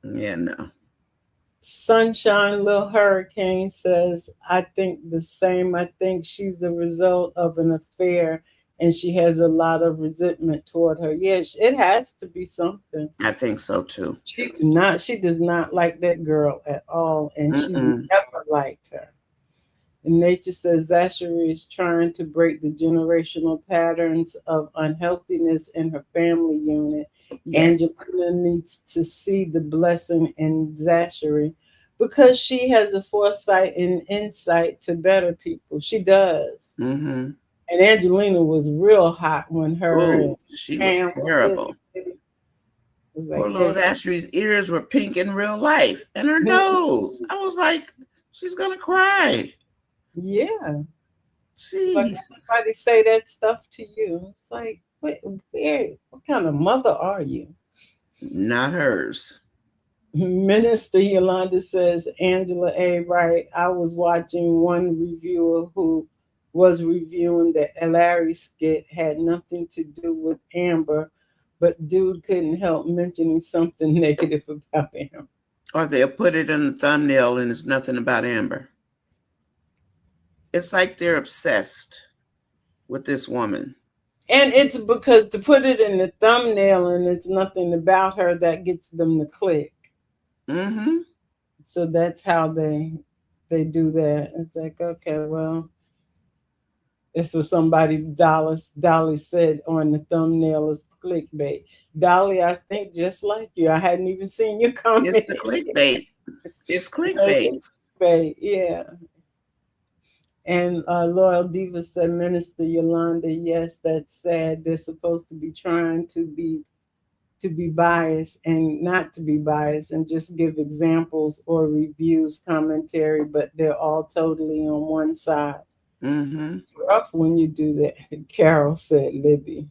Yeah, no. Sunshine Little Hurricane says, I think the same. I think she's a result of an affair and she has a lot of resentment toward her. Yes, it has to be something. I think so too. She does not like that girl at all, and she's Mm-mm. never liked her. And nature says Zachary is trying to break the generational patterns of unhealthiness in her family unit. Yes. Angelina needs to see the blessing in Zachary because she has a foresight and insight to better people. She does. Mm-hmm. And Angelina was real hot when her and Oh, she was Pam were terrible. in. It was Poor like, little hey, Ashley's ears were pink in real life, and her nose. I was like, she's gonna cry. yeah. But Jeez, everybody say that stuff to you. It's like, what kind of mother are you? not hers. Minister Yolanda says, Angela A. Wright, I was watching one reviewer who was reviewing the Larry skit, had nothing to do with Amber, but dude couldn't help mentioning something negative about him. Or they'll put it in the thumbnail, and it's nothing about Amber. It's like they're obsessed with this woman. And it's because to put it in the thumbnail and it's nothing about her that gets them to click. Mm-hmm. So that's how they do that. It's like, okay, well, This was somebody Dolly said on the thumbnail is clickbait. Dolly, I think just like you. I hadn't even seen your It's comment. the clickbait. It's clickbait. Clickbait, yeah. And Loyal Diva said, Minister Yolanda, yes, that's sad. They're supposed to be trying to be biased and not to be biased and just give examples or reviews, commentary, but they're all totally on one side. Mm-hmm. It's rough when you do that. Carol said, Libby.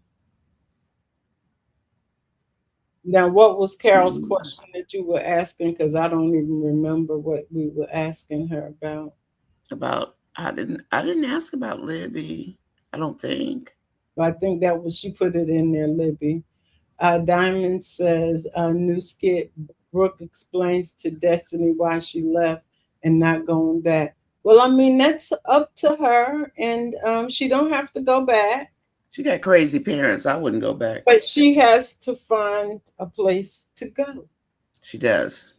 Now, what was Carol's question that you were asking? Because I don't even remember what we were asking her about. About I didn't ask about Libby. I don't think. But I think that was she put it in there, Libby. Diamond says, new skit. Brooke explains to Destiny why she left and not going back. Well, I mean, that's up to her, and she don't have to go back, She got crazy parents. I wouldn't go back. but she has to find a place to go. She does.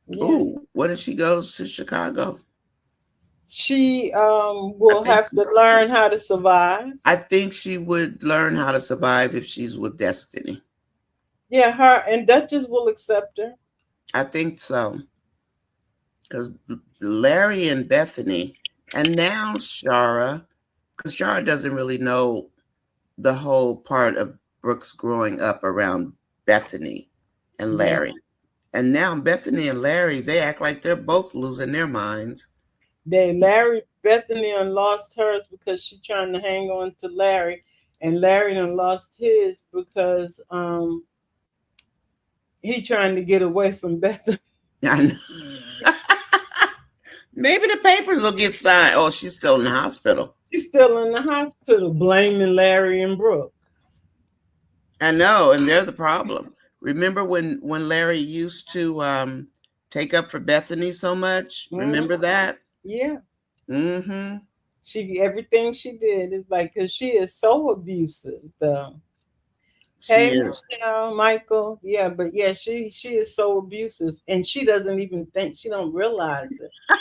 Yeah. Oh, what if she goes to Chicago? She I will think have to learn how to survive. I think she would learn how to survive if she's with Destiny. Yeah, her and Duchess will accept her. I think so. Because Larry and Bethany, and now Shara, because Shara doesn't really know the whole part of Brooks growing up around Bethany and Yeah. Larry. And now Bethany and Larry, they act like they're both losing their minds. Larry Bethany and lost hers because she trying to hang on to Larry, and Larry done lost his because he trying to get away from Bethany. I know. Maybe the papers will get signed. Oh, she's still in the hospital. She's still in the hospital, blaming Larry and Brooke. I know, and they're the problem. Remember when Larry used to take up for Bethany so much? Mhm. Remember that? Yeah, Mm-hmm. she everything she did is like because she is so abusive. Though. She Hey is. Michelle, Michael, yeah, but yeah, she is so abusive, and she doesn't even think she don't realize it.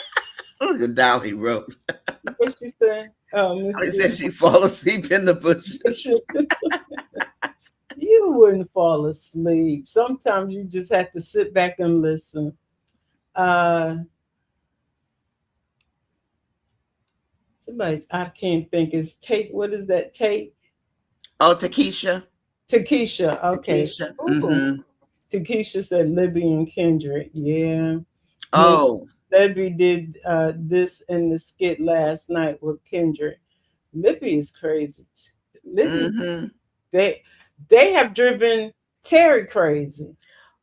Look at Dolly wrote. What she said? Oh, Miss Dolly B. said she fall asleep in the bushes. You wouldn't fall asleep. Sometimes you just have to sit back and listen. Uh Somebody's I can't think. It's take what is that take? Oh, Takesha. Takesha. Okay. Takesha. Ooh. Mm-hmm. Takesha said Libby and Kendrick. Yeah. Miss Oh. Libby did this in the skit last night with Kendrick. Libby is crazy. Libby Mm-hmm. they they have driven Terry crazy.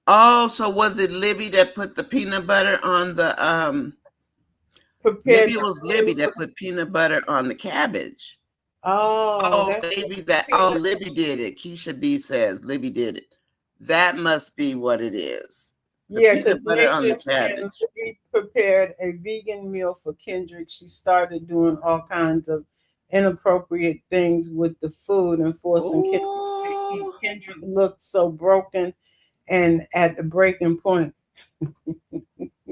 Oh, so was it Libby that put the peanut butter on the Prepared maybe it the was Libby food. that put peanut butter on the cabbage. Oh, Oh, that's maybe that. Oh, Libby did it. Keisha B says Libby did it. That must be what it is. The yeah, because peanut butter on Nature the said cabbage. Libby prepared a vegan meal for Kendrick. She started doing all kinds of inappropriate things with the food and forcing Kendrick to eat. Oh, Kendrick looked so broken and at the breaking point.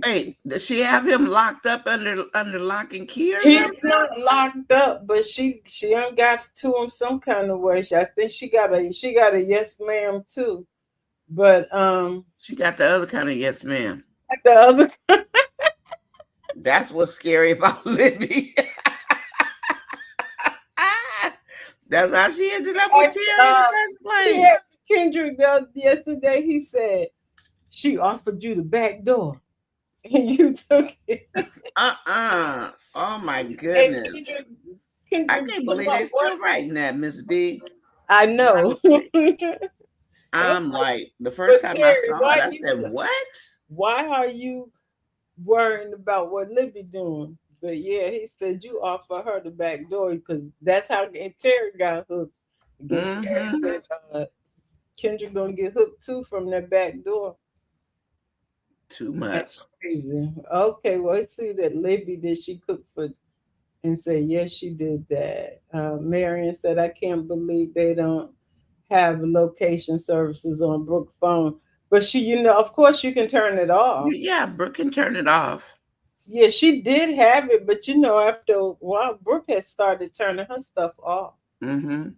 wait, does she have him locked up under lock and key or He's something? not locked up, but she done got to him some kind of way. I think she got a yes ma'am too. But She got the other kind of yes, ma'am. the other That's what's scary about Libby. That's how she ended up with ex Terry in the first he place. asked Kendrick yesterday, he said, she offered you the back door and you took it. Oh my And goodness. I Kendrick can't took believe up they what? still writing that, Miss B. I That know. was crazy. That's I'm like, like, the but first time I Terry, saw it, I said, what? why are you worrying about what Libby doing? But yeah, he said you offer her the back door because that's how Terry got hooked. I guess Terry Mm-hmm. said Kendrick gonna get hooked too from that back door. Too That's much. crazy. Okay, well, let's see that Libby did she cook for and say yes, she did that. Marion said I can't believe they don't have location services on Brook phone, but she, of course, you can turn it off. Yeah, Brooke can turn it off. Yeah, she did have it, but after a while, Brooke had started turning her stuff off. Mm-hmm.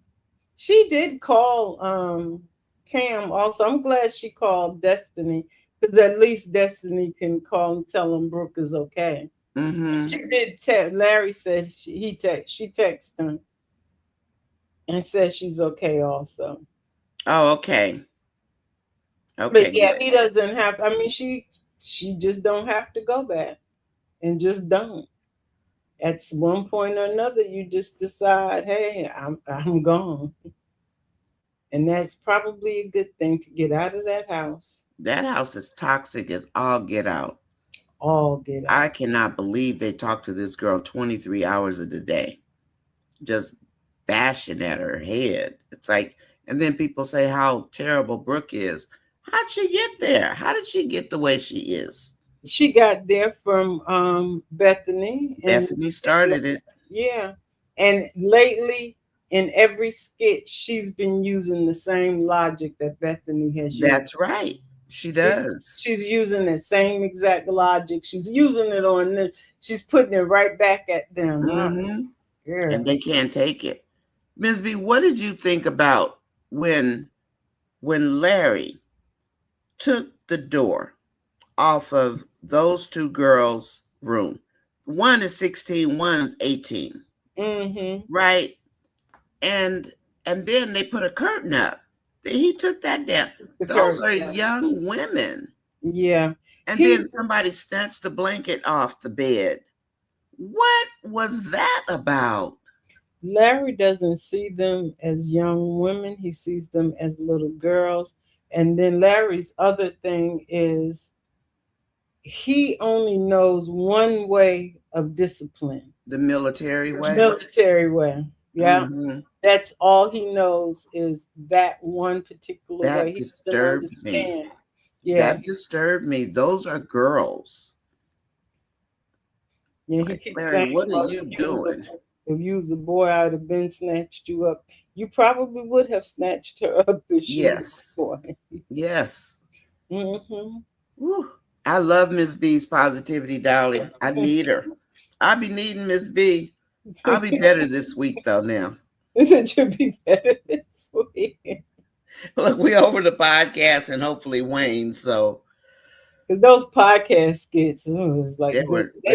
She did call Cam also. I'm glad she called Destiny because at least Destiny can call and tell him Brooke is okay. Mm-hmm. She did text. Larry said she texted him and said she's okay also. Oh, okay. But Okay, yeah, good. he doesn't have. I mean, she just don't have to go back and just don't. At one point or another, you just decide, hey, I'm gone, and that's probably a good thing to get out of that house. That house is toxic as all get out. All get I out. cannot believe they talked to this girl 23 hours of the day, just bashing at her head. It's like, and then people say how terrible Brooke is. How'd she get there? How did she get the way she is? She got there from Bethany, and Bethany started it. yeah, and lately in every skit, she's been using the same logic that Bethany has used. That's right. She She does. she's using the same exact logic. She's using it on them. She's putting it right back at them. Huh? Hmm. And Girl, they can't take it. Ms. B, what did you think about when Larry took the door off of those two girls' room? One is 16, one is 18, mm-hmm. right? And then they put a curtain up. He took that down. The Those curtain. are young women. Yeah, And he then somebody snatched the blanket off the bed. What was that about? Larry doesn't see them as young women. He sees them as little girls. And then Larry's other thing is he only knows one way of discipline, The military the way? military way. Yeah. Hmm. That's all he knows is that one particular way. That He doesn't disturbed me. understand. Yeah. That disturbed me. Those are girls. Yeah, he Like, keeps Larry, saying, what are well, you doing? if you was a boy, I would have been snatched you up. You probably would have snatched her up if she was Yes. a boy. Yes. Hmm. Whew. I love Miss B's positivity, Dolly. I need her. I'll be needing Miss B. I'll be better this week, though, now. It should be better this week. Look, we over the podcast and hopefully Wayne, so Because those podcast skits, it's like they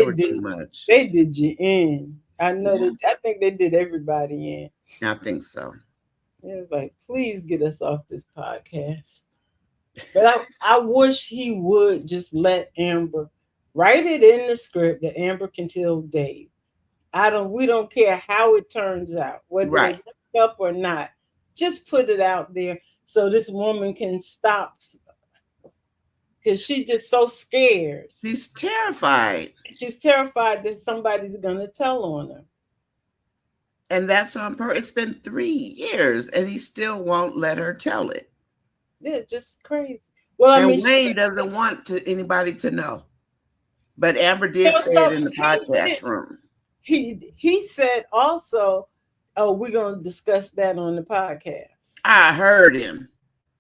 were too much. they did you in. I know Yeah, that I think they did everybody in. I think so. It's like, please get us off this podcast. But I wish he would just let Amber write it in the script that Amber can tell Dave. We don't care how it turns out, whether they Right. break up or not. Just put it out there so this woman can stop because she's just so scared. She's terrified. She's terrified that somebody's gonna tell on her. And that's on purpose. It's been 3 years and he still won't let her tell it. Yeah, just crazy. Well, I mean, And Wayne doesn't want anybody to know. But Amber did say it in the podcast room. he said also, oh, we're gonna discuss that on the podcast. I heard him.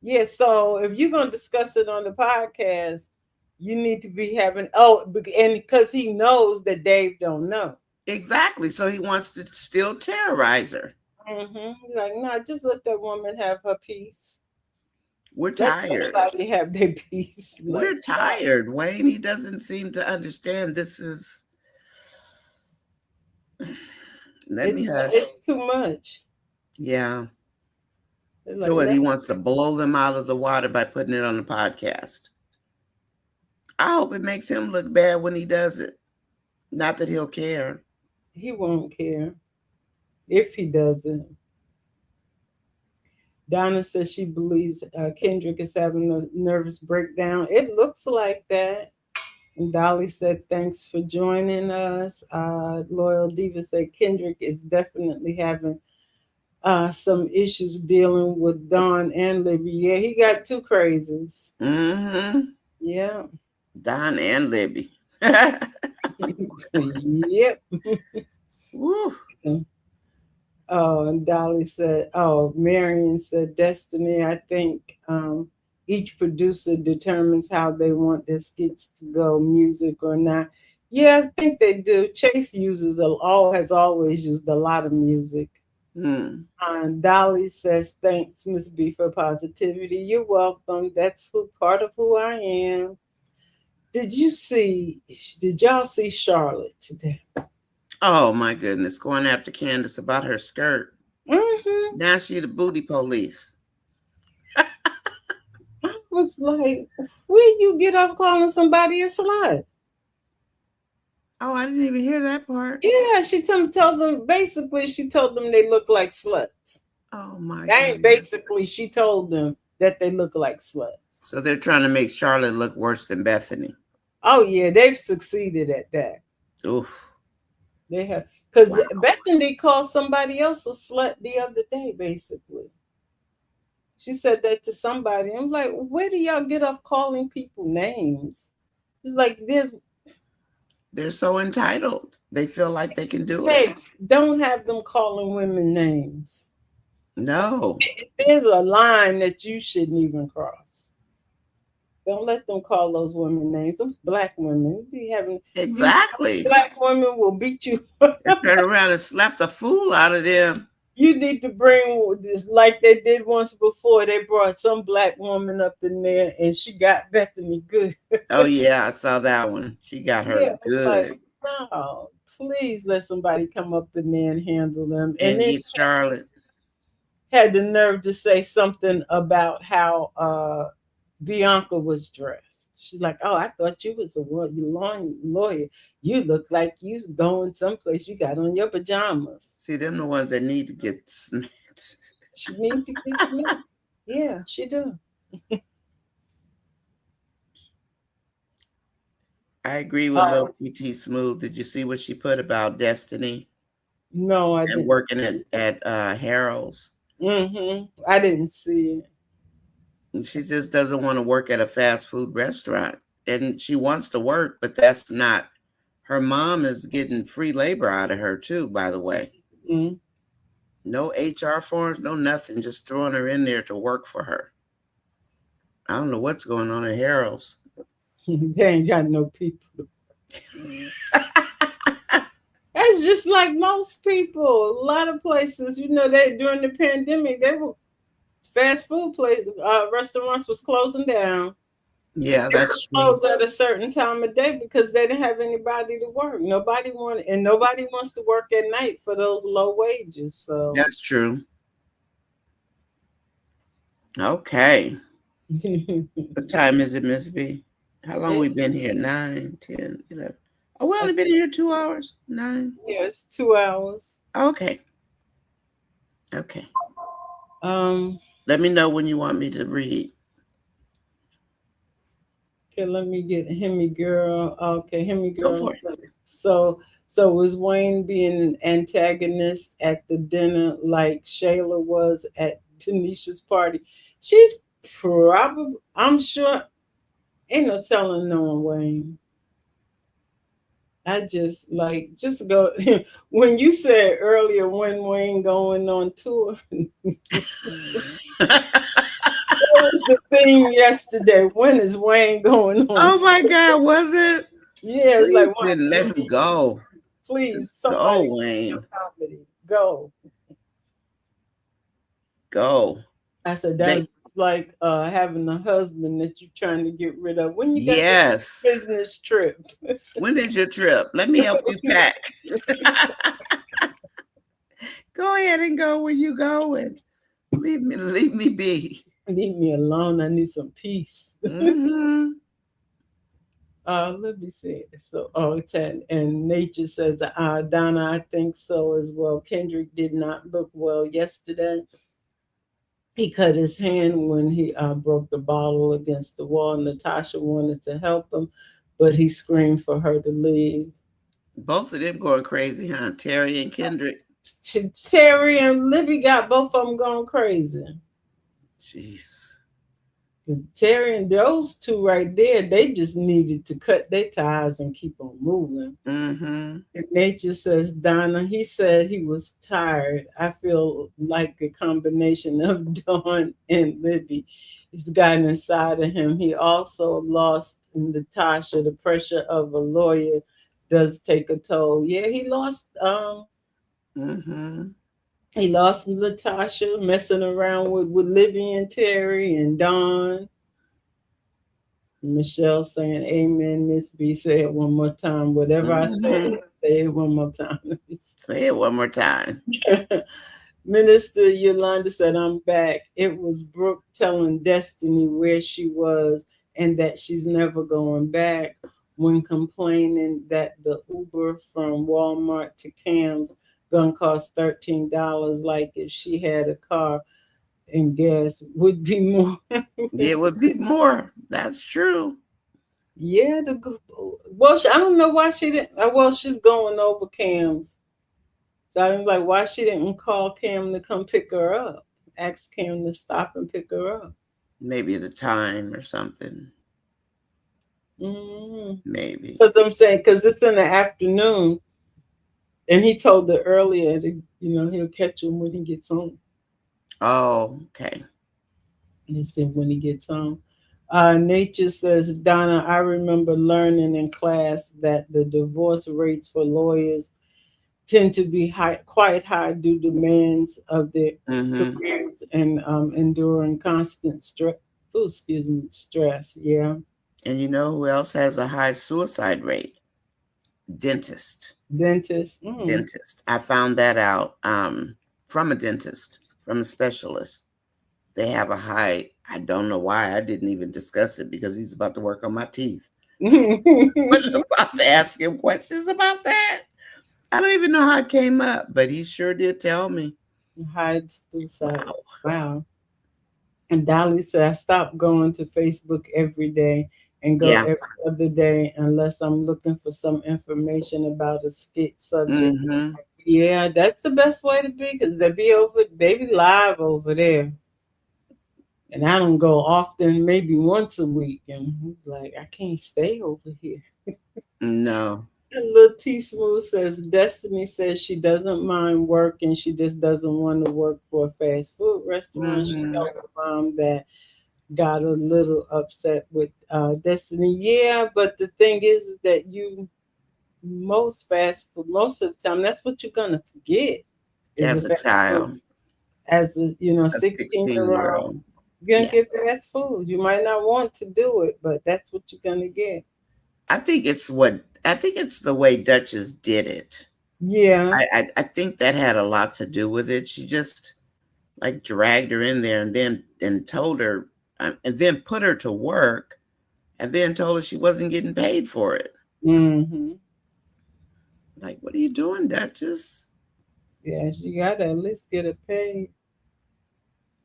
Yeah, so if you're gonna discuss it on the podcast, you need to be having and because he knows that Dave don't know. Exactly. So he wants to still terrorize her. Like, no, just let that woman have her peace. We're Let tired. somebody have their peace. We're tired, Wayne. He doesn't seem to understand this is. Let me hush. It's too much. Yeah. Like, So what? He wants to blow them out of the water by putting it on the podcast. I hope it makes him look bad when he does it. Not that he'll care. he won't care if he doesn't. Donna says she believes Kendrick is having a nervous breakdown. It looks like that. And Dolly said, thanks for joining us. Loyal Diva said Kendrick is definitely having some issues dealing with Don and Libby. Yeah, he got two crazies. Mm-hmm. Yeah. Don and Libby. Yep. Woo. Oh, and Dolly said, Marion said, Destiny, I think each producer determines how they want their skits to go, music or not. Yeah, I think they do. Chase has always used a lot of music. Hmm. And Dolly says, "Thanks, Miss B, for positivity. You're welcome. That's who part of who I am." Did you see? Did y'all see Charlotte today? Oh my goodness, going after Candace about her skirt. Mm-hmm. Now she the booty police. I was like, where you get off calling somebody a slut? Oh, I didn't even hear that part. Yeah, told them basically. She told them they look like sluts. Oh my That ain't goodness. basically. She told them that they look like sluts. So they're trying to make Charlotte look worse than Bethany. Oh yeah, they've succeeded at that. Oof. They have, because Wow. Bethany called somebody else a slut the other day. Basically, she said that to somebody. I'm like, where do y'all get off calling people names? It's like there's They're so entitled. They feel like they can do it. Chase, don't have them calling women names. No. There's a line that you shouldn't even cross. Don't let them call those women names. Those black women be having these Exactly. black women will beat you. And turn around and slap the fool out of them. You need to bring this like they did once before. They brought some black woman up in there and she got Bethany good. Oh yeah, I saw that one. She got her Yeah, it's like, good. no, please let somebody come up in there and handle them. And And then get she Charlotte. had the nerve to say something about how Bianca was dressed. She's like, "Oh, I thought you was a lawyer. You look like you going someplace. You got on your pajamas." See, them the ones that need to get smacked. She need to get smacked. Yeah, she do. I agree with Uh, Lil TT Smooth. Did you see what she put about Destiny no, I and didn't working see it. at Harold's? I didn't see it. And she just doesn't want to work at a fast food restaurant. And she wants to work, but that's not. Her mom is getting free labor out of her too, by the way. Mm. No HR forms, no nothing, just throwing her in there to work for her. I don't know what's going on at Harold's. They ain't got no people. That's just like most people. A lot of places, they during the pandemic, they were fast food places, restaurants was closing down. Yeah, They were that's true. closed at a certain time of day because they didn't have anybody to work. Nobody wants to work at night for those low wages. So That's true. Okay. What time is it, Miss B? How long we it, been here? 9, 10, 11. Oh, we only been here 2 hours. 9. yeah, it's 2 hours. Okay. Okay. Um, Let me know when you want me to read. okay, let me get Hemi Girl. Okay, Hemi Go Girl. for it. So, so was Wayne being an antagonist at the dinner like Shayla was at Tanisha's party? She's probably, I'm sure, ain't no telling knowing Wayne. I just like just go when you said earlier when Wayne going on tour. That was the thing yesterday. When is Wayne going on Oh my tour? God, was it? Yeah, it's like Please one didn't let him go. please Just somebody go, Wayne. comedy go. Go. I said that They, was like having a husband that you're trying to get rid of. When you got this yes. business trip. When is your trip? Let me help you pack. Go ahead and go where you going. Leave me be. Leave me alone. I need some peace. Mm-hmm. Let me see. So, oh, 10. And Nature says, Donna, I think so as well. Kendrick did not look well yesterday. He cut his hand when he broke the bottle against the wall. Natasha wanted to help him, but he screamed for her to leave. Both of them going crazy, huh? Terry and Kendrick. Terry and Libby got both of them going crazy. Jeez. Terry and those two right there, they just needed to cut their ties and keep on moving. Mm-hmm. And Nature says, Donna, he said he was tired. I feel like a combination of Dawn and Libby. It's gotten inside of him. He also lost in Natasha the pressure of a lawyer does take a toll. Yeah, Mm-hmm. he lost Latasha messing around with Libby and Terry and Don. Michelle saying amen. Miss B, say it one more time. Whatever I Mm-hmm. say it one more time. Say it one more time. Minister Yolanda said, I'm back. It was Brooke telling Destiny where she was and that she's never going back when complaining that the Uber from Walmart to Cam's gonna cost $13, like if she had a car and gas would be more. It would be more. That's true. Yeah, well, I don't know why she didn't. Well, she's going over Cam's. So I'm like, why she didn't call Cam to come pick her up? Ask Cam to stop and pick her up. Maybe the time or something. Mm-hmm. Maybe. Because I'm saying, because it's in the afternoon, and he told her earlier that he'll catch him when he gets home. Oh, okay. And he said when he gets home. Nature says, Donna, I remember learning in class that the divorce rates for lawyers tend to be high, quite high due to demands of their Mm-hmm. careers and enduring constant stress. Oh, excuse me, stress. Yeah, And you know who else has a high suicide rate? Dentist. dentist. Dentist. I found that out from a dentist, from a specialist. They have a high, I don't know why. I didn't even discuss it because he's about to work on my teeth. So I wasn't about to ask him questions about that. I don't even know how it came up, but he sure did tell me. Hides suicide. Wow. Wow. And Dolly said, I stopped going to Facebook every day and go Yeah. every other day unless I'm looking for some information about a skit subject. Mm-hmm. Yeah, that's the best way to be because they be live over there. And I don't go often, maybe once a week. And he's like, I can't stay over here. No. And Lil T Smooth says Destiny says she doesn't mind working, she just doesn't want to work for a fast food restaurant. She Mm-hmm. told her mom that got a little upset with Destiny. Yeah, but the thing is that most fast food most of the time that's what you're gonna forget is a As a fast food. child, As a a 16-year old, old. you're gonna Yeah. get fast food. You might not want to do it, but that's what you're gonna get. I think it's the way Duchess did it. Yeah. I think that had a lot to do with it. She just like dragged her in there and told her and then put her to work and then told her she wasn't getting paid for it. Mm-hmm. Like, what are you doing, Duchess? Yeah, you gotta at least get it paid.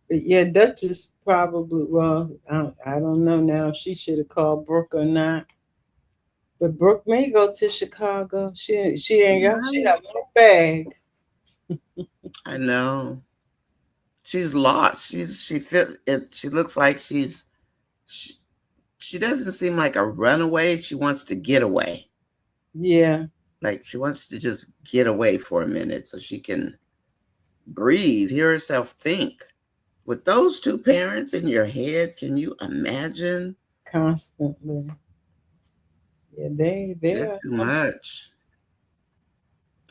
But yeah, Duchess probably, well, I don't know now if she should have called Brooke or not. But Brooke may go to Chicago. She ain't got, she Right. got one bag. I know. She's lost. She feel it. She looks like she, she doesn't seem like a runaway. She wants to get away. Yeah, Like she wants to just get away for a minute so she can breathe, hear herself think. With those two parents in your head, can you imagine? constantly. Yeah, they They're are too some, much.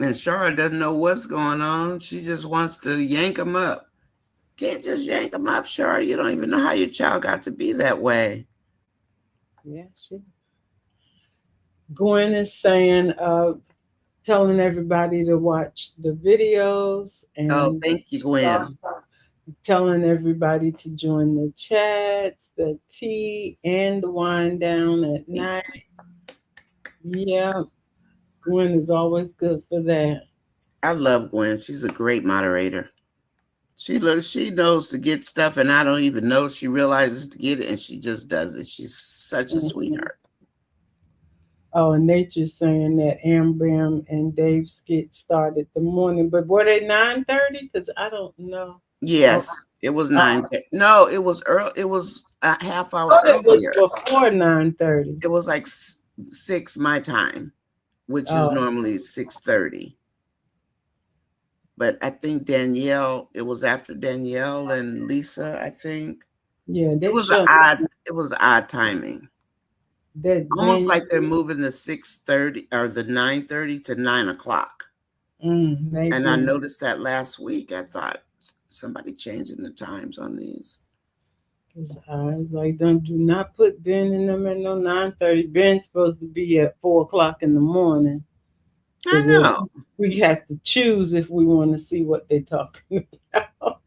And Shara doesn't know what's going on. She just wants to yank them up. Can't just yank them up, Shara. You don't even know how your child got to be that way. yeah, she Gwen is saying, telling everybody to watch the videos Oh, and thank you, she's Gwen. also telling everybody to join the chats, the tea and the wine down at night. Yeah, Gwen is always good for that. I love Gwen. She's a great moderator. She knows to get stuff and I don't even know she realizes to get it and she just does it. She's such a Mhm. sweetheart. Oh, and Nature's saying that Ambram and Dave skit started the morning, but were they 9:30? Because I don't know. Oh, Yes, it was oh, 9. No, it was early. It was a half hour oh, it was earlier. before 9:30. It was like 6 my time, which is Oh, normally 6:30. But I think Danielle, it was after Danielle and Lisa, I think. yeah, It they was an shut. odd it was odd timing. That Almost Daniel, like they're moving the 6:30 or the 9:30 to 9 o'clock. And I maybe. noticed that last week. I thought somebody changing the times on these. Cause I was like, don't do not put Ben in them at no 9:30. Ben's supposed to be at 4 o'clock in the morning. I Cause know. we have to choose if we want to see what they're talking about.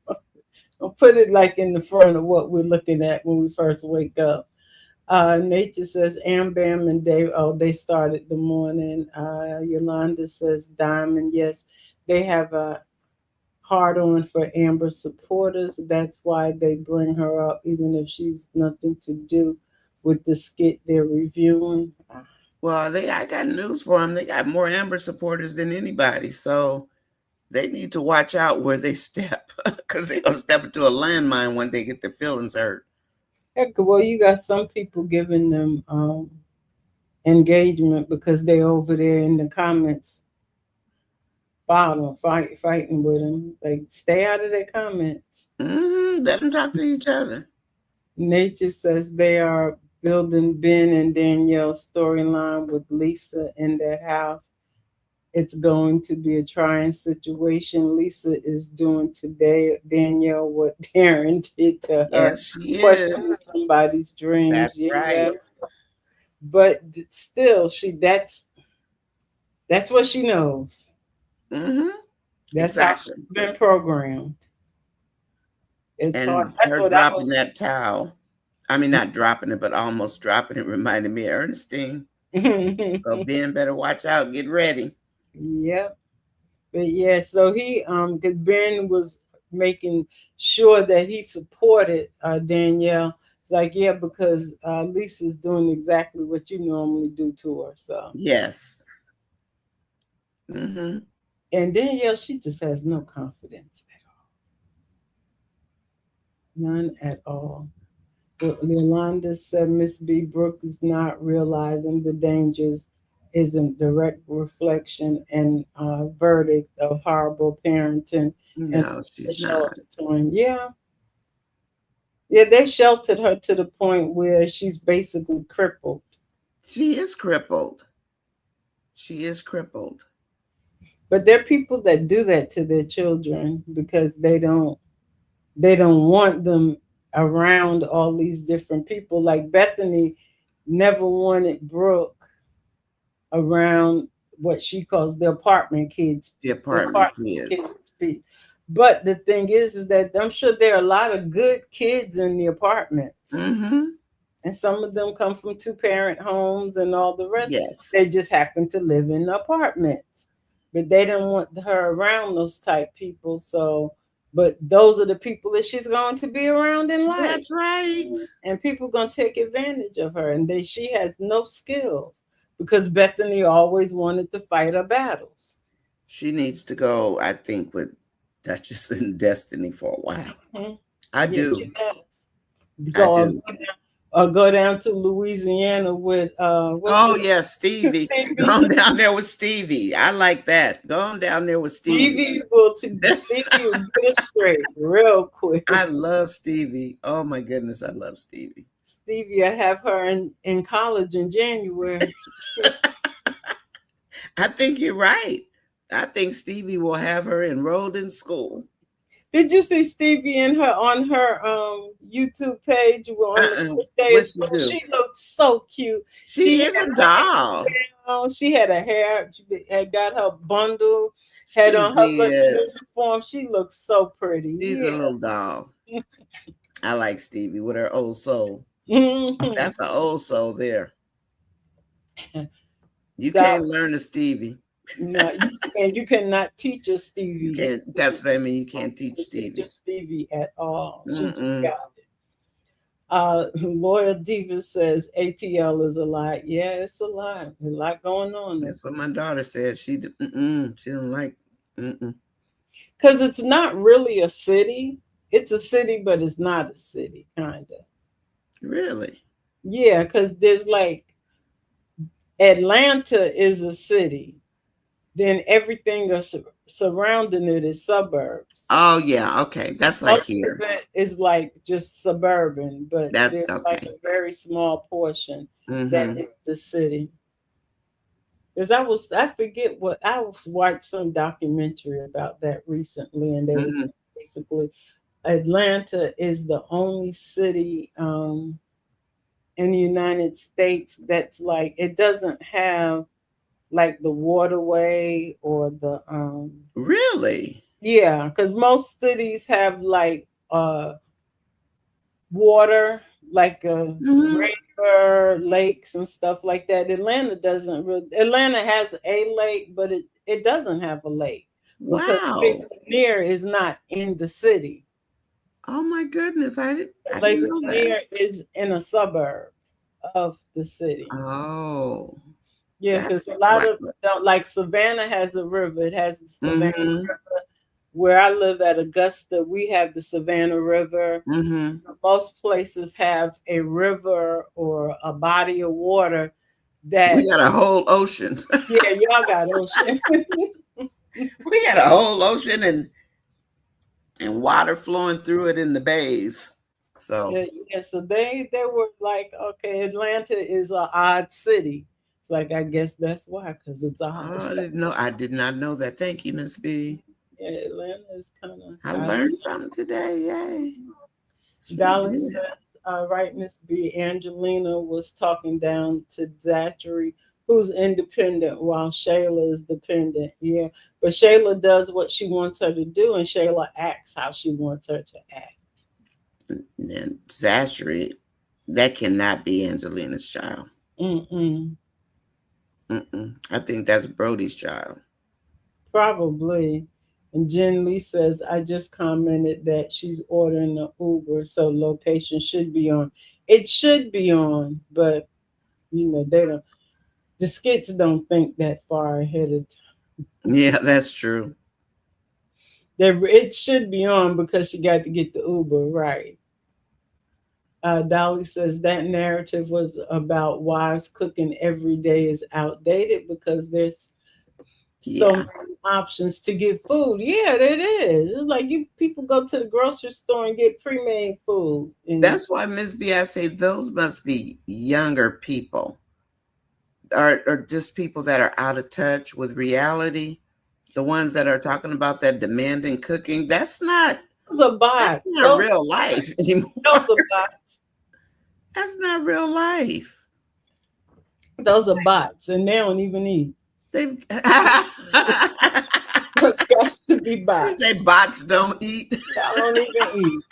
Don't put it like in the front of what we're looking at when we first wake up. Nature says Am Bam and Dave. Oh, they started the morning. Yolanda says Diamond. Yes, they have a hard on for Amber supporters. That's why they bring her up, even if she's nothing to do with the skit they're reviewing. Well, I got news for them. They got more Amber supporters than anybody, so they need to watch out where they step, because they're gonna step into a landmine when they get their feelings hurt. Heck, well, you got some people giving them engagement because they over there in the comments fighting with them. Like, stay out of their comments. Let them talk to each other. Nature says they are building Ben and Danielle's storyline with Lisa in that house. It's going to be a trying situation. Lisa is doing today, Danielle, what Darren did to her, Yes, she is. questioning somebody's dreams. That's Yeah, right. but still, that's what she knows. Mm-hmm. That's how Exactly. she's been programmed. It's hard. And That's her what I dropping that towel. I mean, not dropping it, but almost dropping it reminded me of Ernestine. So was. Ben better watch out. Get ready. Yep. But yeah, so he cause Ben was making sure that he supported Danielle. It's like, yeah, because Lisa's doing exactly what you normally do to her. So Yes. Mm-hmm. and Danielle, she just has no confidence at all. None at all. Yolanda said Miss B. Brooke is not realizing the dangers is a direct reflection and verdict of horrible parenting and No, she's not. sheltering. Yeah, yeah, they sheltered her to the point where she's basically crippled. She is crippled. She is crippled. But there are people that do that to their children because they don't want them around all these different people. Like Bethany never wanted Brooke around what she calls the apartment kids. The The apartment apartment kids. kids speak. But the thing is that I'm sure there are a lot of good kids in the apartments. Mm-hmm. And some of them come from two-parent homes and all the rest. They Yes. just happen to live in apartments. But they didn't want her around those type people. So, but those are the people that she's going to be around in life. That's right. And people going to take advantage of her. And she has no skills because Bethany always wanted to fight her battles. She needs to go, I think, with Duchess and Destiny for a while. Mm-hmm. I Yeah, do. she does. I Go, do. go down to Louisiana with what's Oh the yeah, Stevie. Stevie. Going down there with Stevie. I like that. Going down there with Stevie. Stevie will get us straight real quick. I love Stevie. Oh my goodness, I love Stevie. Stevie, I have her in college in January. I think you're right. I think Stevie will have her enrolled in school. Did you see Stevie and her on her YouTube page on the What birthdays? she do? She looked so cute. She is a doll. She had a hair. She had got her bundle. Had She on her little did. uniform. She looked so pretty. She's a little doll. I like Stevie with her old soul. Yeah. That's an old soul there. You That, can't learn a Stevie. no, you cannot teach a You Stevie. can't. That's what I mean. You can't teach Teach Stevie. a Stevie at all. She just Mm-mm. got it. Loyal Diva says ATL is a lie. Yeah, it's a lie. A lot going on there. That's what my daughter said. She don't like. Mm-mm. Because it's not really a city. It's a city, but it's not a city, kind of. Really? Yeah, because there's like Atlanta is a city, Then everything surrounding it is suburbs. Oh yeah, okay. That's like Most of here. it is like just suburban, but That there's like okay. a very small portion that Mm-hmm. is the city. Because I forget what I was watched some documentary about that recently, and they was Mm-hmm. basically Atlanta is the only city in the United States that's like it doesn't have like the waterway or the Really? yeah, because most cities have like water, like Mm-hmm. river, lakes, and stuff like that. Atlanta doesn't really. Atlanta has a lake, but it doesn't have a lake because Lake Wow. Lanier is not in the city. Oh my goodness. I Lake didn't know that. Lanier is in a suburb of the city. Oh, Yeah, that's because a lot right. of don't like Savannah has a river. It has the Savannah. Mm-hmm. Where I live at Augusta, we have the Savannah River. Mm-hmm. Most places have a river or a body of water that, We got a whole ocean. yeah, y'all got ocean. We got a whole ocean and water flowing through it in the bays. So Yeah, yeah, so they were like, okay, Atlanta is a odd city. It's like I guess that's why, because it's odd. oh, I didn't know. I did not know that. Thank you, Miss B. Yeah, Atlanta is kind I of. learned something today. Yay. Sure Dolly did. says, right, Miss B. Angelina was talking down to Zachary, who's independent, while Shayla is dependent. Yeah, but Shayla does what she wants her to do, and Shayla acts how she wants her to act. And then Zachary, that cannot be Angelina's child. Mm-mm. Mm-mm. I think that's Brody's child. Probably. And Jen Lee says, I just commented that she's ordering the Uber, so location should be on. It should be on, but they don't. The skits don't think that far ahead of Yeah, that's true. it should be on because she got to get the Uber right. Dolly says that narrative was about wives cooking every day is outdated because there's so Yeah. many options to get food. Yeah, it is. It's like you people go to the grocery store and get pre-made food, and That's why, Miss B, I say those must be younger people or just people that are out of touch with reality. The ones that are talking about that demanding cooking, those are that's bots. not real life anymore. Those are bots. That's not real life. Those are bots, and they don't even eat. They've It's got to be you bots. say bots don't eat. Y'all don't even eat.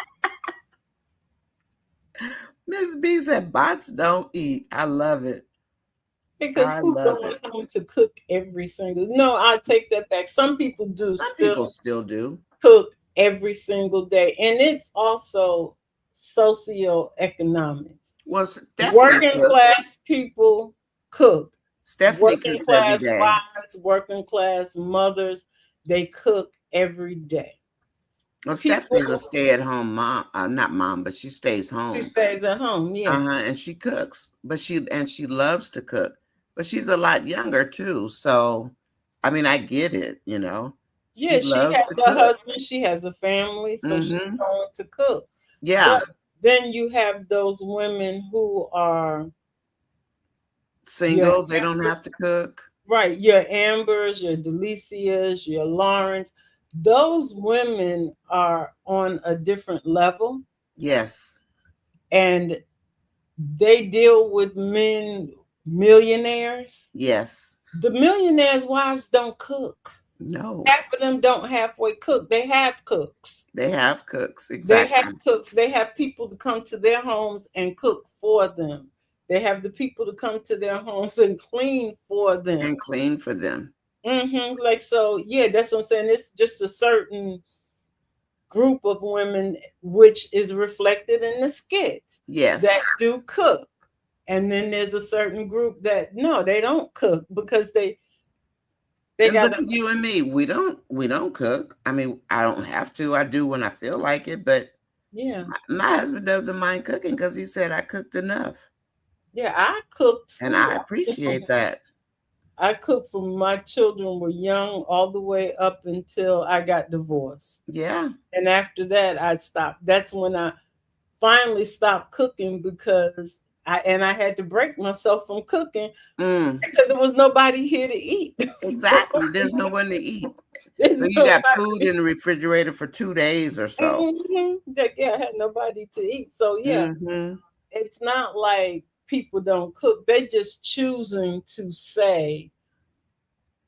Miss B said bots don't eat. I love it. Because I who love going it. home to cook every single? No, I take that back. Some people do Some still people still do. cook every single day, and it's also socioeconomics. Well, Stephanie Working cooks. class people cook. Stephanie Working cooks every class day. wives, working class mothers, they cook every day. Well, People, Stephanie's a stay-at-home mom. Not mom, but she stays she home. stays at home. Yeah, And she cooks, but she loves to cook. But she's a lot younger too, so I mean, I get it. She yeah. She loves has to a cook. husband. She has a family, so she's Hmm. going to cook. Yeah, But then you have those women who are your single. They don't have to cook. right, your Ambers, your Delicias, your Lawrence. Those women are on a different level, Yes, and they deal with men, millionaires. yes. The millionaires' wives don't cook. No, Half of them don't halfway cook. They have cooks. they have cooks They have exactly cooks. They have people to come to their homes and cook for them. They have the people to come to their homes and clean for them. and clean for them. Like so, yeah, that's what I'm saying. It's just a certain group of women which is reflected in the skits that Yes. do cook, and then there's a certain group that no, they don't cook because they And got look to. at you and me. We don't cook. I mean, I don't have to. I do when I feel like it, but Yeah, my husband doesn't mind cooking because he said I cooked enough. yeah, I cooked And I food. appreciate that. I cooked for my children were young all the way up until I got divorced. Yeah. And after that I stopped. That's when I finally stopped cooking because I had to break myself from cooking Mm, because there was nobody here to eat. exactly. There's no one to eat. There's So you got food nobody. in the refrigerator for 2 days or so. Yeah, I had nobody to eat. So yeah, Mm-hmm. it's not like people don't cook. They just choosing to say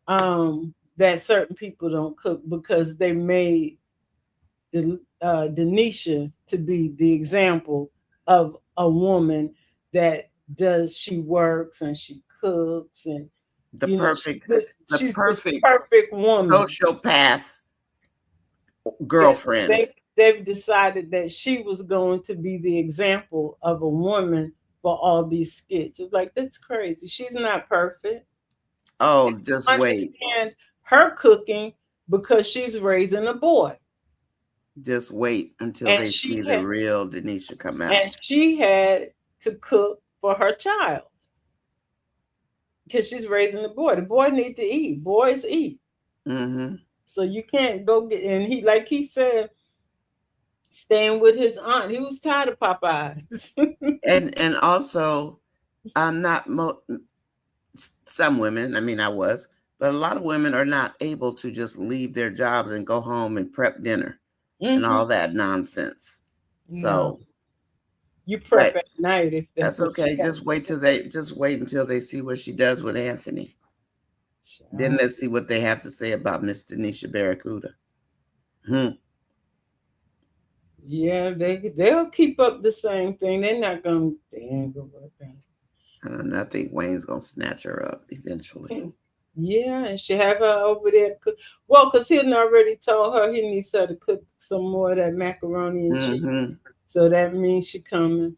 that certain people don't cook because they made Denisha to be the example of a woman that does she works and she cooks and The perfect, the she's this perfect perfect woman. sociopath Yeah, girlfriend. they've decided that she was going to be the example of a woman for all these skits. It's like that's crazy. She's not perfect. Oh, just wait. Understand her cooking because she's raising a boy, Just wait until and they see the real Denisha come out. she had to cook for her child because she's raising a boy. The boy need to eat. Boys eat. Mm-hmm. So you can't go get and he like he said, staying with his aunt. He was tired of Popeyes. And also, I'm not some women. I mean, I was, but a lot of women are not able to just leave their jobs and go home and prep dinner and Hmm. all that nonsense. No, So, you prep but at night if that's that's what okay. you got Just wait until they see what she does with Anthony. Then to. let's see what they have to say about Miss Denisha Barracuda. Hmm. Yeah, they'll keep up the same thing. They're not gonna. They ain't gonna work out. I don't know. I think Wayne's gonna snatch her up eventually. Yeah, and she have her over there. Well, cause he had already told her he needs her to cook some more of that macaroni and cheese. Mm-hmm. So that means she coming.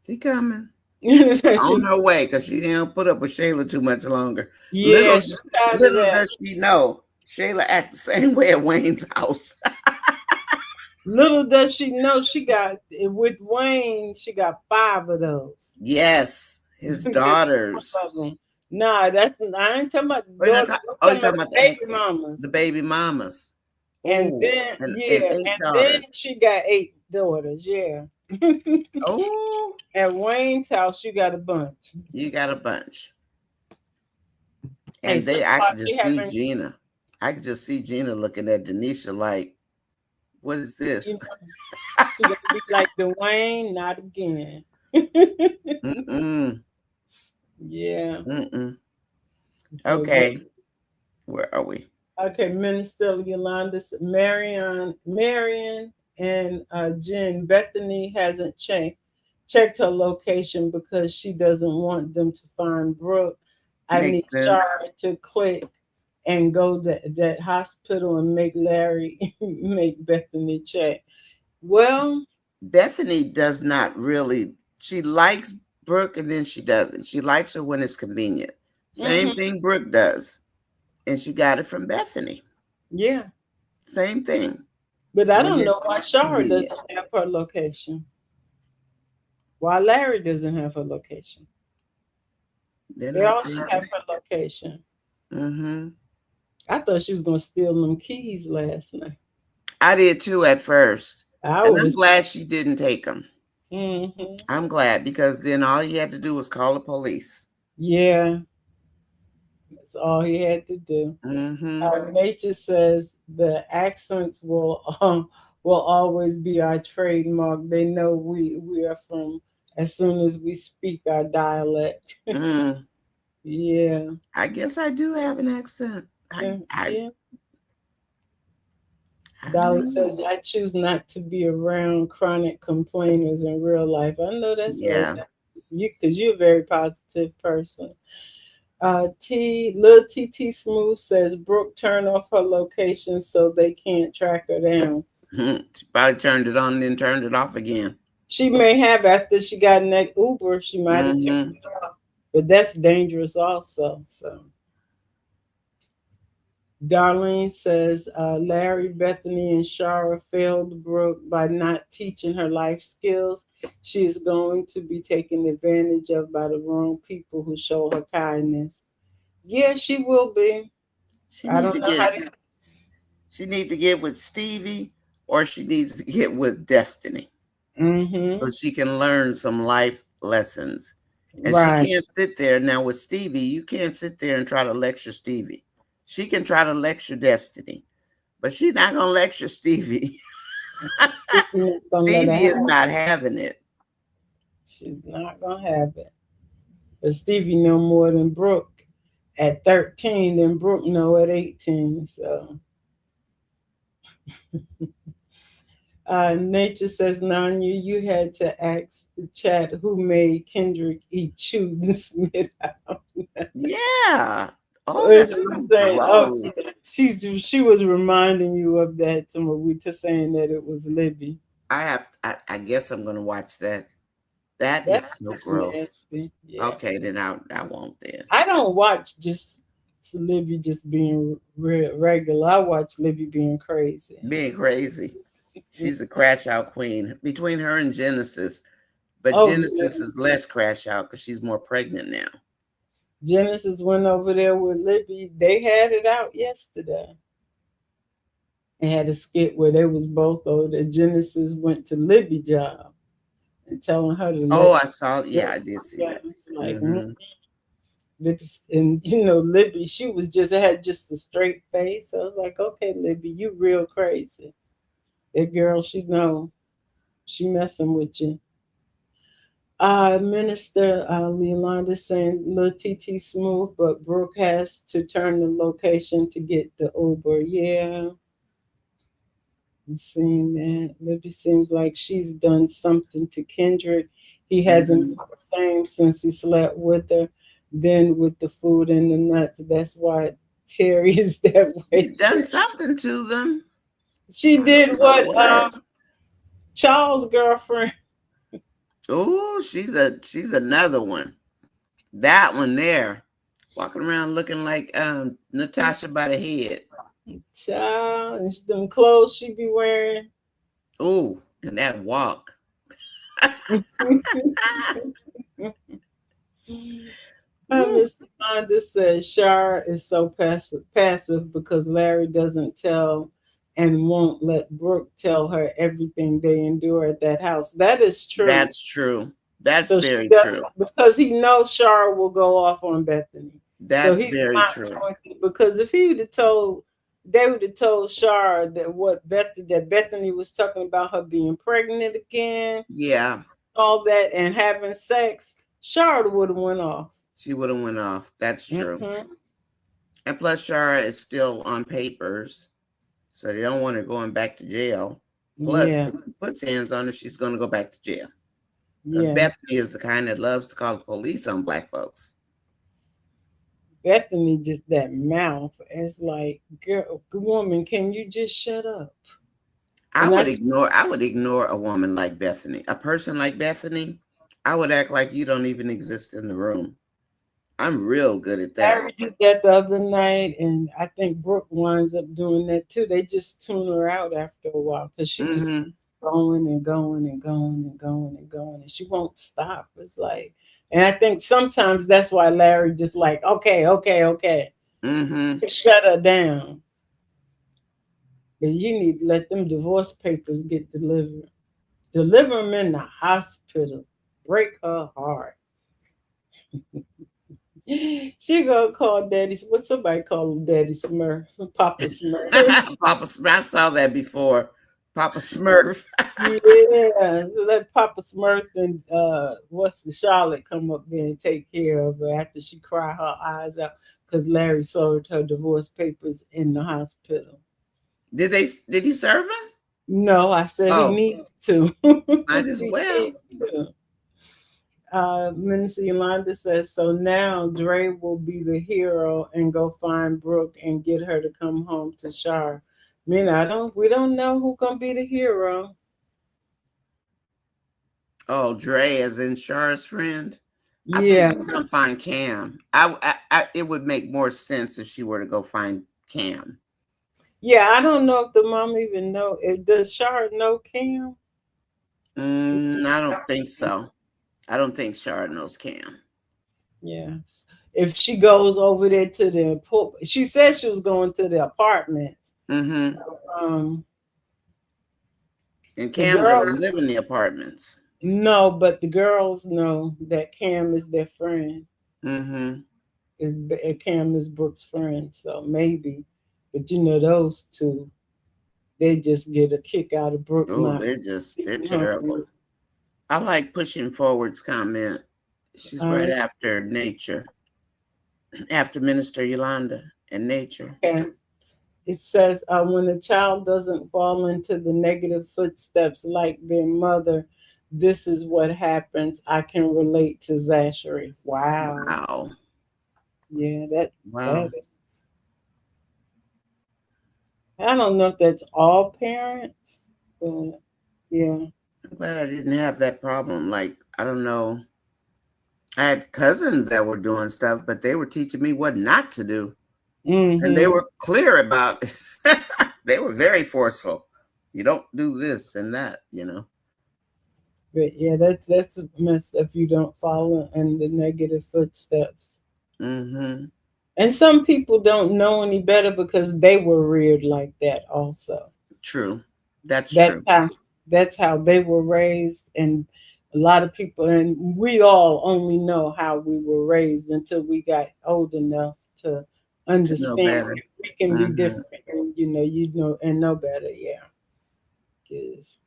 She coming on She- her way because she didn't put up with Shayla too much longer. yeah, Little she tired of little that. does she know, Shayla act the same way at Wayne's house. Little does she know she got with Wayne. She got five of those. Yes, his Just five daughters. of them. Nah, that's I ain't talking about the Oh, you're not daughters. talking. I'm Oh, you're talking about talking the about the baby accent. mamas. The baby mamas. And Oh, then and yeah, eight and then daughters. she got eight daughters. Yeah. Oh, At Wayne's house, you got a bunch. you got a bunch. And And so they, I far, could she just see haven't. Gina. I could just see Gina looking at Denisha like, what is this? You know, she gonna be like Dwayne, not again. Mm-mm. Yeah. Mm-mm. So they Okay, where are we? okay, Minister Yolanda, Marion, and Jen. Bethany hasn't checked her location because she doesn't want them to find Brooke. I need Makes sense. Shara to click and go to that hospital and make Larry make Bethany check. Well, Bethany does not really, she likes Brooke and then she doesn't. She likes her when it's convenient. Same hmm thing Brooke does. And she got it from Bethany. yeah, Same thing. but I When don't know it's why Shara convenient. doesn't have her location. Why Larry doesn't have her location? They're They not all should have thinking. her location. Mm-hmm. I thought she was gonna steal them keys last night. I did too at first. I And I'm was. glad she didn't take them. Hmm. I'm glad because then all you had to do was call the police. Yeah, that's all he had to do. Mm-hmm. Nature says the accents will always be our trademark. They know we are from as soon as we speak our dialect. Mm. Yeah, I guess I do have an accent. I, yeah, I, yeah. I don't Dolly know. says I choose not to be around chronic complainers in real life. I know that's right. Yeah. You because you're a very positive person. Little TT Smooth says Brooke turned off her location so they can't track her down. She probably turned it on and then turned it off again. She may have after she got in that Uber, she might have turned Mm-hmm. it off. But that's dangerous also. So Darlene says Larry, Bethany, and Shara failed Brooke by not teaching her life skills. She is going to be taken advantage of by the wrong people who show her kindness. Yeah, she will be. She I need don't to know how get to. she need to get with Stevie, or she needs to get with Destiny so Mm-hmm. she can learn some life lessons. And she Right. can't sit there now with Stevie. You can't sit there and try to lecture Stevie. She can try to lecture Destiny, but she's not gonna lecture Stevie. She's not gonna let Stevie her is have. not having it. She's not gonna have it. But Stevie know more than Brooke at 13 than Brooke know at 18. So Nature says, Nanya, you had to ask the chat who made Kendrick eat chewed Smith out. Yeah. Oh, Or that's she's so saying, oh, gross. she was reminding you of that to we to saying that it was Libby. I guess I'm gonna watch that. That That's is so just gross. nasty. Yeah. Okay, then I won't then. I don't watch just Libby just being regular. I watch Libby being crazy. Being crazy. She's a crash out queen. Between her and Genesis, but Oh, yeah. Genesis is less crash out because she's more pregnant now. Genesis went over there with Libby. They had it out yesterday. They had a skit where they was both over there. Genesis went to Libby job and telling her to Oh, let I saw. Yeah, I did see yeah, that. it's like Hmm. Libby, and you know Libby, she was just had just a straight face. I was like, okay, Libby, you real crazy. That girl, she know she messing with you. Minister Yolanda saying little TT smooth, but Brooke has to turn the location to get the Uber. Yeah, I'm seeing that. Libby seems like she's done something to Kendrick. He hasn't been Hmm. the same since he slept with her. Then with the food and the nuts, that's why Terry is that She way. done something to them. She I did don't know what what. Charles' girlfriend. Oh, she's another one. That one there, walking around looking like Natasha by the head. Child, and them clothes she be wearing. Oh, and that walk. Woo. Miss Amanda says Shar is so passive because Larry doesn't tell and won't let Brooke tell her everything they endure at that house. That is true. That's true. That's So she very does true. because he knows Shar will go off on Bethany. So That's he's very not true. going to because if he would have told they would have told Shar that that Bethany was talking about her being pregnant again, Yeah, all that and having sex, Shar would have went off. she would have went off. That's true. Hmm. And plus, Shara is still on papers, so they don't want her going back to jail. Plus, Yeah, if he puts hands on her, she's going to go back to jail. Because yeah. Bethany is the kind that loves to call the police on black folks. Bethany just that mouth. It's like, girl, good woman, can you just shut up? And that's I would ignore a woman like Bethany. A person like Bethany, I would act like you don't even exist in the room. I'm real good at that. Harry did that the other night, and I think Brooke winds up doing that too. They just tune her out after a while because she just Hmm. keeps going and going and going and going and going, and she won't stop. It's like, and I think sometimes that's why Larry just like, okay, okay, okay, Hmm. shut her down. But you need to let them divorce papers get delivered. Deliver them in the hospital. Break her heart. She gonna call Daddy. What somebody call him Daddy Smurf, Papa Smurf. Papa Smurf, I saw that before. Papa Smurf. Yeah, so let Papa Smurf and what's the Charlotte come up there and take care of her after she cry her eyes out because Larry sold her divorce papers in the hospital. Did he serve him? No, I said he Oh, needs to. might as He well. needs to. Minister Yolanda says, so now Dre will be the hero and go find Brooke and get her to come home to Shar. I mean, we don't know who gonna be the hero. Oh, Dre as in Char's friend. I think Yeah, she's gonna find Cam. It would make more sense if she were to go find Cam. yeah. I don't know if the mom even know. Does Shar know Cam? I don't think so. I don't think Char knows Cam. Yeah. if she goes over there to she said she was going to the apartments. So, Mm-hmm. um, And the Cam girls doesn't live in the apartments. no, but the girls know that Cam is their friend. Mm-hmm. Cam is Brooke's friend, so maybe. But you know, those two, they just get a kick out of Brooke Oh, not they're keeping her terrible. friend. I like pushing forward's comment. She's Uh, right after nature, after Minister Yolanda and nature. okay. It says when a child doesn't fall into the negative footsteps like their mother, this is what happens. I can relate to Zachary. Wow. Wow. Yeah, that Wow. I don't know if that's all parents, but yeah. I'm glad I didn't have that problem. Like, I don't know. I had cousins that were doing stuff, but they were teaching me what not to do. And they Mm-hmm. were clear about it. They were very forceful. You don't do this and that. But yeah, that's a mess if you don't follow in the negative footsteps. Mm-hmm. And some people don't know any better because they were reared like that also. True. That's That's true. how that's how they were raised, and a lot of people, and we all only know how we were raised until we got old enough to To know understand better. we can be Mm-hmm. different, and and know better. Yeah, 'cause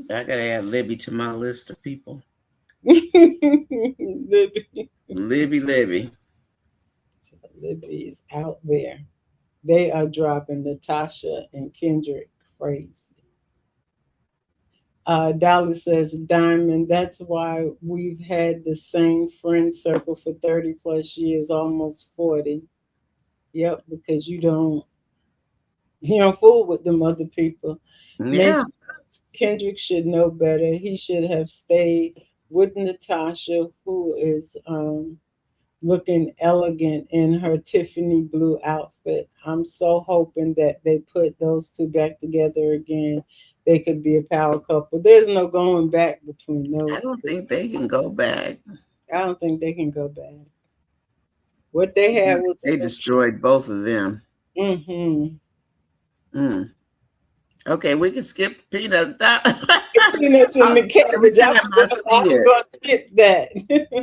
I gotta add Libby to my list of people. Libby, Libby. Libby is out there. They are dropping Natasha and Kendrick crazy. Dallas says, Diamond, that's why we've had the same friend circle for 30 plus years, almost 40. Yep, because you don't fool with them other people. Yeah. Nature Kendrick should know better. He should have stayed with Natasha, who is looking elegant in her Tiffany blue outfit. I'm so hoping that they put those two back together again. They could be a power couple. There's no going back between I those don't two. think they can go back. I don't think they can go back. What they had was They a little destroyed both of them. mm-hmm. Mm. Okay, we can skip peanuts. Peanuts in the Every cabbage. time I I see was it, gonna skip that.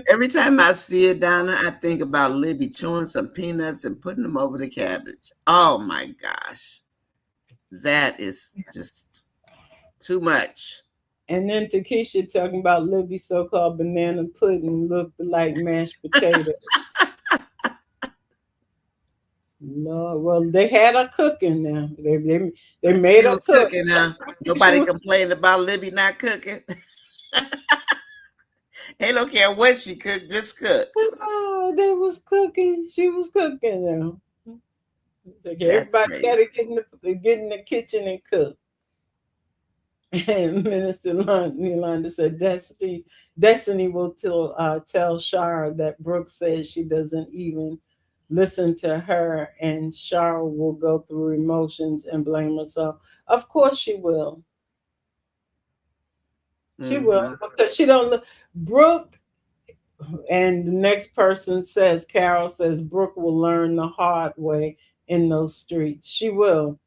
every time I see it, Donna, I think about Libby chewing some peanuts and putting them over the cabbage. Oh my gosh, that is just too much. And then Takesha talking about Libby's so-called banana pudding looked like mashed potato. No, well, they had her cooking now. They made She her was cook. cooking, huh? She Nobody was, complained about Libby not cooking. They don't care what she cooked, just cook. oh, they was cooking. She was cooking now. It's like That's everybody got crazy. to get in the kitchen and cook. And Minister Yolanda said, Destiny will tell Shara that Brooke says she doesn't even listen to her, and Shara will go through emotions and blame herself. Of course she will. She will Hmm. because she don't look. Brooke and the next person says, Carol says, Brooke will learn the hard way in those streets. She will.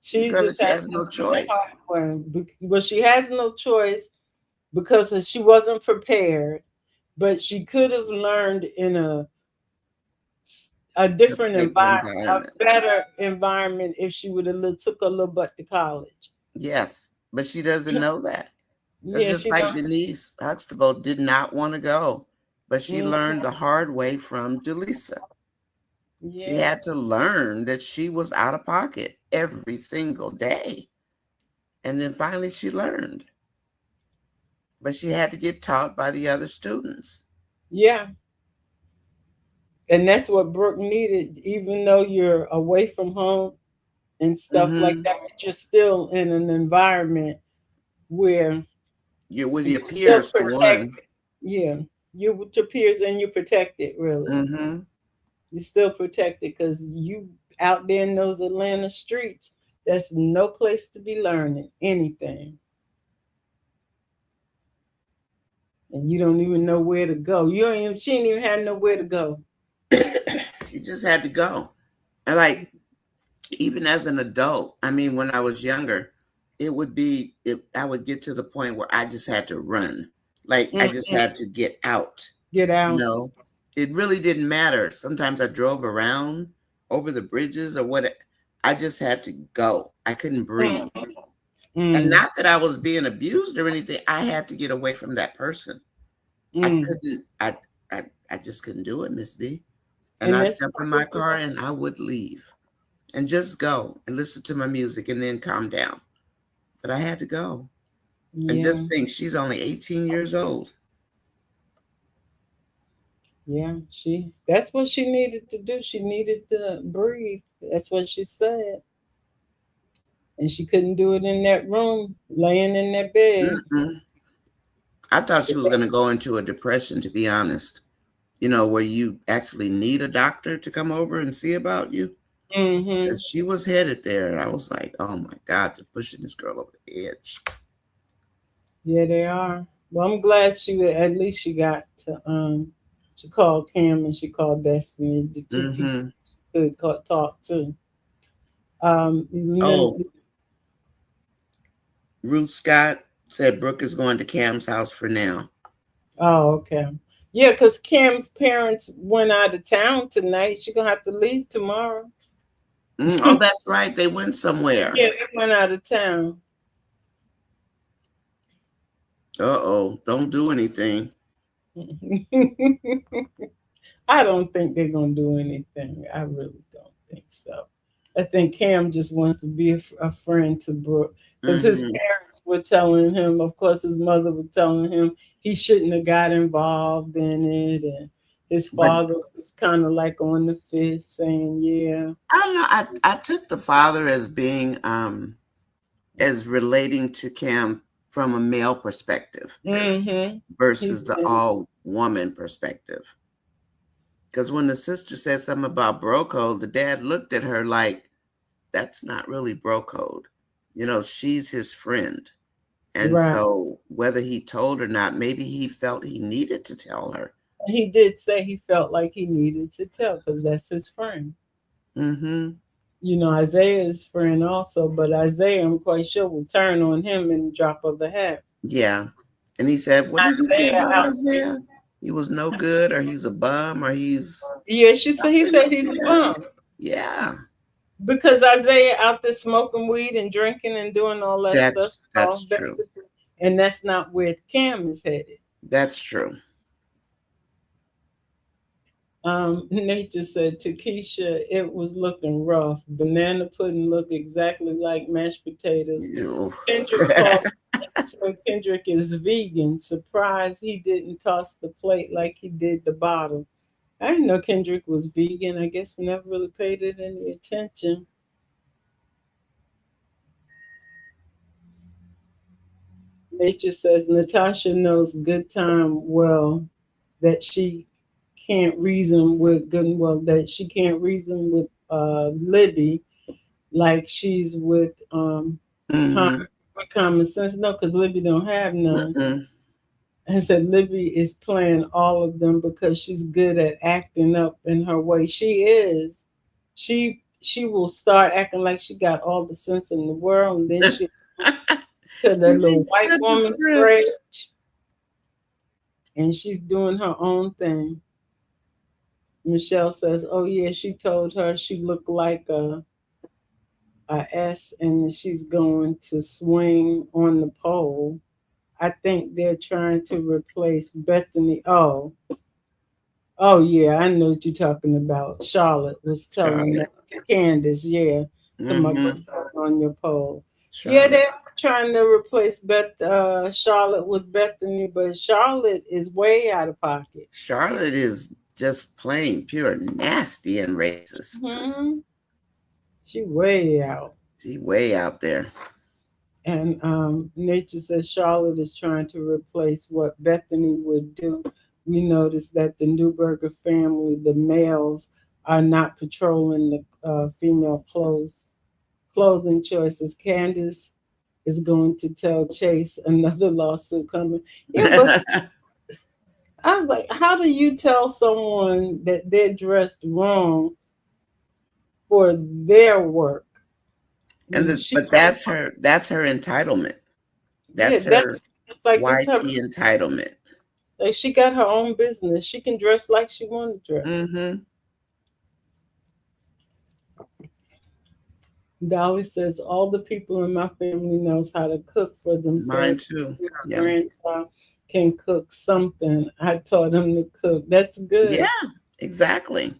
She Because just she has has to no learn the choice. hard way. But she has no choice because she wasn't prepared. But she could have learned in a A different safer environment, a environment. better environment if she would have took a little butt to college. Yes, but she doesn't know that. That's Yeah, just she like don't. Denise Huxtable did not want to go, but she Mm, learned the hard way from Delisa. She yeah, had to learn that she was out of pocket every single day. And then finally she learned, but she had to get taught by the other students. yeah, and that's what Brooke needed. Even though you're away from home and stuff like Hmm. that, but you're still in an environment where You're with you're your still peers for one. protected. Yeah, you're with your peers and you're protected. Really, Hmm. you're still protected because you out there in those Atlanta streets. That's no place to be learning anything, and you don't even know where to go. You don't even. She didn't even have nowhere to go. just had to go. And like even as an adult, I mean, when I was younger, it would be I would get to the point where I just had to run. Like I just Mm-mm. had to get out. Get You out. know, it really didn't matter. Sometimes I drove around over the bridges or what. I just had to go. I couldn't breathe. Mm, And mm, not that I was being abused or anything. I had to get away from that person. I mm. couldn't. I just couldn't do it, Miss B. And And I'd that's jump in my car and I would leave and just go and listen to my music and then calm down. But I had to go. And yeah, just think, she's only 18 years old. yeah. That's what she needed to do. She needed to breathe. That's what she said. And she couldn't do it in that room, laying in that bed. Mm-mm. I thought she was going to go into a depression, to be honest. Where you actually need a doctor to come over and see about you. Mm-hmm. Because she was headed there. And I was like, oh my God, they're pushing this girl over the edge. Yeah, they are. Well, I'm glad at least she got to she called Cam and she called Destiny, the two people Mm-hmm. could talk to. And then, Oh, Ruth Scott said Brooke is going to Cam's house for now. oh, okay. Yeah, because Cam's parents went out of town tonight. She's gonna have to leave tomorrow. Oh, that's right. They went somewhere. Yeah, they went out of town. Uh-oh. Don't do anything. I don't think they're gonna do anything. I really don't think so. I think Cam just wants to be a friend to Brooke because his Mm-hmm. parents were telling him. Of course, his mother was telling him he shouldn't have got involved in it, and his But father was kind of like on the fence, saying, "Yeah, I don't know. I took the father as being as relating to Cam from a male perspective mm-hmm, he versus the did, all woman perspective. Because when the sister said something about bro code, the dad looked at her like, that's not really bro code. She's his friend. And right." so whether he told or not, maybe he felt he needed to tell her. He did say he felt like he needed to tell because that's his friend. Mm-hmm. Isaiah's friend also, but Isaiah, I'm quite sure, will turn on him in the drop of a hat. Yeah. And he said, what did he say Isaiah about out. Isaiah? He was no good, or he's a bum, or he's Yeah, he something. said he's a Yeah. bum Yeah. because Isaiah out there smoking weed and drinking and doing all that stuff. That's true. And that's not where Cam is headed. That's true. Nature said to Keisha, it was looking rough. Banana pudding looked exactly like mashed potatoes. Ew. Kendrick called, so Kendrick is vegan. Surprised he didn't toss the plate like he did the bottle. I didn't know Kendrick was vegan. I guess we never really paid it any attention. Nature says Natasha knows good time well that she can't reason with good well that she can't reason with Libby like she's with Mm-hmm. common sense. No, because Libby don't have none. Mm-mm. And said Libby is playing all of them because she's good at acting up in her way. She is. She will start acting like she got all the sense in the world, and then she to the little She white flipped the woman script. stage, and she's doing her own thing. Michelle says, "Oh yeah, she told her she looked like a S, and she's going to swing on the pole." I think they're trying to replace Bethany. Oh yeah, I know what you're talking about. Charlotte was telling that Charlotte. to Candace, yeah, to my Mm-hmm. on your pole. Yeah, Charlotte. they're trying to replace Charlotte with Bethany, but Charlotte is way out of pocket. Charlotte is just plain pure nasty and racist. Hmm. She way out. She way out there. And Nature says Charlotte is trying to replace what Bethany would do. We noticed that the Newberger family, the males, are not patrolling the female clothing choices. Candace is going to tell Chase another lawsuit coming. Yeah, but I was like, how do you tell someone that they're dressed wrong for their work? And When she, but that's her entitlement. yeah, That's her that's it's like this her YT entitlement. like she got her own business. She can dress like she want to dress. Mm-hmm. Dolly says all the people in my family knows how to cook for Mine themselves. too. Her Yeah. grandchild can cook something. I taught him to cook. That's Yeah, good. exactly.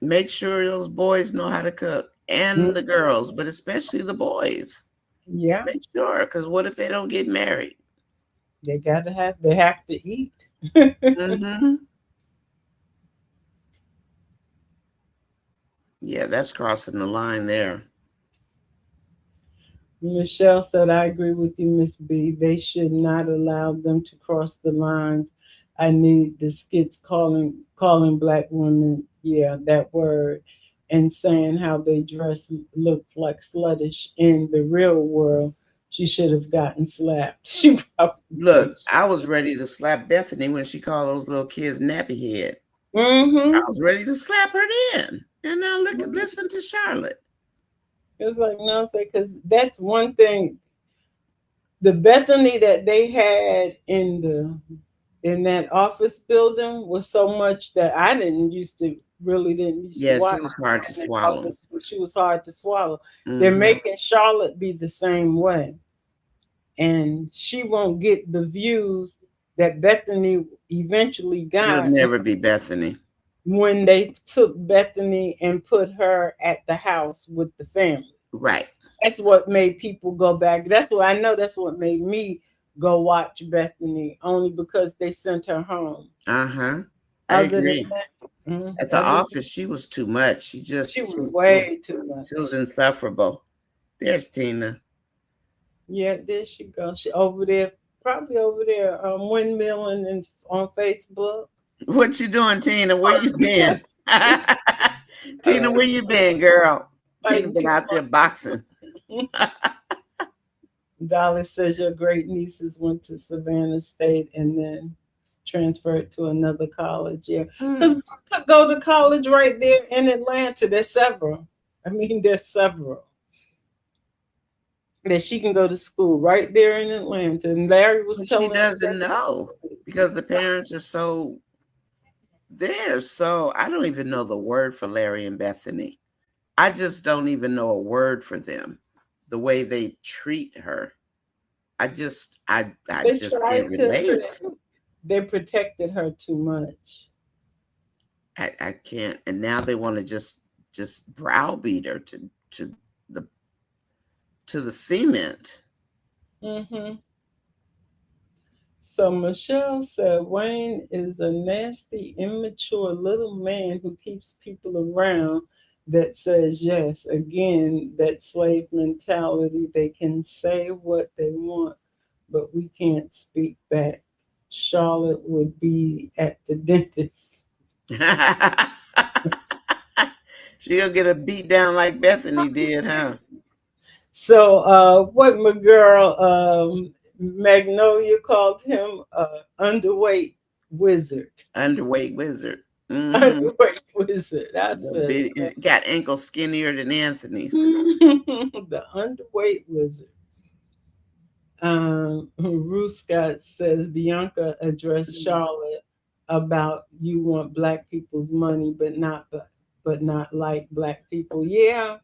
Make sure those boys know how to cook and the Mhm. girls, but especially the boys. Yeah, Make sure, because what if they don't get married? they have to eat. Mm-hmm. Yeah, that's crossing the line there. Michelle said, I agree with you, Miss B. They should not allow them to cross the lines. I need the skits calling black women, yeah, that word, and saying how they dress looked like sluttish in the real world. She should have gotten slapped. She probably Look, I was ready to slap Bethany when she called those little kids nappy head. I mm-hmm. was ready to slap her then. And now listen to Charlotte. It's like no, because that's one thing. The Bethany that they had in that office building was so much that I didn't used to Yeah, watch she was hard to in that swallow. office. She was hard to swallow. They're Hmm. making Charlotte be the same way, and she won't get the views that Bethany eventually She'll got never be Bethany. when they took Bethany and put her at the house with the family. Right. That's what made people go back. That's what I know. That's what made me go watch Bethany, only because they sent her home. Uh-huh. I Other than agree. that, At the other than, office, she was too much. She she just was way too she was much. insufferable. There's Tina. Yeah, there she goes. She over there, probably over there, windmilling and on Facebook. What you doing, Tina? Where you been? Tina, where you been, girl? Tina Fighting been people. out there boxing. Dolly says your great nieces went to Savannah State and then transferred to another college. Yeah, because Mm. could go to college right there in Atlanta. There's several. I mean, there's several that she can go to school right there in Atlanta. And Larry was But she telling me doesn't know because the parents are so there. So I don't even know the word for Larry and Bethany. I just don't even know a word for them. The way they treat her. I they just can't tried to relate. they protected her too much. I can't. And now they want to just browbeat her to the to the cement. Hmm. So Michelle said Wayne is a nasty, immature little man who keeps people around that says yes. Again, that slave mentality. They can say what they want, but we can't speak back. Charlotte would be at the dentist. She'll get a beat down like Bethany did, huh? So what my girl Magnolia called him underweight wizard. Underweight wizard. Mm-hmm. Underweight wizard. I The said big got ankles skinnier than Anthony's. the underweight wizard. Ruth Scott says Bianca addressed Charlotte about you want black people's money, but not like black people. Yeah,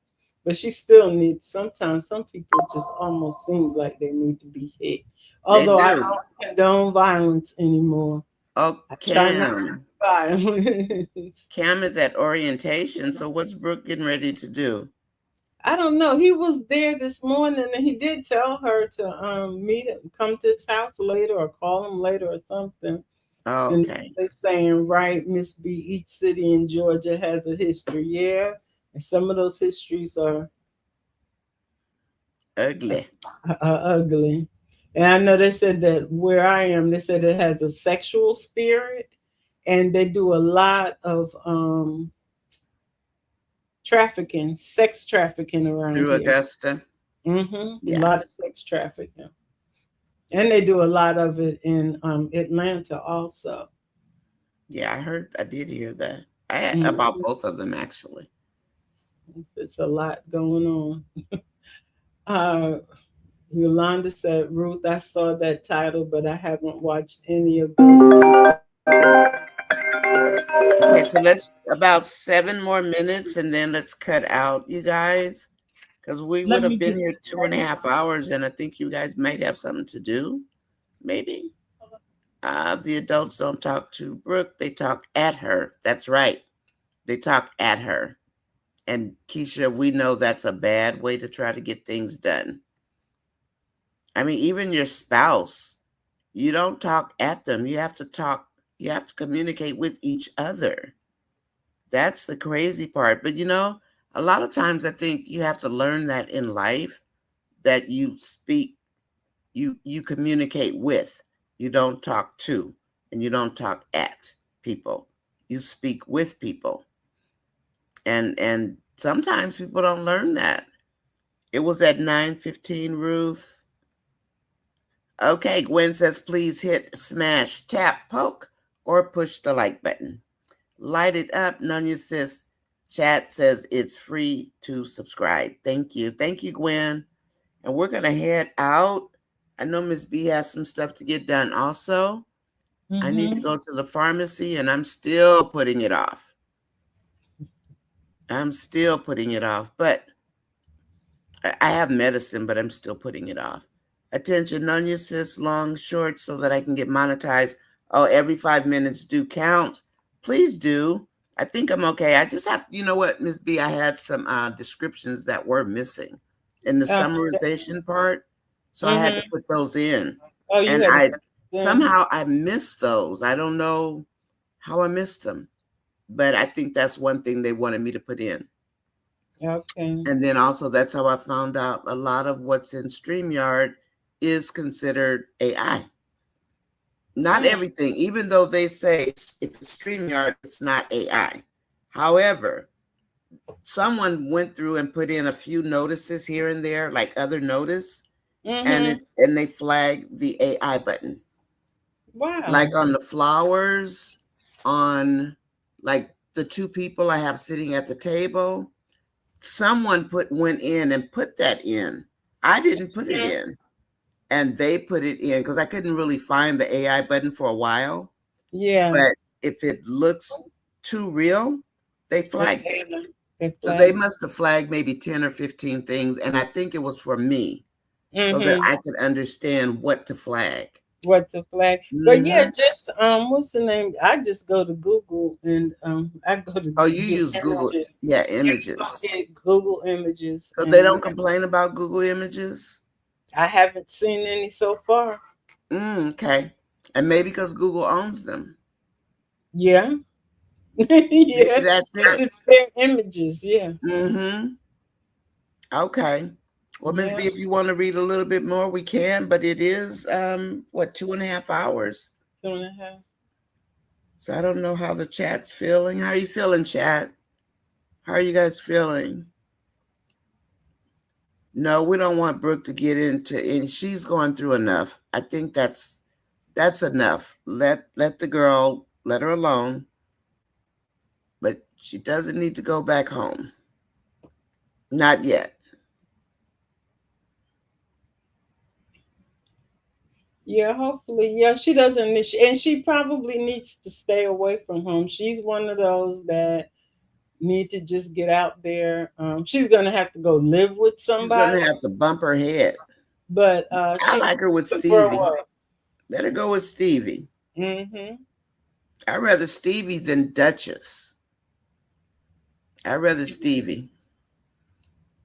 but she still needs. Sometimes some people just almost seems like they need to be hit. They Although I do. don't condone violence anymore. Oh, I try not to Cam. violence. Cam is at orientation. So what's Brooke getting ready to do? I don't know. He was there this morning, and he did tell her to meet him, come to his house later, or call him later, or something. Oh, And okay. they saying, right, Miss B, each city in Georgia has a history. Yeah, and some of those histories are Ugly. ugly. And I know they said that where I am, they said it has a sexual spirit, and they do a lot of trafficking, sex trafficking around Through here. Augusta. A Yeah. lot of sex trafficking. And they do a lot of it in Atlanta also. Yeah, I did hear that. About Mhm. both of them actually. It's a lot going on. Uh, Yolanda said, Ruth, I saw that title, but I haven't watched any of those. Okay, so let's about 7 more minutes and then let's cut out, you guys, because we would Let me have been get. here 2.5 hours, and I think you guys might have something to do. Maybe. The adults don't talk to Brooke; they talk at her. That's right. They talk at her. And Keisha, we know that's a bad way to try to get things done. I mean, even your spouse, you don't talk at them. You have to talk, you have to communicate with each other. That's the crazy part. But a lot of times I think you have to learn that in life, that you communicate with. You don't talk to, and you don't talk at people. You speak with people. And sometimes people don't learn that. It was at 9:15, Ruth. Okay, Gwen says please hit smash, tap, poke, or push the like button. Light it up. Nonya says, chat says it's free to subscribe. Thank you. Thank you, Gwen. And we're going to head out. I know Miss B has some stuff to get done also. I need to Mm-hmm. go to the pharmacy and I'm still putting it off. I'm still putting it off. But I have medicine, but I'm still putting it off. Attention, Nonya says long, short, so that I can get monetized. Oh, every 5 minutes do count. Please do. I think I'm okay. I just have, you know what, Miss B, I had some descriptions that were missing in the Uh, summarization part. So I had to mm-hmm. put those in. Oh, you And had to I put it in. somehow I missed those. I don't know how I missed them, but I think that's one thing they wanted me to put in. Okay. And then also, that's how I found out a lot of what's in StreamYard is considered AI. Not Mm. everything, even though they say if it's StreamYard, it's not AI. However, someone went through and put in a few notices here and there, like other notice, and Mm-hmm. they flagged the AI button, like Wow. on the flowers, on like the two people I have sitting at the table. Someone went in and put that in. I didn't put it Mhm. in, and they put it in because I couldn't really find the AI button for a while. Yeah. But if it looks too real, they They flagged it. they So they flagged. must have flagged maybe 10 or 15 things, and I think it was for me so that Mm-hmm. I could understand what to flag. What to flag? But yeah, Hmm. just what's the name? I just go to Google and I go to Oh, you get use Google, images. yeah, I images. get Google images, So they and don't complain about Google images. I haven't seen any so far. Okay. And maybe because Google owns them. Yeah, Maybe yeah, that's because it. it's their images. Yeah, Mm-hmm. Okay. Well, Ms. yeah. B, if you want to read a little bit more, we can, but it is what, 2.5 hours. 2.5. So I don't know how the chat's feeling. How are you feeling, chat? How are you guys feeling? No, we don't want Brooke to get into, and she's going through enough. I think that's enough. Let the girl, let her alone, but she doesn't need to go back home. Not yet. Yeah, hopefully. Yeah, she doesn't need, and she probably needs to stay away from home. She's one of those that need to just get out there. She's gonna have to go live with She's gonna somebody, have to bump her head. but I she like her with needs to grow Stevie. up. Let her go with Stevie. Hmm. I'd rather Stevie than Duchess. I'd rather Stevie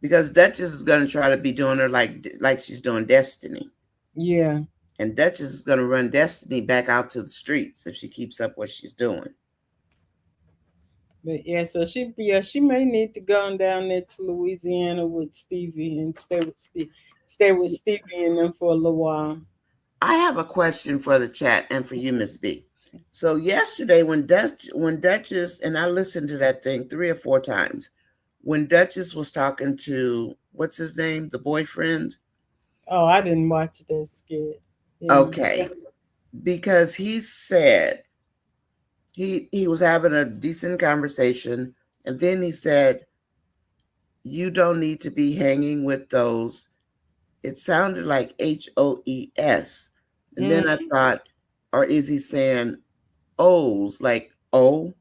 because Duchess is gonna try to be doing her like she's doing Destiny, Yeah, and Duchess is gonna run Destiny back out to the streets if she keeps up what she's doing. but yeah, so she may need to go on down there to Louisiana with Stevie and stay with Stevie and them for a little while. I have a question for the chat and for you, Miss B. So yesterday, when Duchess, and I listened to that thing 3 or 4 times, when Duchess was talking to what's his name, the boyfriend. Oh, I didn't watch that skit. Yeah. Okay, because he was having a decent conversation, and then he said, "You don't need to be hanging with those." It sounded like HOES, and then I thought, or is he saying O's like OES?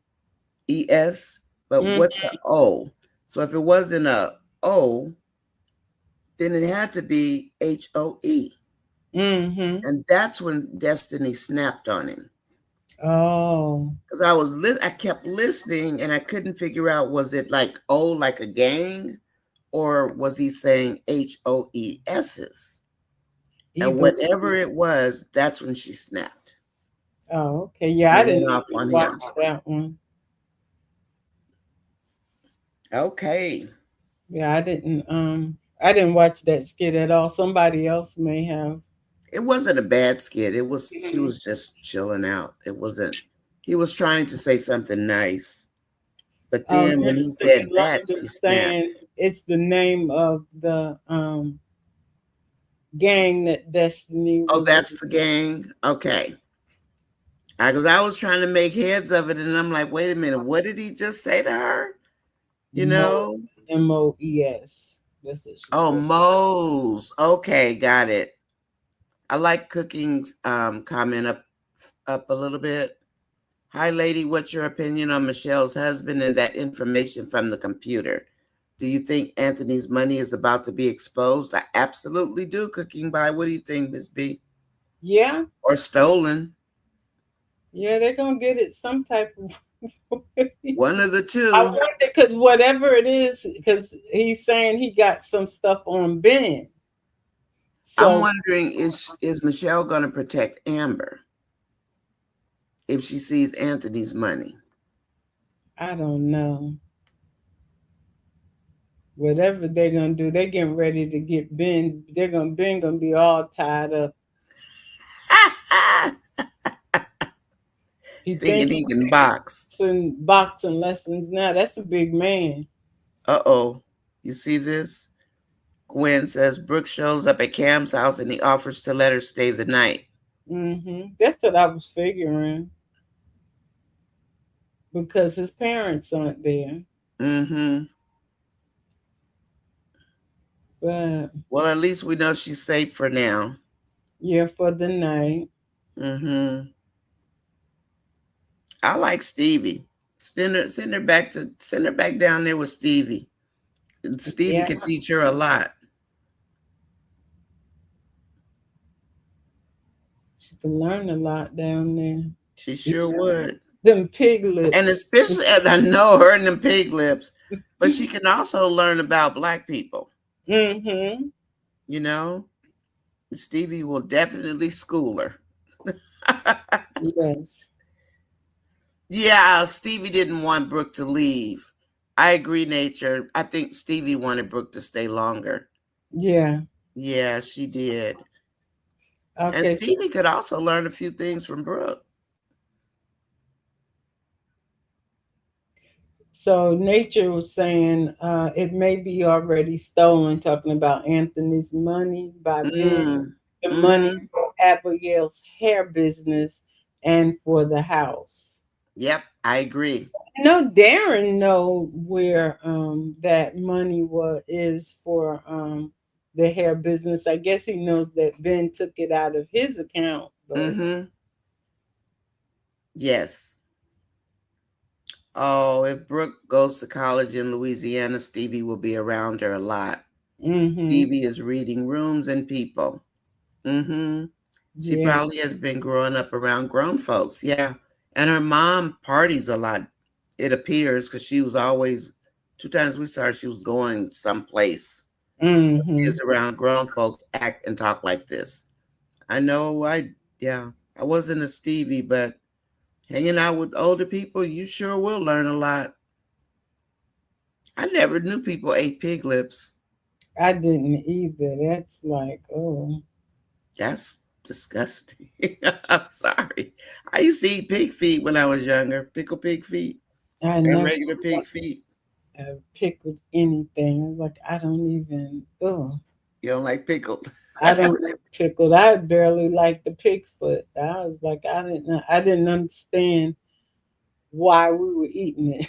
But Mm-hmm. what's a O? So if it wasn't a O, then it had to be HOE. Mm-hmm. And that's when Destiny snapped on him. Oh. Because I kept listening and I couldn't figure out, was it like O like a gang, or was he saying HOESs? And Either. whatever it was, that's when she snapped Oh, okay. Yeah, and I it didn't went off even on watch him. that one. Okay. Yeah, I didn't watch that skit at all. Somebody else may have. It wasn't a bad skit. She was just chilling out. It wasn't, he was trying to say something nice. But Oh, then when he next thing said that, London she snapped. saying it's the name of the gang that Destiny Oh, was that's the gang? Okay. Because I was trying to make heads of it, and I'm like, wait a minute, what did he just say to her? You Moes, know? Moes. That's what she Oh, said. Moe's. Okay, got it. I like Cooking's comment up a little bit. Hi, lady. What's your opinion on Michelle's husband and that information from the computer? Do you think Anthony's money is about to be exposed? I absolutely do. Cooking by. What do you think, Miss B? Yeah, Or stolen? yeah, they're gonna get it some type of way. One of the I two. wonder because whatever it is, because he's saying he got some stuff on Ben. I'm So wondering, is Michelle going to protect Amber if she sees Anthony's money? I don't know. Whatever they're gonna do, they're getting ready to get Ben. Ben gonna be all tied up. He Thinking think he can box. he's in boxing lessons now. That's a big man. Uh-oh. You see this? Gwen says Brooke shows up at Cam's house and he offers to let her stay the night. That's what I was figuring because his parents aren't there. Mm-hmm. But Well, at least we know she's safe for now. yeah, for the night. Mm-hmm. I like Stevie. Send her back down there with Stevie. And Stevie Yeah, could teach her a lot. she can learn a lot down there. She sure would. Them And piglets. especially, and I know her and them pig lips, but she can also learn about Black people. Mm-hmm. You know, Stevie will definitely school her. Yes. Yeah, Stevie didn't want Brooke to leave. I agree, Nature. I think Stevie wanted Brooke to stay longer. Yeah. Yeah, she did. And Okay. So, Stevie could also learn a few things from Brooke. so nature was saying it may be already stolen, talking about Anthony's money by Ben, Mm. the money Mm-hmm. for Abigail's hair business and for the house. Yep, I agree. No, Darren know where that money is for the hair business. I guess he knows that Ben took it out of his account, but Mm-hmm. Yes. Oh, if Brooke goes to college in Louisiana, Stevie will be around her a lot. mm-hmm, Stevie is reading rooms and people. Mm-hmm. She yeah, probably has been growing up around grown folks. Yeah. And her mom parties a lot, it appears, because she was always, two times we saw her, she was going someplace. She mm-hmm. is around grown folks, act and talk like this. I know yeah, I wasn't a Stevie, but hanging out with older people, you sure will learn a lot. I never knew people ate pig lips. I didn't either. That's like, oh, That's disgusting. I'm sorry. I used to eat pig feet when I was younger, pickled pig feet I and never regular pig feet. pickled anything. I was like, I don't even. Oh, You don't like pickled? I don't like pickled. I barely like the pig foot. I was like, I didn't understand why we were eating it.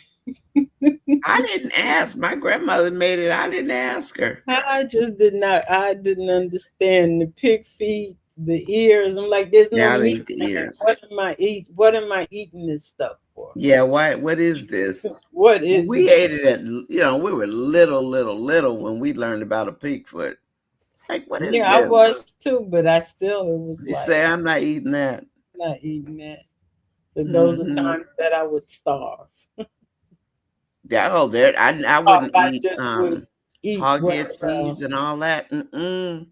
I didn't ask. My grandmother made it. I didn't ask her. I just did not. I didn't understand the pig feet, the ears. I'm like, there's no Yeah, I didn't meat eat the in it. ears. What am I eating this stuff for? Yeah, why? What is this? What is We it? ate it at, we were little when we learned about a pig foot. It's like, what is Yeah, I this? was too, but I still it was You like say, I'm not eating that. not eating that. So those are Hmm. times that I would starve. Yeah, oh, there. I Or wouldn't I eat just would eat hog what head cheese and all that. Mm-mm.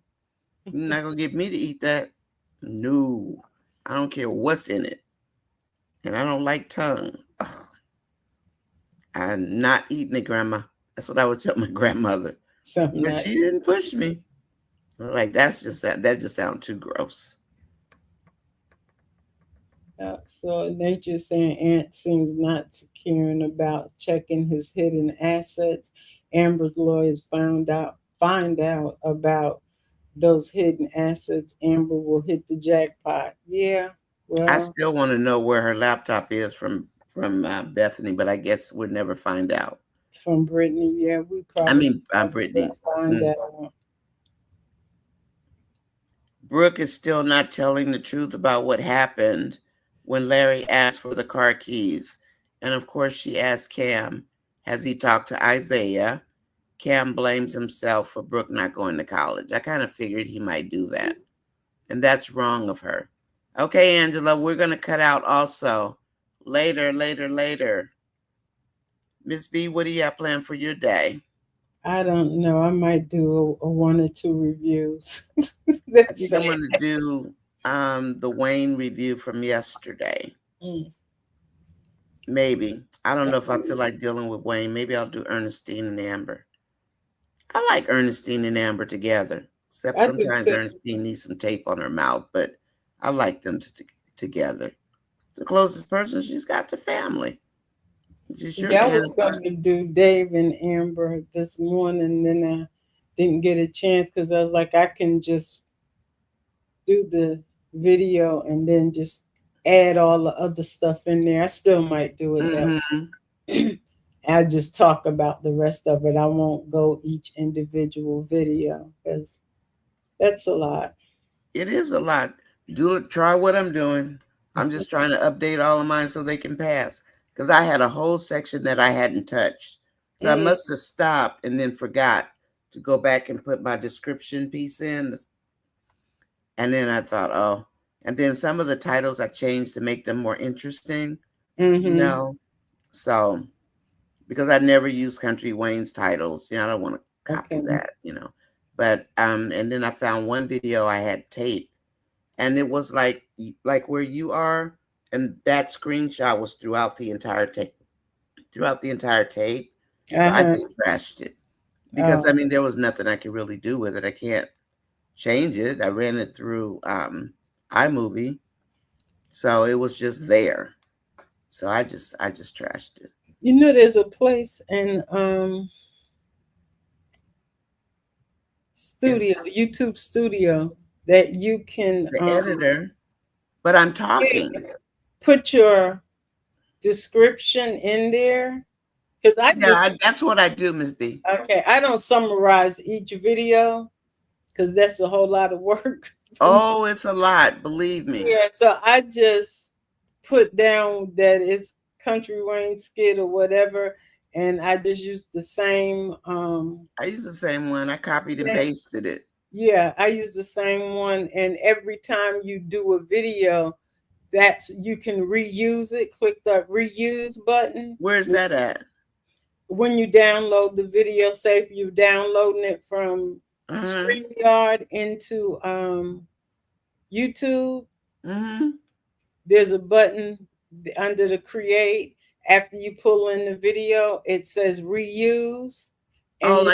You're not gonna get me to eat that. No, I don't care what's in it, and I don't like tongue. Ugh, I'm not eating it, Grandma. That's what I would tell my grandmother, something but like she didn't push me. Like that's just that. That just sounds too gross. that. So nature saying Ant seems not to caring about checking his hidden assets. Amber's lawyers find out about those hidden assets. Amber will hit the jackpot. Yeah, I well, still want to know where her laptop is from Bethany, but I guess we'll never find out. from Brittany, yeah, we I probably mean, will Brittany. find Mm. out. Brooke is still not telling the truth about what happened when Larry asked for the car keys. And of course, she asked Cam, has he talked to Isaiah? Cam blames himself for Brooke not going to college. I kind of figured he might do that. And that's wrong of her. Okay, Angela, we're going to cut out also. Later. Miss B, what do you have planned for your day? I don't know. I might do a one or two reviews. I That's think I'm it. going to do the Wayne review from yesterday. Mm. Maybe. I don't know if I feel like dealing with Wayne. Maybe I'll do Ernestine and Amber. I like Ernestine and Amber together, except I do sometimes too. Ernestine needs some tape on her mouth, but I like them together. The closest person she's got to family. She sure Yeah, I can. was going to do Dave and Amber this morning, then I didn't get a chance because I was like, I can just do the video and then just add all the other stuff in there. I still might do it that Hmm. way. I just talk about the rest of it. I won't go each individual video because that's a lot. It is a lot. Do it. Try what I'm doing. I'm just trying to update all of mine so they can pass. Because I had a whole section that I hadn't touched. So I Mm, must have stopped and then forgot to go back and put my description piece in. And then I thought, oh, and then some of the titles I changed to make them more interesting, you mm-hmm. know. So because I never use Country Wayne's titles, I don't want to copy Okay. that. But and then I found one video I had taped, and it was like where you are, and that screenshot was throughout the entire tape. So I Uh-huh. just trashed it because I Oh, mean there was nothing I could really do with it. I can't change it. I ran it through iMovie, so it was just there. So I just trashed it. there's a place in And studio, YouTube studio that you can the editor, but I'm talking. put your description in there. Because I Yeah, just that's what I do, Miss B. okay, I don't summarize each video because that's a whole lot of work for me. Oh, it's a lot, believe me. Yeah, so I just put down that it's Country Wayne skit or whatever, and I just use the same I use the same one. I copied and thing. pasted it. Yeah, I use the same one, and every time you do a video, that's you can reuse it. Click the reuse button. Where's that at? When you download the video, say if you're downloading it from Uh-huh. StreamYard into YouTube, Mm-hmm. there's a button under the create. After you pull in the video, it says reuse, and Oh,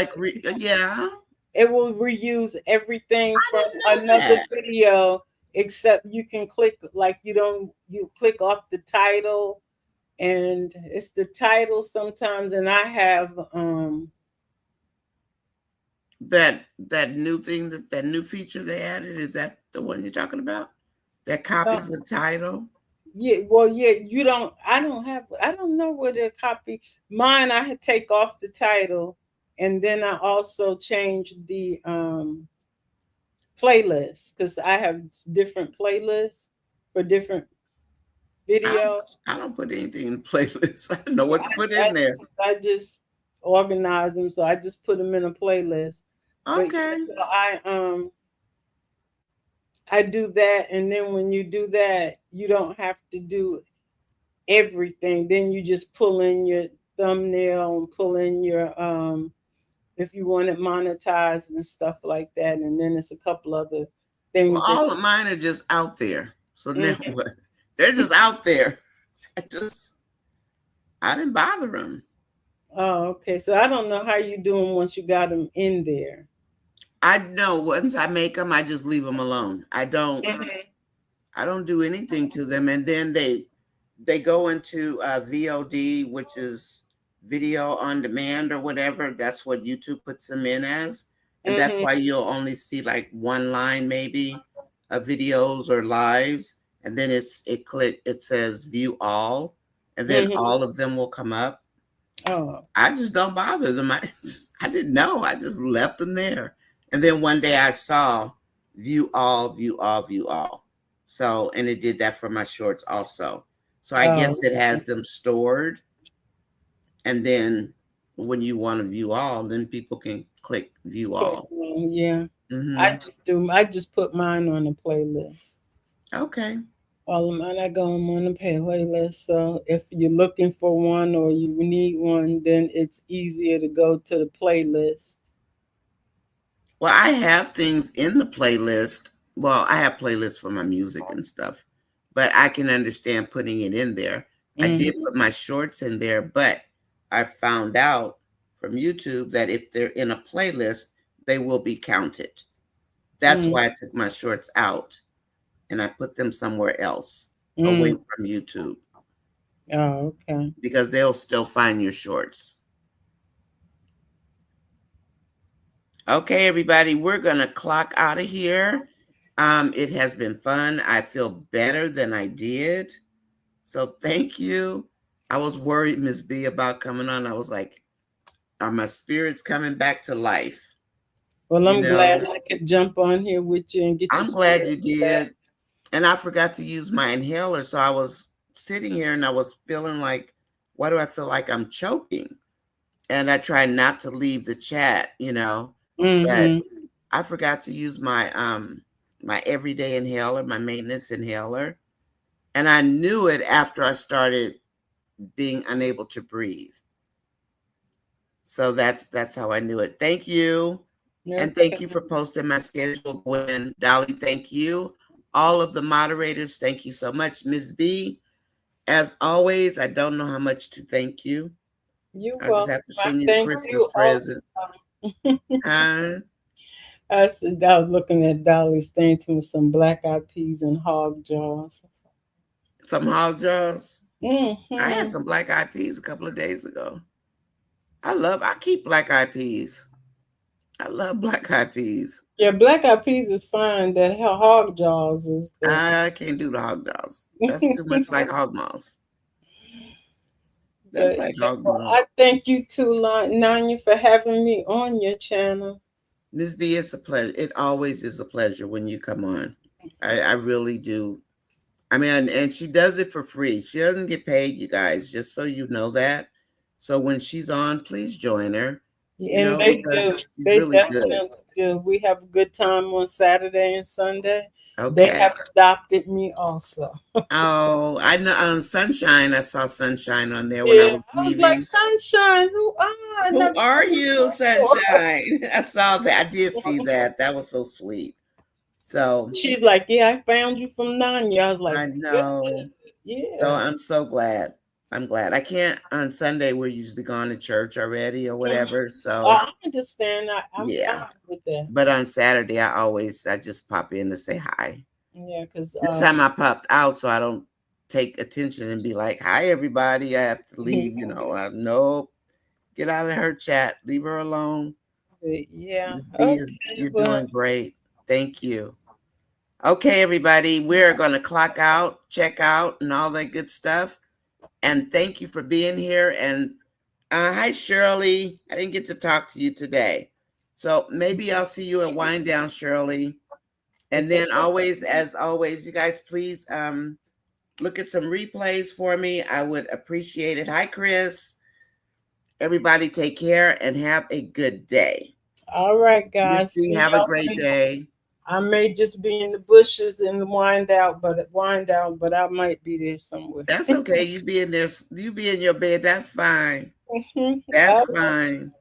yeah. it will reuse everything I from didn't know another that. video, except you can click like you click off the title, and it's the title sometimes, and I have That new thing, that new feature they added, is that the one you're talking about? That uh, copies the title? Yeah, well, yeah, you don't. I don't have. I don't know where the copy. Mine, I had take off the title, and then I also changed the playlist because I have different playlists for different I don't, videos. I don't put anything in the playlist. I don't know Yeah, what to put in there. I just organize them, so I just put them in a playlist. But yeah, Okay. so I do that, and then when you do that, you don't have to do everything. Then you just pull in your thumbnail and pull in your if you want it monetized and stuff like that. And then it's a couple other Well, things that all of mine are just out there. So now Mhm. what? They're just out there. I didn't bother them. Oh, okay. So I don't know how you do them once you got them in there. I know once I make them, I just leave them alone. Mhm. I don't do anything to them, and then they go into VOD, which is video on demand or whatever. That's what YouTube puts them in as, and that's Mhm. why you'll only see like one line maybe of videos or lives, and then it says view all, and then Mhm. all of them will come up. Oh. I just don't bother them. I didn't know. I just left them there. And then one day I saw view all, view all, view all. So, and it did that for my shorts also. So I Oh. guess it has them stored. And then when you want to view all, then people can click view Click all. on, yeah. I Hmm. just do. I just put mine on the playlist. Okay. All of mine, I go on the playlist. So if you're looking for one or you need one, then it's easier to go to the playlist. Well, I have things in the playlist. Well, I have playlists for my music and stuff, but I can understand putting it in there. I did Hmm. put my shorts in there, but I found out from YouTube that if they're in a playlist, they will be counted. That's Mm. why I took my shorts out and I put them somewhere else away Mm. from YouTube Oh, okay. because they'll still find your shorts. Okay, everybody, we're going to clock out of here. It has been fun. I feel better than I did. So thank you. I was worried, Miss B, about coming on. I was like, are my spirits coming back to life? Well, You I'm glad know, I could jump on here with you and get your I'm glad spirit you back. did. And I forgot to use my inhaler. So I was sitting here and I was feeling like, why do I feel like I'm choking? And I tried not to leave the chat, but Mm-hmm. I forgot to use my everyday inhaler, my maintenance inhaler. And I knew it after I started being unable to breathe. So that's how I knew it. Thank you. And thank you Okay. for posting my schedule, Gwen. Dolly, thank you. All of the moderators, thank you so much. Ms. B, as always, I don't know how much to thank you. You're I'll just welcome. have to I send you a thank Christmas you present. also. Huh? I said I was looking at Dolly's thing to me some black eyed peas and hog jaws. Some hog jaws. I had Mm-hmm. some black eyed peas a couple of days ago. I keep black eyed peas. I love black eyed peas. Yeah, black eyed peas is fine. That hog jaws is the. I can't do the hog jaws. That's too much like hog maws. That's But like yeah, hog well, maw. I thank you too, Nanya, for having me on your channel. Miss B, it's a pleasure. It always is a pleasure when you come on. I really do. I mean, and she does it for free. She doesn't get paid, you guys, just so you know that. So when she's on, please join her, And they do. because she's They really good. definitely do. We have a good time on Saturday and Sunday. They Okay. have adopted me also. Oh, I know on Sunshine, I saw Sunshine on there when I Yeah, was I was like, leaving. Sunshine, who are? I Who never are seen you you, before. Sunshine? I saw that. I did see that. That was so sweet. So She's like, yeah, I found you from Nanya. I was like, I good. know. So Yeah. I'm so glad. I'm glad. I can't on Sunday. We're usually gone to church already or Mhm. whatever. So I understand. I'm yeah. fine with that. But on Saturday, I just pop in to say hi. Yeah, because This time I popped out so I don't take attention and be like, "Hi, everybody." I have to leave. Nope. Get out of her chat. Leave her alone. yeah. Miss B is Okay. you're Well, doing great. Thank you. Okay, everybody, we're going to clock out, check out, and all that good stuff. And thank you for being here. And hi, Shirley. I didn't get to talk to you today. So maybe I'll see you at Wind Down, Shirley. And It's then okay. always, as always, you guys please look at some replays for me. I would appreciate it. Hi, Chris. Everybody take care and have a good day. All right, guys. Misty, See have a y'all great later. day. I may just be in the bushes in the wind out, but I might be there somewhere. That's okay. You be in there, you be in your bed. That's fine. All That's right. fine.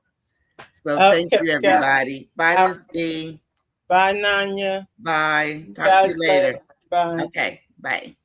So thank Okay, you, guys. everybody. Bye, Uh, Miss B. Bye, Nanya. Bye. You Talk to guys you later. later. Bye. Okay. Bye.